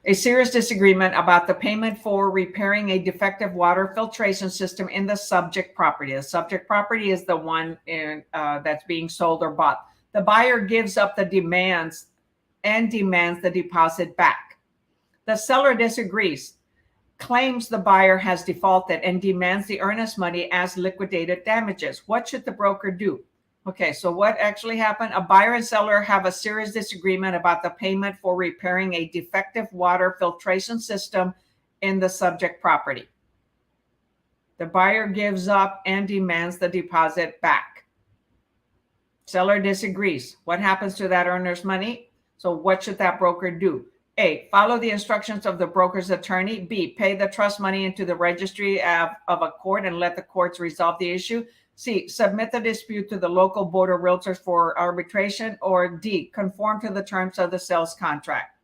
A serious disagreement about the payment for repairing a defective water filtration system in the subject property. The subject property is the one that's being sold or bought. The buyer gives up the demands and demands the deposit back. The seller disagrees, claims the buyer has defaulted, and demands the earnest money as liquidated damages. What should the broker do? Okay, so what actually happened? A buyer and seller have a serious disagreement about the payment for repairing a defective water filtration system in the subject property. The buyer gives up and demands the deposit back. Seller disagrees. What happens to that earner's money? So what should that broker do? A, follow the instructions of the broker's attorney. B, pay the trust money into the registry of a court and let the courts resolve the issue. C, submit the dispute to the local board of realtors for arbitration. Or D, conform to the terms of the sales contract.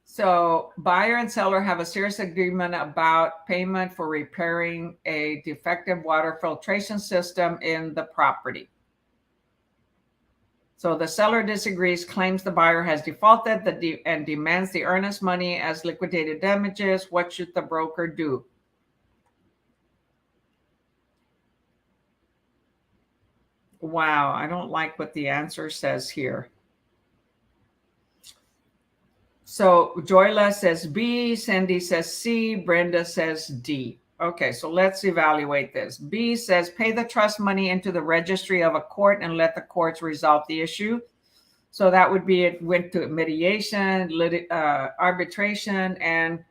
So buyer and seller have a serious agreement about payment for repairing a defective water filtration system in the property. So the seller disagrees, claims the buyer has defaulted and demands the earnest money as liquidated damages. What should the broker do? Wow, I don't like what the answer says here. So Joyla says B, Cindy says C, Brenda says D. Okay, so let's evaluate this. B says pay the trust money into the registry of a court and let the courts resolve the issue. So that would be it went to mediation, arbitration, and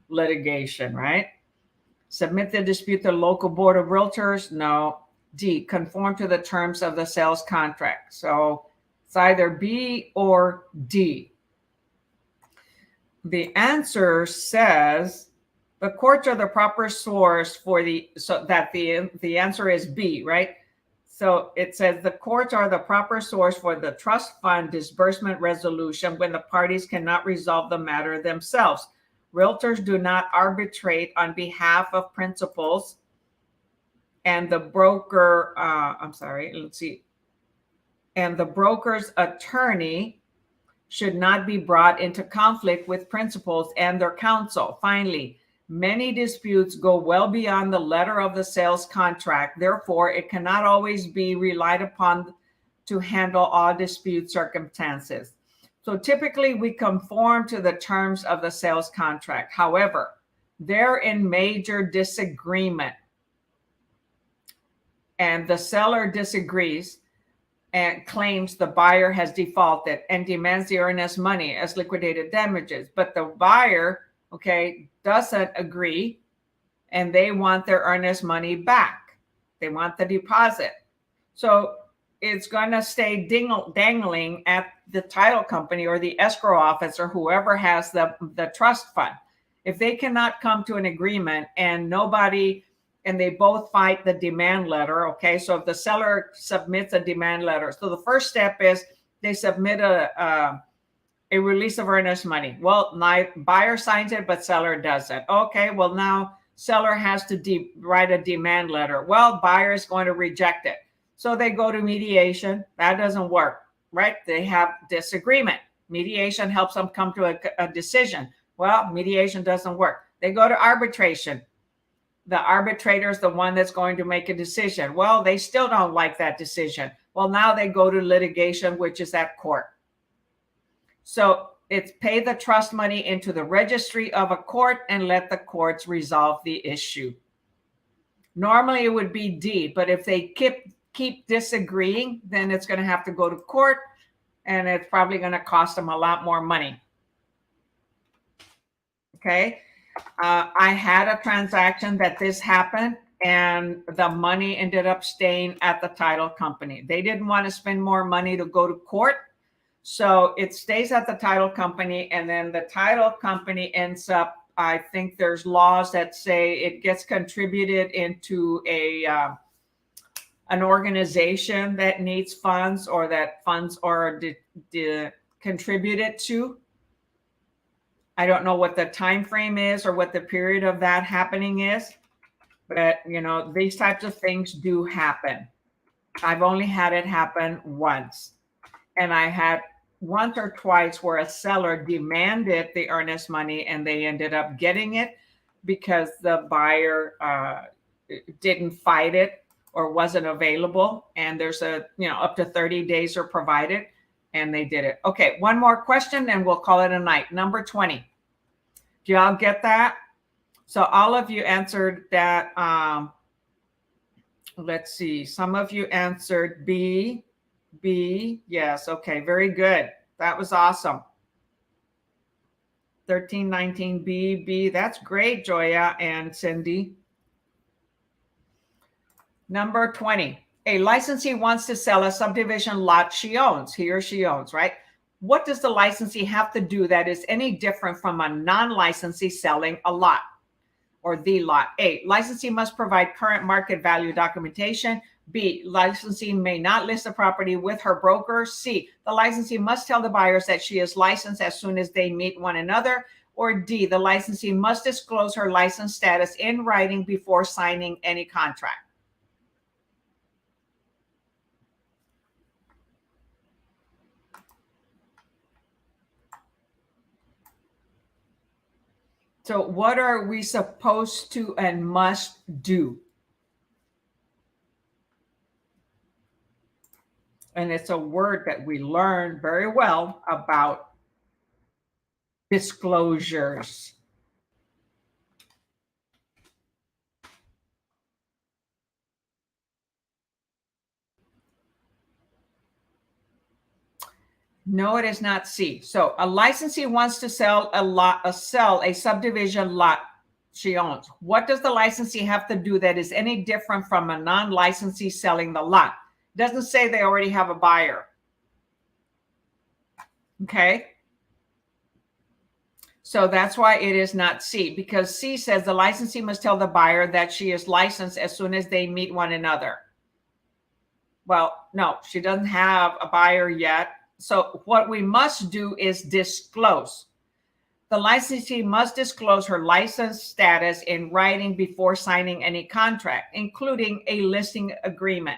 litigation, right? Submit the dispute to the local board of realtors. No. D, conform to the terms of the sales contract. So it's either B or D. The answer says the courts are the proper source for the answer is B, right? So it says the courts are the proper source for the trust fund disbursement resolution when the parties cannot resolve the matter themselves. Realtors do not arbitrate on behalf of principals, and the broker, and the broker's attorney should not be brought into conflict with principals and their counsel. Finally, many disputes go well beyond the letter of the sales contract. Therefore, it cannot always be relied upon to handle all dispute circumstances. So typically we conform to the terms of the sales contract. However, they're in major disagreement and the seller disagrees. and claims the buyer has defaulted and demands the earnest money as liquidated damages. But the buyer, okay, doesn't agree, and they want their earnest money back. They want the deposit. So it's going to stay dangling at the title company or the escrow office or whoever has the trust fund. If they cannot come to an agreement and they both fight the demand letter, okay? So if the seller submits a demand letter, so the first step is they submit a release of earnest money. Well, buyer signs it, but seller doesn't. Okay, well now seller has to write a demand letter. Well, buyer is going to reject it. So they go to mediation. That doesn't work, right? They have disagreement. Mediation helps them come to a decision. Well, mediation doesn't work. They go to arbitration. The arbitrator is the one that's going to make a decision. Well, they still don't like that decision. Well, now they go to litigation, which is at court. So it's pay the trust money into the registry of a court and let the courts resolve the issue. Normally it would be D, but if they keep disagreeing, then it's going to have to go to court, and it's probably going to cost them a lot more money. Okay. I had a transaction that this happened, and the money ended up staying at the title company. They didn't want to spend more money to go to court. So it stays at the title company, and then the title company ends up, I think there's laws that say it gets contributed into an organization that needs funds, or that funds are contributed to. I don't know what the time frame is or what the period of that happening is, but these types of things do happen. I've only had it happen once, and I had once or twice where a seller demanded the earnest money and they ended up getting it because the buyer didn't fight it or wasn't available, and there's up to 30 days are provided, and they did it. Okay, one more question and we'll call it a night. Number 20. Do y'all get that? So all of you answered that. Let's see. Some of you answered B. Yes. Okay. Very good. That was awesome. 1319 B. That's great, Joya and Cindy. Number 20. A licensee wants to sell a subdivision lot he or she owns, right? What does the licensee have to do that is any different from a non-licensee selling a lot or the lot? A, licensee must provide current market value documentation. B, licensee may not list the property with her broker. C, the licensee must tell the buyers that she is licensed as soon as they meet one another. Or D, the licensee must disclose her license status in writing before signing any contract. So what are we supposed to and must do? And it's a word that we learn very well about disclosures. No, it is not C. So a licensee wants to sell a subdivision lot she owns. What does the licensee have to do that is any different from a non-licensee selling the lot? It doesn't say they already have a buyer. Okay. So that's why it is not C, because C says the licensee must tell the buyer that she is licensed as soon as they meet one another. Well, no, she doesn't have a buyer yet. So what we must do is disclose. The licensee must disclose her license status in writing before signing any contract, including a listing agreement.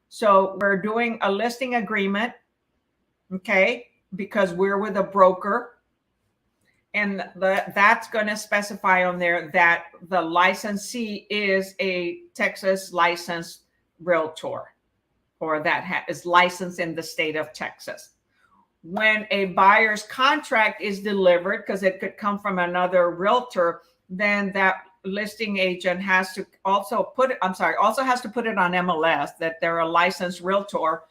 So we're doing a listing agreement, okay, because we're with a broker. And that's going to specify on there that the licensee is a Texas licensed realtor, or that is licensed in the state of Texas. When a buyer's contract is delivered, because it could come from another realtor, then that listing agent has to also put it on MLS that they're a licensed realtor,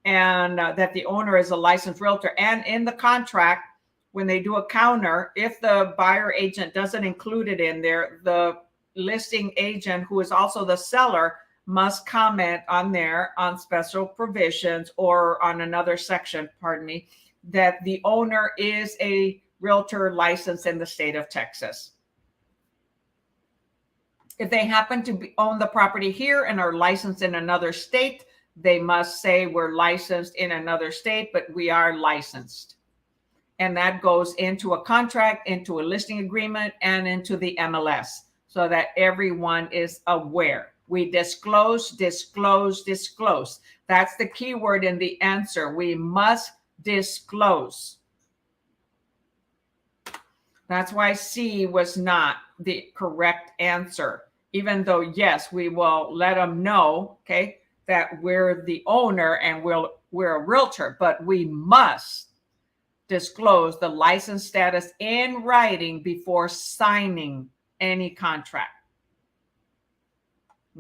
and that the owner is a licensed realtor. And in the contract, when they do a counter, if the buyer agent doesn't include it in there, the listing agent, who is also the seller, must comment on there on special provisions or on another section, pardon me, that the owner is a realtor licensed in the state of Texas. If they happen to own the property here and are licensed in another state, they must say we're licensed in another state, but we are licensed. And that goes into a contract, into a listing agreement, and into the MLS so that everyone is aware. We disclose, disclose, disclose. That's the key word in the answer. We must disclose. That's why C was not the correct answer, even though, yes, we will let them know, okay, that we're the owner and we're a realtor, but we must disclose the license status in writing before signing any contract.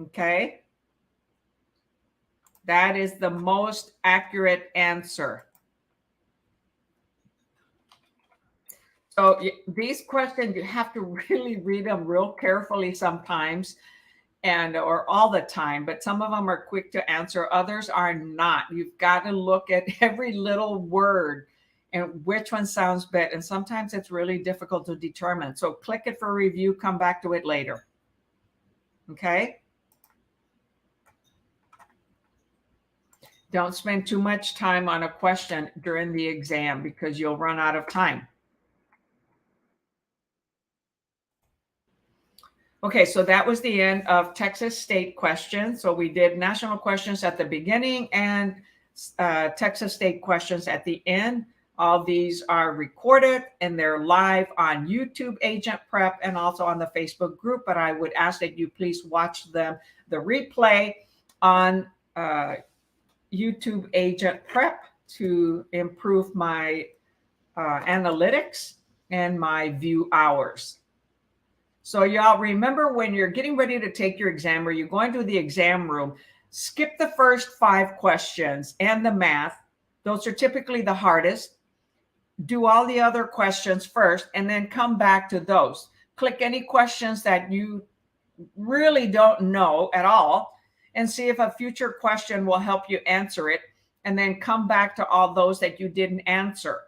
Okay? That is the most accurate answer. So these questions, you have to really read them real carefully sometimes or all the time, but some of them are quick to answer. Others are not. You've got to look at every little word and which one sounds better. And sometimes it's really difficult to determine. So click it for review, come back to it later. Okay? Don't spend too much time on a question during the exam because you'll run out of time. Okay, so that was the end of Texas state questions. So we did national questions at the beginning and Texas state questions at the end. All these are recorded and they're live on YouTube Agent Prep and also on the Facebook group. But I would ask that you please watch the replay on YouTube Agent Prep to improve my analytics and my view hours. So y'all remember, when you're getting ready to take your exam or you're going to the exam room, skip the first 5 questions and the math. Those are typically the hardest. Do all the other questions first and then come back to those. Click any questions that you really don't know at all and see if a future question will help you answer it, and then come back to all those that you didn't answer.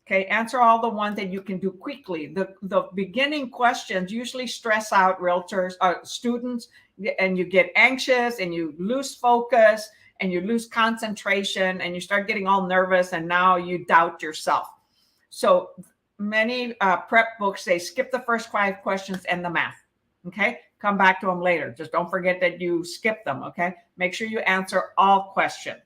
Okay, answer all the ones that you can do quickly. The beginning questions usually stress out realtors, students, and you get anxious and you lose focus and you lose concentration and you start getting all nervous and now you doubt yourself. So many prep books say skip the first 5 questions and the math. Okay, come back to them later. Just don't forget that you skip them. Okay, make sure you answer all questions.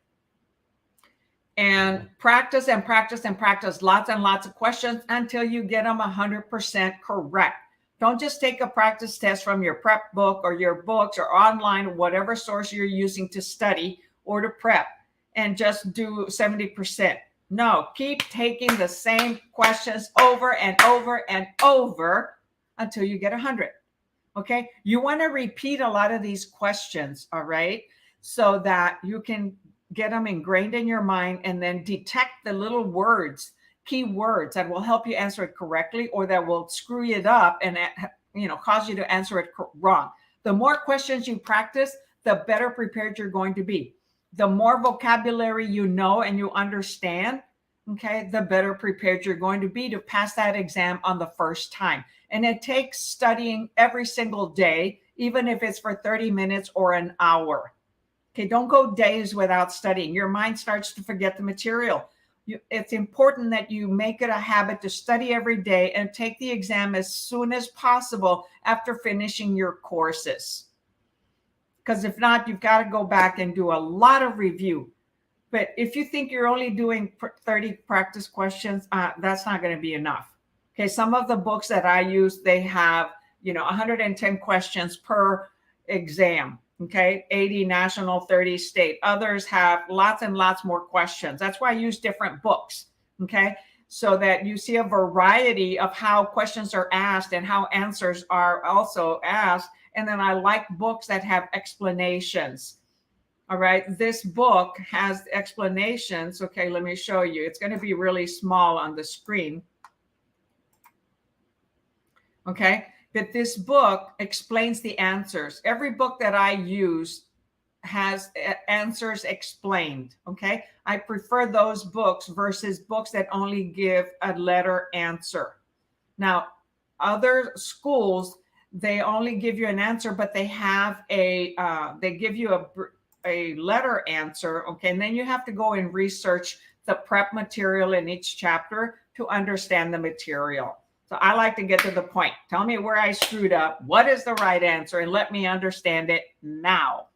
And practice and practice and practice lots and lots of questions until you get them 100% correct. Don't just take a practice test from your prep book or your books or online, whatever source you're using to study or to prep, and just do 70%. No, keep taking the same questions over and over and over until you get 100. Okay, you want to repeat a lot of these questions, all right, so that you can get them ingrained in your mind and then detect the little words, key words that will help you answer it correctly or that will screw it up and cause you to answer it wrong. The more questions you practice, the better prepared you're going to be. The more vocabulary you know and you understand, okay, the better prepared you're going to be to pass that exam on the first time. And it takes studying every single day, even if it's for 30 minutes or an hour. Okay, don't go days without studying. Your mind starts to forget the material. It's important that you make it a habit to study every day and take the exam as soon as possible after finishing your courses. Because if not, you've got to go back and do a lot of review. But if you think you're only doing 30 practice questions, that's not going to be enough. Okay, some of the books that I use, they have 110 questions per exam. Okay, 80 national, 30 state. Others have lots and lots more questions. That's why I use different books. Okay, so that you see a variety of how questions are asked and how answers are also asked. And then I like books that have explanations. All right. This book has explanations. Okay, let me show you. It's going to be really small on the screen. Okay, but this book explains the answers. Every book that I use has answers explained. Okay, I prefer those books versus books that only give a letter answer. Now, other schools, they only give you an answer, but they have they give you a letter answer. Okay, and then you have to go and research the prep material in each chapter to understand the material. So I like to get to the point. Tell me where I screwed up. What is the right answer? And let me understand it now.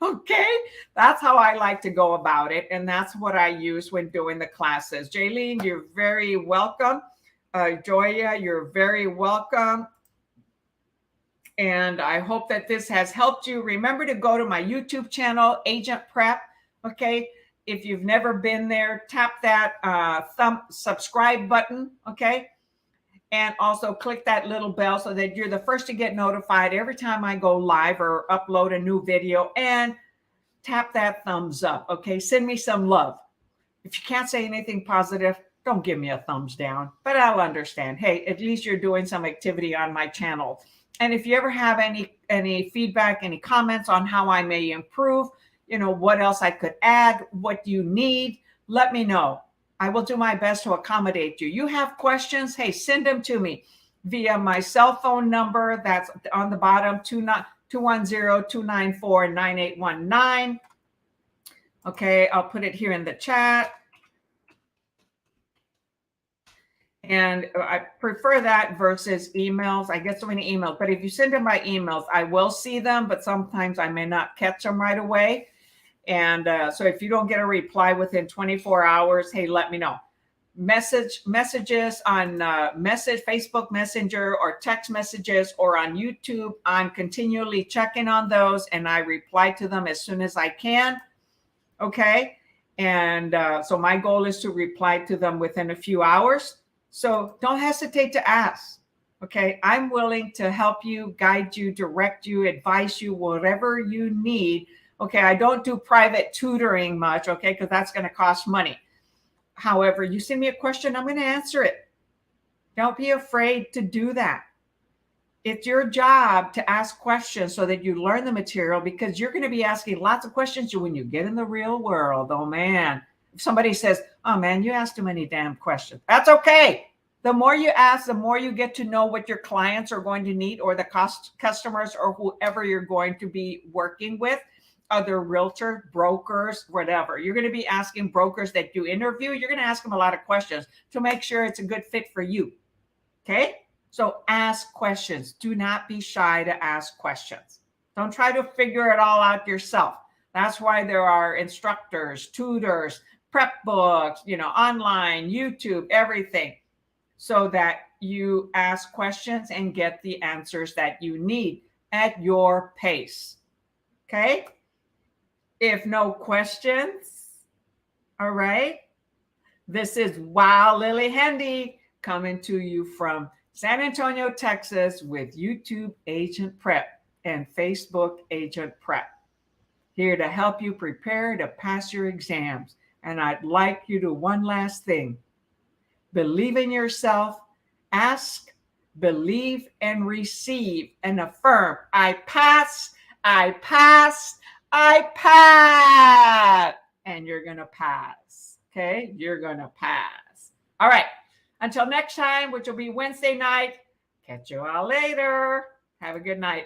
Okay, that's how I like to go about it. And that's what I use when doing the classes. Jaylene, you're very welcome. Joya, you're very welcome. And I hope that this has helped you. Remember to go to my YouTube channel, AgentPrep. Okay, if you've never been there, tap that subscribe button. Okay. And also click that little bell so that you're the first to get notified every time I go live or upload a new video. And tap that thumbs up. Okay. Send me some love. If you can't say anything positive, don't give me a thumbs down, but I'll understand. Hey, at least you're doing some activity on my channel. And if you ever have any feedback, any comments on how I may improve, what else I could add, what you need, let me know. I will do my best to accommodate you. You have questions? Hey, send them to me via my cell phone number. That's on the bottom, 210-294-9819. Okay, I'll put it here in the chat. And I prefer that versus emails. I get so many emails, but if you send them by emails, I will see them, but sometimes I may not catch them right away. And so if you don't get a reply within 24 hours, hey, let me know. Messages on Facebook Messenger or text messages or on YouTube, I'm continually checking on those and I reply to them as soon as I can. Okay. And so my goal is to reply to them within a few hours. So don't hesitate to ask. Okay. I'm willing to help you, guide you, direct you, advise you, whatever you need. Okay. I don't do private tutoring much. Okay. Because that's going to cost money. However, you send me a question, I'm going to answer it. Don't be afraid to do that. It's your job to ask questions so that you learn the material, because you're going to be asking lots of questions when you get in the real world. Oh, man. If somebody says, oh, man, you asked too many damn questions. That's okay. The more you ask, the more you get to know what your clients are going to need, or the customers, or whoever you're going to be working with, other realtor, brokers, whatever. You're going to be asking brokers that you interview. You're going to ask them a lot of questions to make sure it's a good fit for you. Okay? So ask questions. Do not be shy to ask questions. Don't try to figure it all out yourself. That's why there are instructors, tutors, prep books, online, YouTube, everything, so that you ask questions and get the answers that you need at your pace. Okay? If no questions, all right. This is Wow Lillie Handy coming to you from San Antonio, Texas, with YouTube Agent Prep and Facebook Agent Prep. Here to help you prepare to pass your exams. And I'd like you to one last thing. Believe in yourself, ask, believe, and receive, and affirm. I pass, I pass, I pass. And you're going to pass. Okay? You're going to pass. All right. Until next time, which will be Wednesday night. Catch you all later. Have a good night.